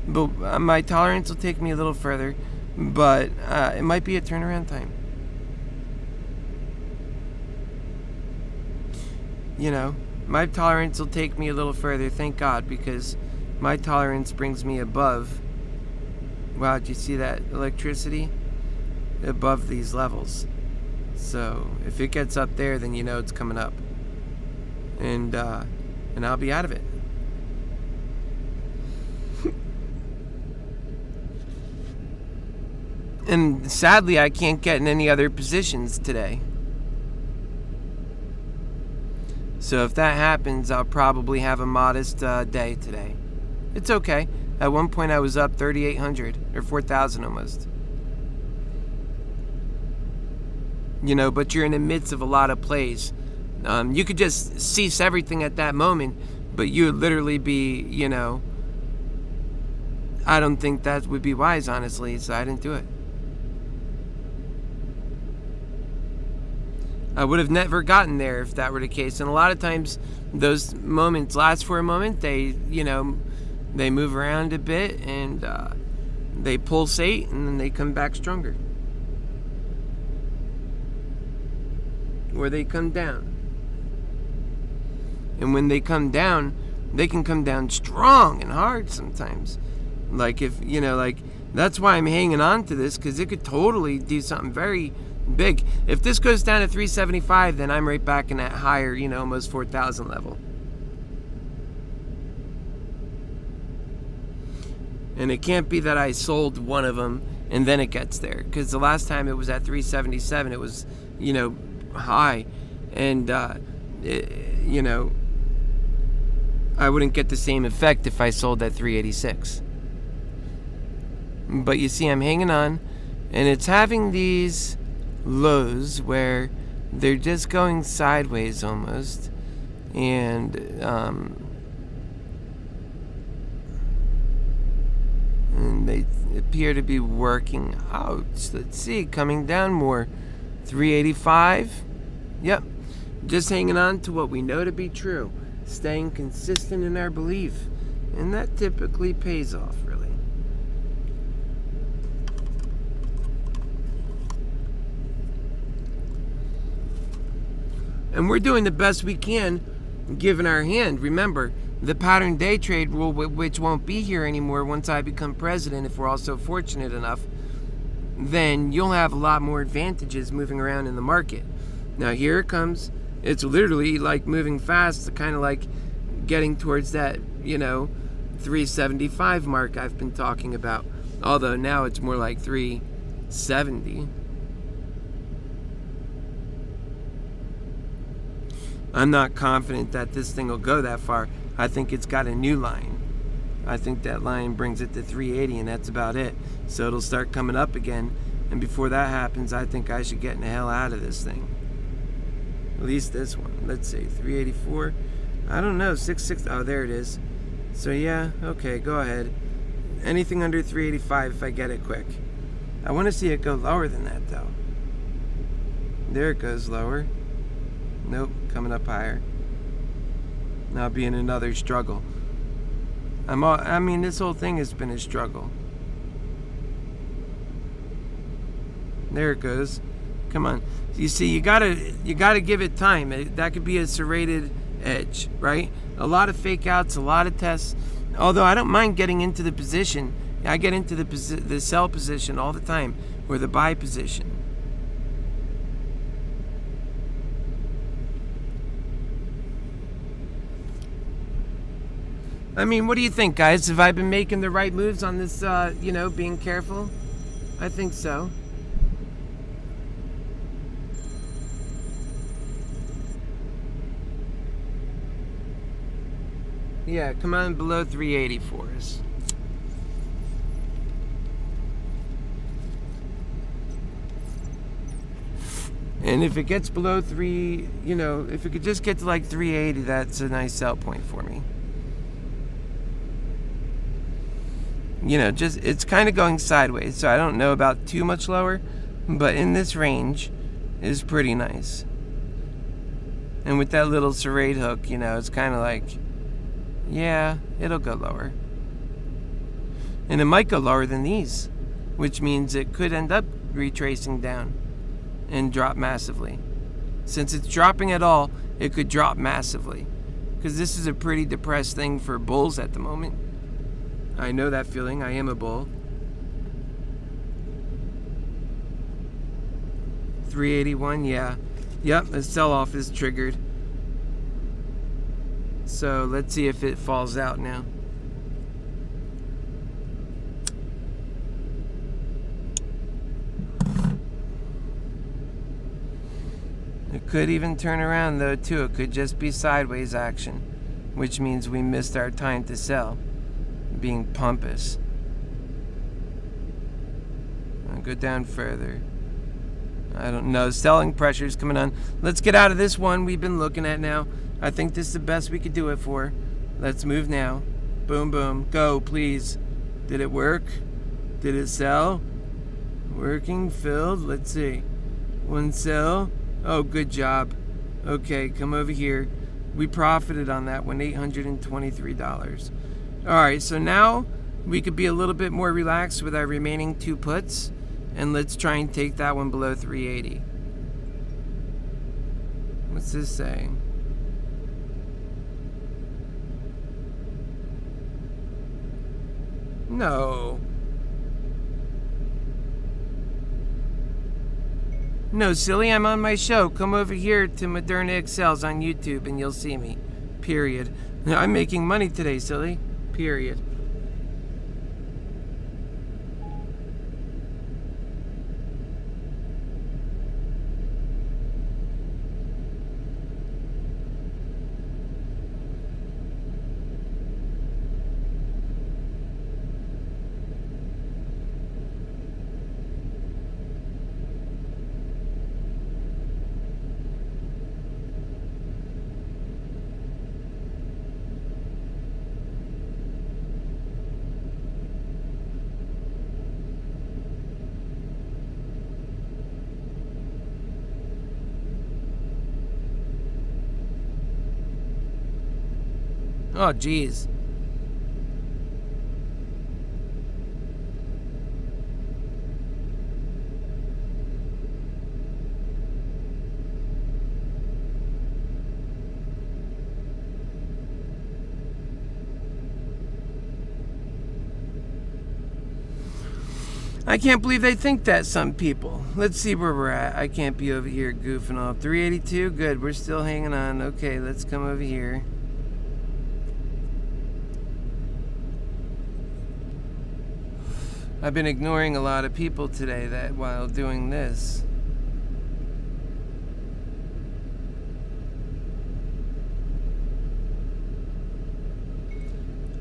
B: But my tolerance will take me a little further. But it might be a turnaround time. My tolerance will take me a little further, thank God, because my tolerance brings me above. Wow, did you see that electricity? Above these levels. So, if it gets up there, then you know it's coming up. And I'll be out of it. And sadly, I can't get in any other positions today. So if that happens, I'll probably have a modest day today. It's okay. At one point, I was up 3,800 or 4,000 almost. But you're in the midst of a lot of plays. You could just cease everything at that moment, but you would literally be, I don't think that would be wise, honestly, so I didn't do it. I would have never gotten there if that were the case. And a lot of times those moments last for a moment. They move around a bit and they pulsate and then they come back stronger. Or they come down. And when they come down, they can come down strong and hard sometimes. That's why I'm hanging on to this, because it could totally do something very big. If this goes down to 375, then I'm right back in that higher, almost 4,000 level. And it can't be that I sold one of them and then it gets there, because the last time it was at 377, it was, high, and I wouldn't get the same effect if I sold at 386. But you see, I'm hanging on, and it's having these lows where they're just going sideways almost, and they appear to be working out. Let's see, coming down more. 385. Yep, just hanging on to what we know to be true, staying consistent in our belief, and that typically pays off, really. And we're doing the best we can given our hand. Remember, the pattern day trade rule, which won't be here anymore once I become president, if we're all so fortunate enough, then you'll have a lot more advantages moving around in the market. Now here it comes. It's literally like moving fast, kind of like getting towards that, 375 mark I've been talking about. Although now it's more like 370. I'm not confident that this thing will go that far. I think it's got a new line. I think that line brings it to 380, and that's about it. So it'll start coming up again, and before that happens, I think I should get the hell out of this thing. At least this one. Let's see, 384. I don't know, 660. Oh, there it is. So yeah, okay, go ahead. Anything under 385 if I get it quick. I want to see it go lower than that, though. There it goes lower. Nope, coming up higher. Now being another struggle. This whole thing has been a struggle. There it goes. Come on. You see, you gotta give it time. That could be a serrated edge, right? A lot of fake outs, a lot of tests. Although I don't mind getting into the position. I get into the sell position all the time, or the buy position. What do you think, guys? Have I been making the right moves on this, being careful? I think so. Yeah, come on below 380 for us. And if it gets below if it could just get to like 380, that's a nice sell point for me. It's kind of going sideways, so I don't know about too much lower, but in this range is pretty nice. And with that little serrate hook, it's kind of like, yeah, it'll go lower. And it might go lower than these, which means it could end up retracing down and drop massively. Since it's dropping at all, it could drop massively, because this is a pretty depressed thing for bulls at the moment. I know that feeling. I am a bull. 381, yeah. Yep, a sell-off is triggered. So let's see if it falls out now. It could even turn around though too. It could just be sideways action, which means we missed our time to sell. Being pompous. I'll go down further. I don't know. Selling pressure's coming on. Let's get out of this one we've been looking at now. I think this is the best we could do it for. Let's move now. Boom, boom. Go, please. Did it work? Did it sell? Working, filled. Let's see. One sell. Oh, good job. Okay, come over here. We profited on that one, $823. All right, so now we could be a little bit more relaxed with our remaining 2 puts. And let's try and take that one below 380. What's this saying? No. No, silly, I'm on my show. Come over here to ModernaExcels on YouTube and you'll see me. Period. I'm making money today, silly. Period. Oh, geez. I can't believe they think that, some people. Let's see where we're at. I can't be over here goofing off. 382, good. We're still hanging on. Okay, let's come over here. I've been ignoring a lot of people today that while doing this.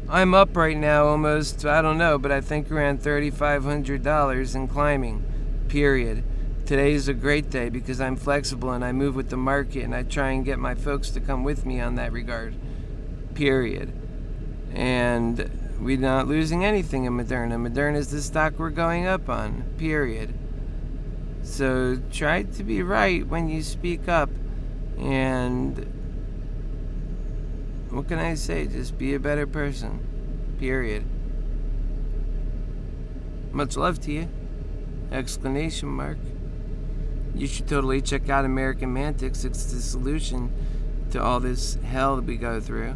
B: I'm up right now almost, I don't know, but I think around $3,500 and climbing, period. Today's a great day because I'm flexible and I move with the market and I try and get my folks to come with me on that regard, period. And we're not losing anything in Moderna. Moderna is the stock we're going up on, period. So try to be right when you speak up. And what can I say? Just be a better person, period. Much love to you. Exclamation mark. You should totally check out American Mantics. It's the solution to all this hell that we go through,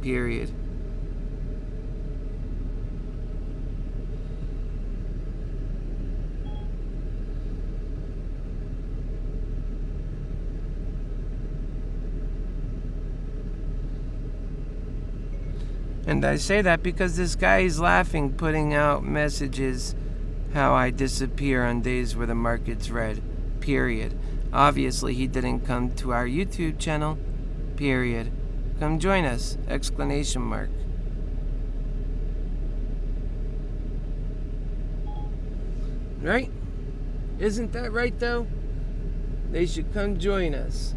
B: period. And I say that because this guy is laughing, putting out messages how I disappear on days where the market's red, period. Obviously, he didn't come to our YouTube channel, period. Come join us, exclamation mark. Right? Isn't that right, though? They should come join us.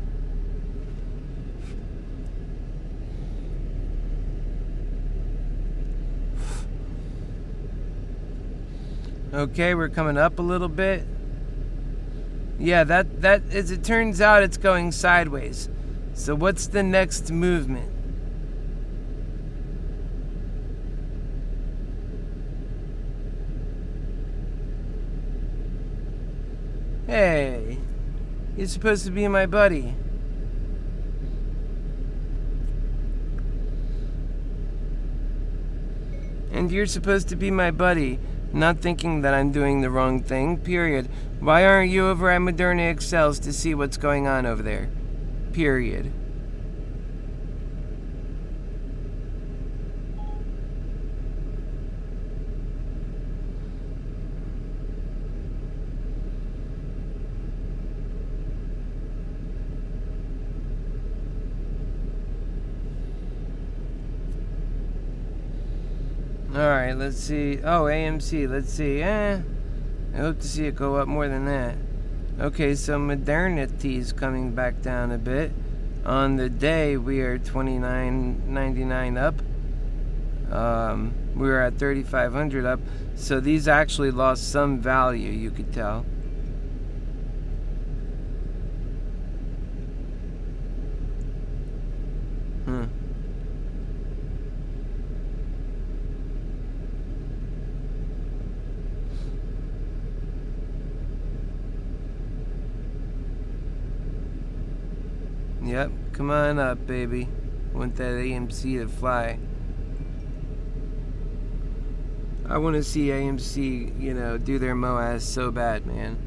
B: Okay, we're coming up a little bit. Yeah, that as it turns out, it's going sideways. So what's the next movement? Hey, you're supposed to be my buddy. And you're supposed to be my buddy. Not thinking that I'm doing the wrong thing, period. Why aren't you over at ModernaExcels to see what's going on over there? Period. Alright, let's see. Oh, AMC, let's see. I hope to see it go up more than that. Okay, so Moderna is coming back down a bit. On the day, we are $29.99 up. We were at 3,500 up. So these actually lost some value, you could tell. Yep, come on up, baby. Want that AMC to fly. I want to see AMC, do their MOAS so bad, man.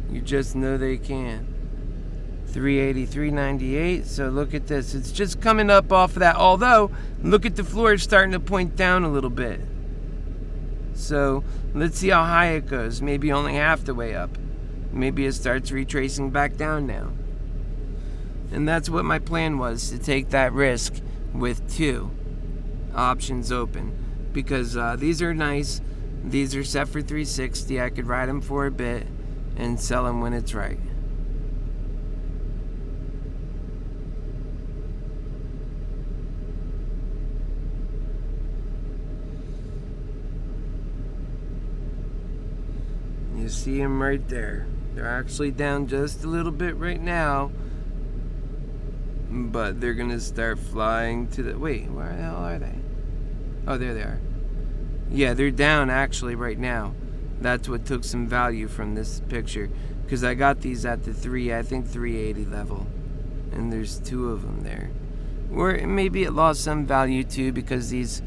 B: You just know they can. 380, 398. So look at this. It's just coming up off of that. Although, look at the floor. It's starting to point down a little bit. So let's see how high it goes. Maybe only half the way up. Maybe it starts retracing back down now. And that's what my plan was, to take that risk with 2 options open. Because these are nice. These are set for 360. I could ride them for a bit and sell them when it's right. You see them right there. They're actually down just a little bit right now, but they're gonna start flying to the... Wait, where the hell are they? Oh, there they are. Yeah, they're down actually right now. That's what took some value from this picture, because I got these at the 380 level, and there's 2 of them there. Or maybe it lost some value too, because these,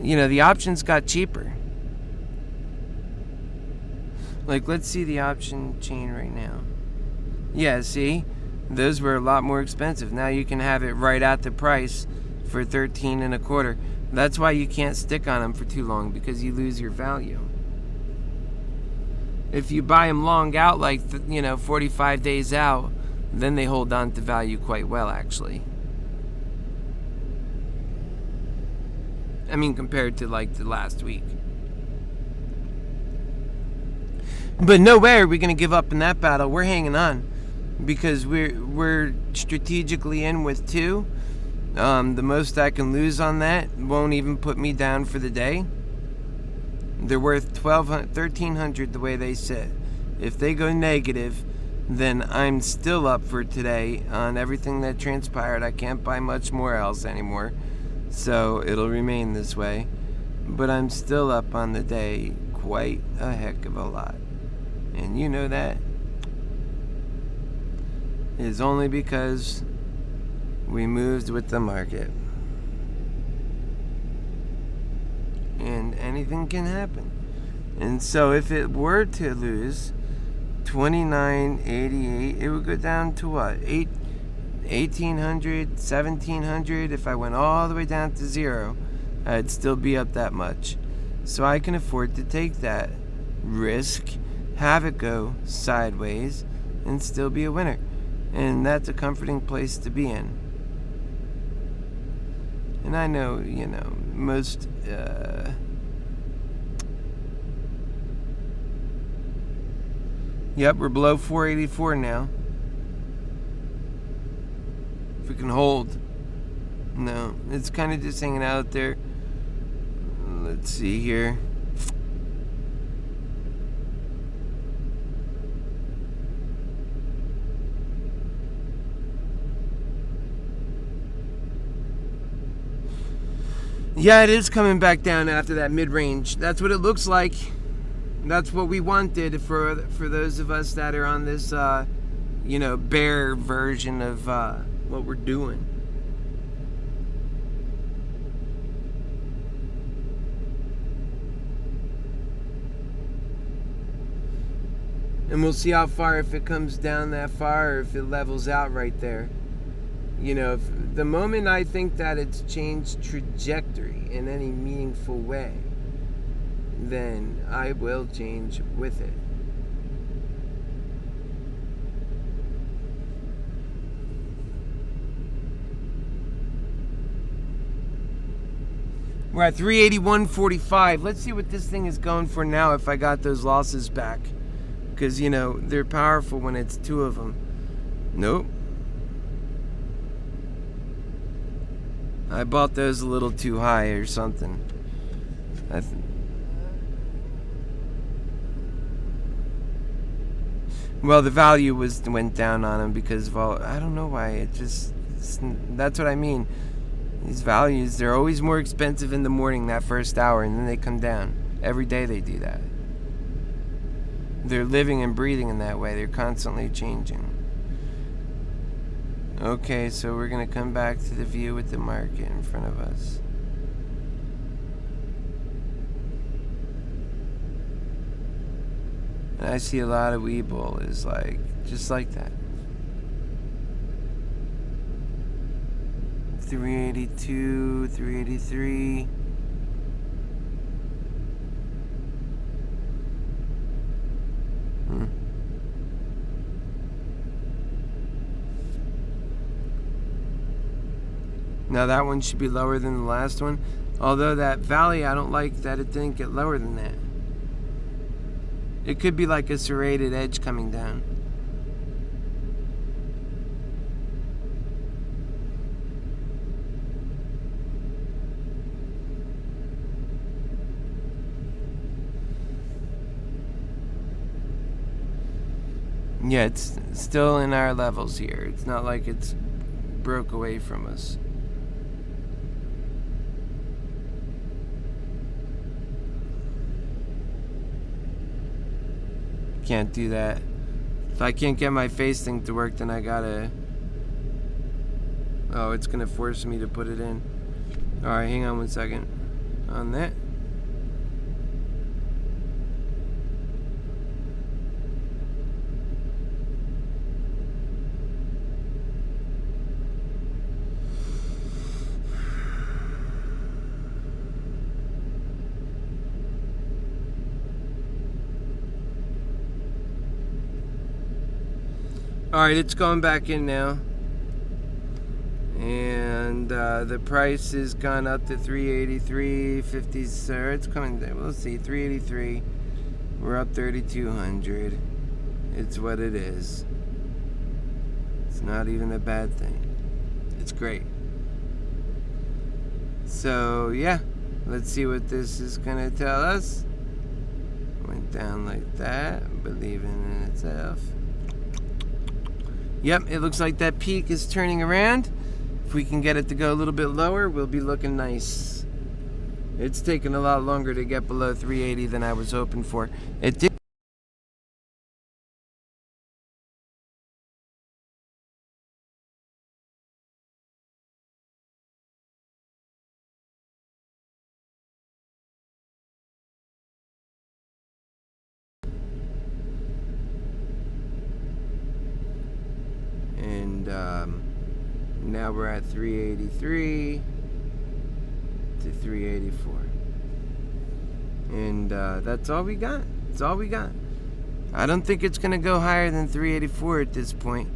B: the options got cheaper. Like, let's see the option chain right now. Yeah, see? Those were a lot more expensive. Now you can have it right at the price for 13 and a quarter. That's why you can't stick on them for too long, because you lose your value. If you buy them long out, like, 45 days out, then they hold on to value quite well, actually. I mean, compared to, like, the last week. But no way are we going to give up in that battle. We're hanging on, because we're strategically in with 2. The most I can lose on that won't even put me down for the day. They're worth $1,300 the way they sit. If they go negative, then I'm still up for today on everything that transpired. I can't buy much more else anymore, so it'll remain this way. But I'm still up on the day quite a heck of a lot. And you know that is only because we moved with the market. And anything can happen. And so if it were to lose 29.88, it would go down to what? 1,800, 1,700. If I went all the way down to 0, I'd still be up that much. So I can afford to take that risk, have it go sideways, and still be a winner. And that's a comforting place to be in. And I know, most yep, we're below 484 now. If we can hold. No, it's kind of just hanging out there. Let's see here. Yeah, it is coming back down after that mid-range. That's what it looks like. That's what we wanted for those of us that are on this, bear version of what we're doing. And we'll see how far, if it comes down that far, or if it levels out right there. If the moment I think that it's changed trajectory in any meaningful way, then I will change with it. We're at 381.45. Let's see what this thing is going for now if I got those losses back. Because, you know, they're powerful when it's two of them. Nope. I bought those a little too high or something. Well, the value went down on them because of all... I don't know why. That's what I mean. These values, they're always more expensive in the morning, that first hour, and then they come down. Every day they do that. They're living and breathing in that way. They're constantly changing. Okay, so we're going to come back to the view with the market in front of us. And I see a lot of Weeble is like, just like that. 382, 383. Now that one should be lower than the last one. Although that valley, I don't like that it didn't get lower than that. It could be like a serrated edge coming down. Yeah, it's still in our levels here. It's not like it's broke away from us. Can't do that. If I can't get my face thing to work, then I gotta... Oh, it's gonna force me to put it in. Alright, hang on one second. On that. Alright, it's going back in now. And the price has gone up to 383.50. Sir, it's coming down. We'll see. 383. We're up 3,200. It's what it is. It's not even a bad thing. It's great. So, yeah. Let's see what this is going to tell us. Went down like that. Believing in itself. Yep, it looks like that peak is turning around. If we can get it to go a little bit lower, we'll be looking nice. It's taken a lot longer to get below 380 than I was hoping for. It did. And now we're at 383 to 384. And that's all we got. That's all we got. I don't think it's going to go higher than 384 at this point.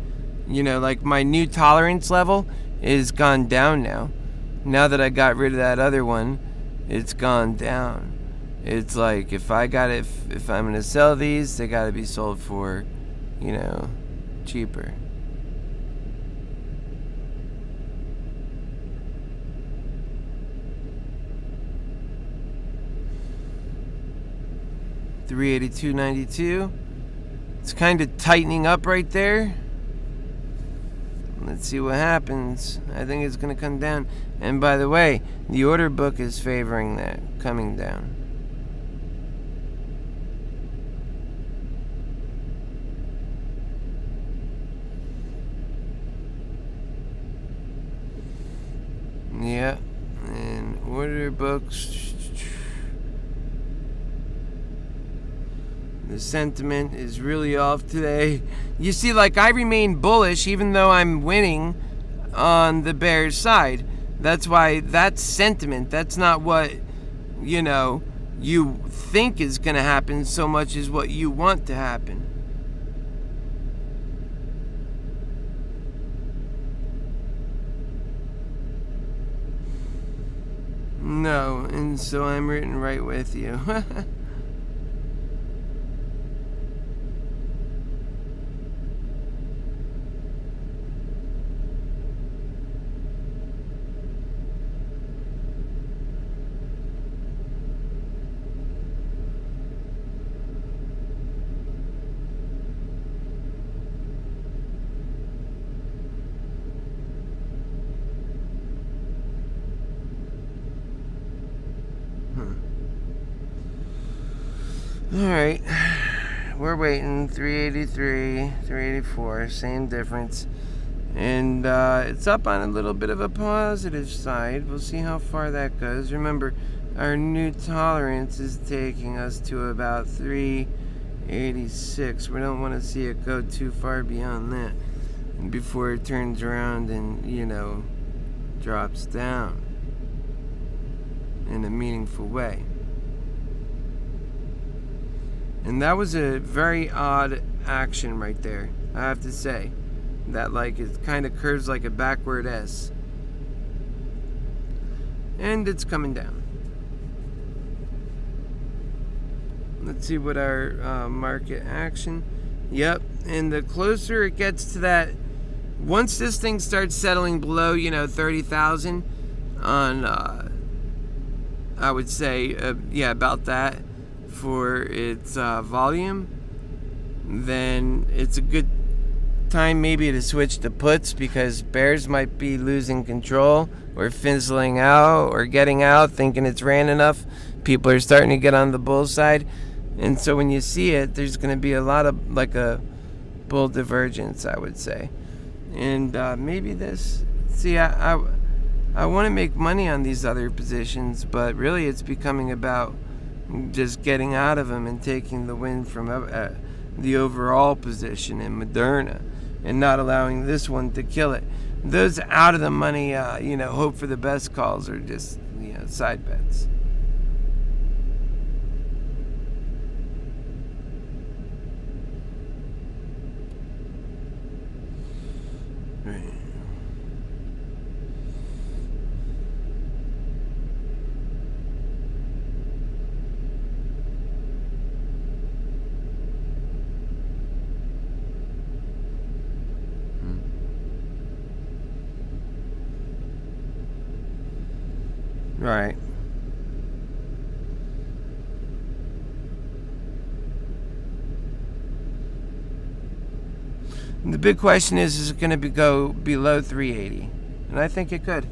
B: You know, like my new tolerance level is gone down now. Now that I got rid of that other one, it's gone down. It's like if I'm going to sell these, they got to be sold for, you know, cheaper. $382.92. It's kind of tightening up right there. Let's see what happens. I think it's going to come down. And by the way, the order book is favoring that coming down. Yeah, and order books. The sentiment is really off today. You see, like, I remain bullish even though I'm winning on the bear's side. That's why that's sentiment. That's not what, you know, you think is going to happen so much as what you want to happen. No, and so I'm rooting right with you. Alright, we're waiting. 383, 384, same difference. And it's up on a little bit of a positive side. We'll see how far that goes. Remember, our new tolerance is taking us to about 386. We don't want to see it go too far beyond that before it turns around and, drops down in a meaningful way. And that was a very odd action right there, I have to say. That it kind of curves like a backward S. And it's coming down. Let's see what our market action. Yep, and the closer it gets to that, once this thing starts settling below, 30,000 on, I would say, about that for its volume, then it's a good time maybe to switch to puts, because bears might be losing control or fizzling out or getting out, thinking it's ran enough. People are starting to get on the bull side, and so when you see it, there's going to be a lot of a bull divergence, I would say. And maybe this, see, I want to make money on these other positions, but really it's becoming about just getting out of them and taking the win from the overall position in Moderna, and not allowing this one to kill it. Those out of the money, hope for the best calls are just, side bets. Right. Right. And the big question is it going to go below 380? And I think it could.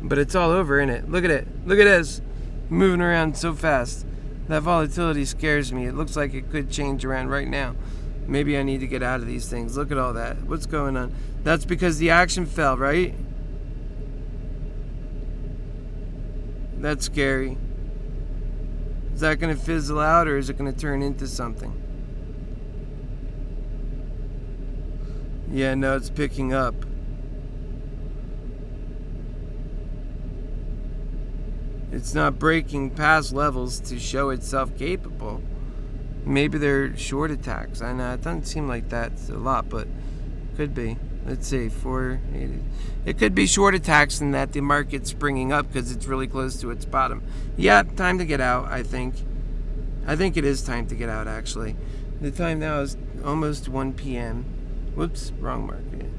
B: But it's all over, isn't it? Look at it. Look at this. Moving around so fast. That volatility scares me. It looks like it could change around right now. Maybe I need to get out of these things. Look at all that. What's going on? That's because the action fell, right? That's scary. Is that going to fizzle out, or is it going to turn into something? Yeah, no, it's picking up. It's not breaking past levels to show itself capable. Maybe they're short attacks. I know it doesn't seem like that's a lot, but could be. Let's see, 480. It could be short attacks in that the market's springing up because it's really close to its bottom. Yeah, time to get out, I think. I think it is time to get out, actually. The time now is almost 1 p.m. Whoops, wrong market.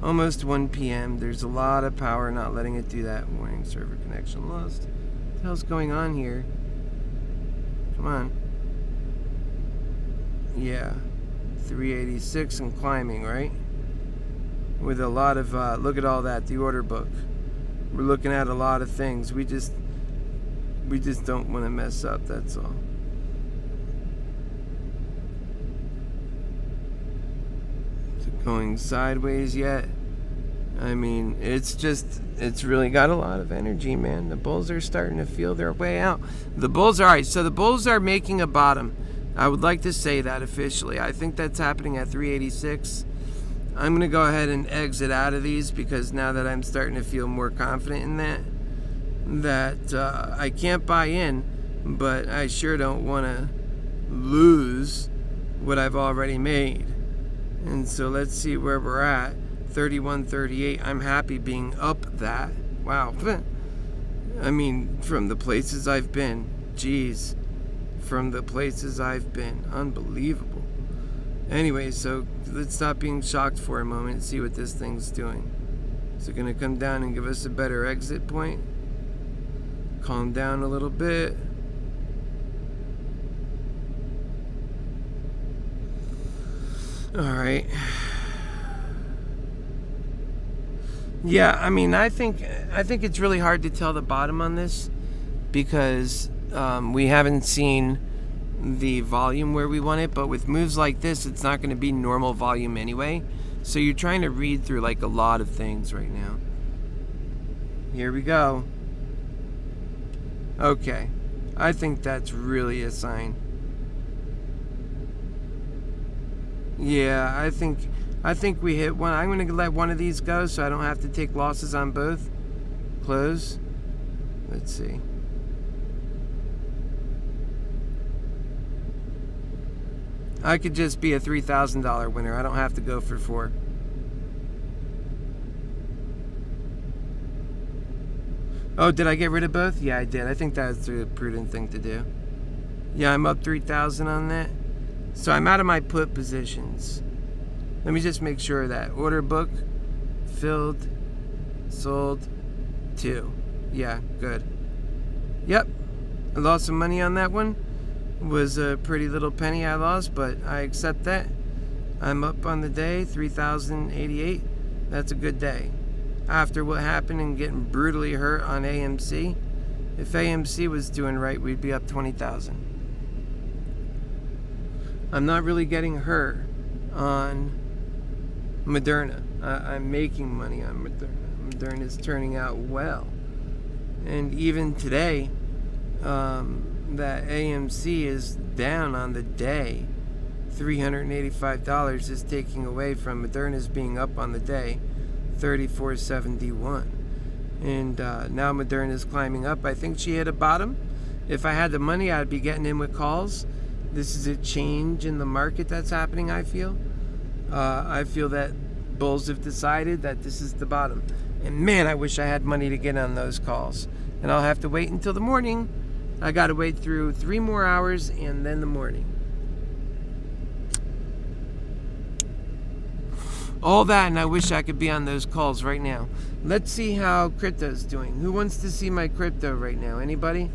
B: Almost 1 p.m. There's a lot of power not letting it do that. Warning, server connection lost. What the hell's going on here? Come on. Yeah. 386 and climbing, right? With a lot of, look at all that, the order book. We're looking at a lot of things. We just don't want to mess up, that's all. Is it going sideways yet? I mean, it's really got a lot of energy, man. The bulls are starting to feel their way out. The bulls, all right, so the bulls are making a bottom. I would like to say that officially. I think that's happening at 386. I'm going to go ahead and exit out of these, because now that I'm starting to feel more confident in that I can't buy in, but I sure don't want to lose what I've already made. And so let's see where we're at. 31.38. I'm happy being up that. Wow. I mean, from the places I've been, geez, from the places I've been, unbelievable. Anyway, so let's stop being shocked for a moment and see what this thing's doing. Is it going to come down and give us a better exit point? Calm down a little bit. All right. Yeah, I mean, I think it's really hard to tell the bottom on this because we haven't seen the volume where we want it, but with moves like this, it's not going to be normal volume anyway. So you're trying to read through like a lot of things right now. Here we go. Okay, I think that's really a sign. Yeah, I think we hit one. I'm going to let one of these go so I don't have to take losses on both. Close. Let's see. I could just be a $3,000 winner. I don't have to go for 4. Oh, did I get rid of both? Yeah, I did. I think that's a prudent thing to do. Yeah, I'm up 3,000 on that. So I'm out of my put positions. Let me just make sure of that. Order book, filled, sold, 2. Yeah, good. Yep, I lost some money on that one. It was a pretty little penny I lost, but I accept that. I'm up on the day, 3,088. That's a good day. After what happened and getting brutally hurt on AMC, if AMC was doing right, we'd be up 20,000. I'm not really getting hurt on Moderna. I'm making money on Moderna. Moderna is turning out well. And even today, that AMC is down on the day. $385 is taking away from Moderna's being up on the day, $34.71. And now Moderna's climbing up. I think she hit a bottom. If I had the money, I'd be getting in with calls. This is a change in the market that's happening, I feel. I feel that bulls have decided that this is the bottom. And man, I wish I had money to get on those calls. And I'll have to wait until the morning. I got to wait through 3 more hours and then the morning. All that, and I wish I could be on those calls right now. Let's see how crypto's doing. Who wants to see my crypto right now? Anybody?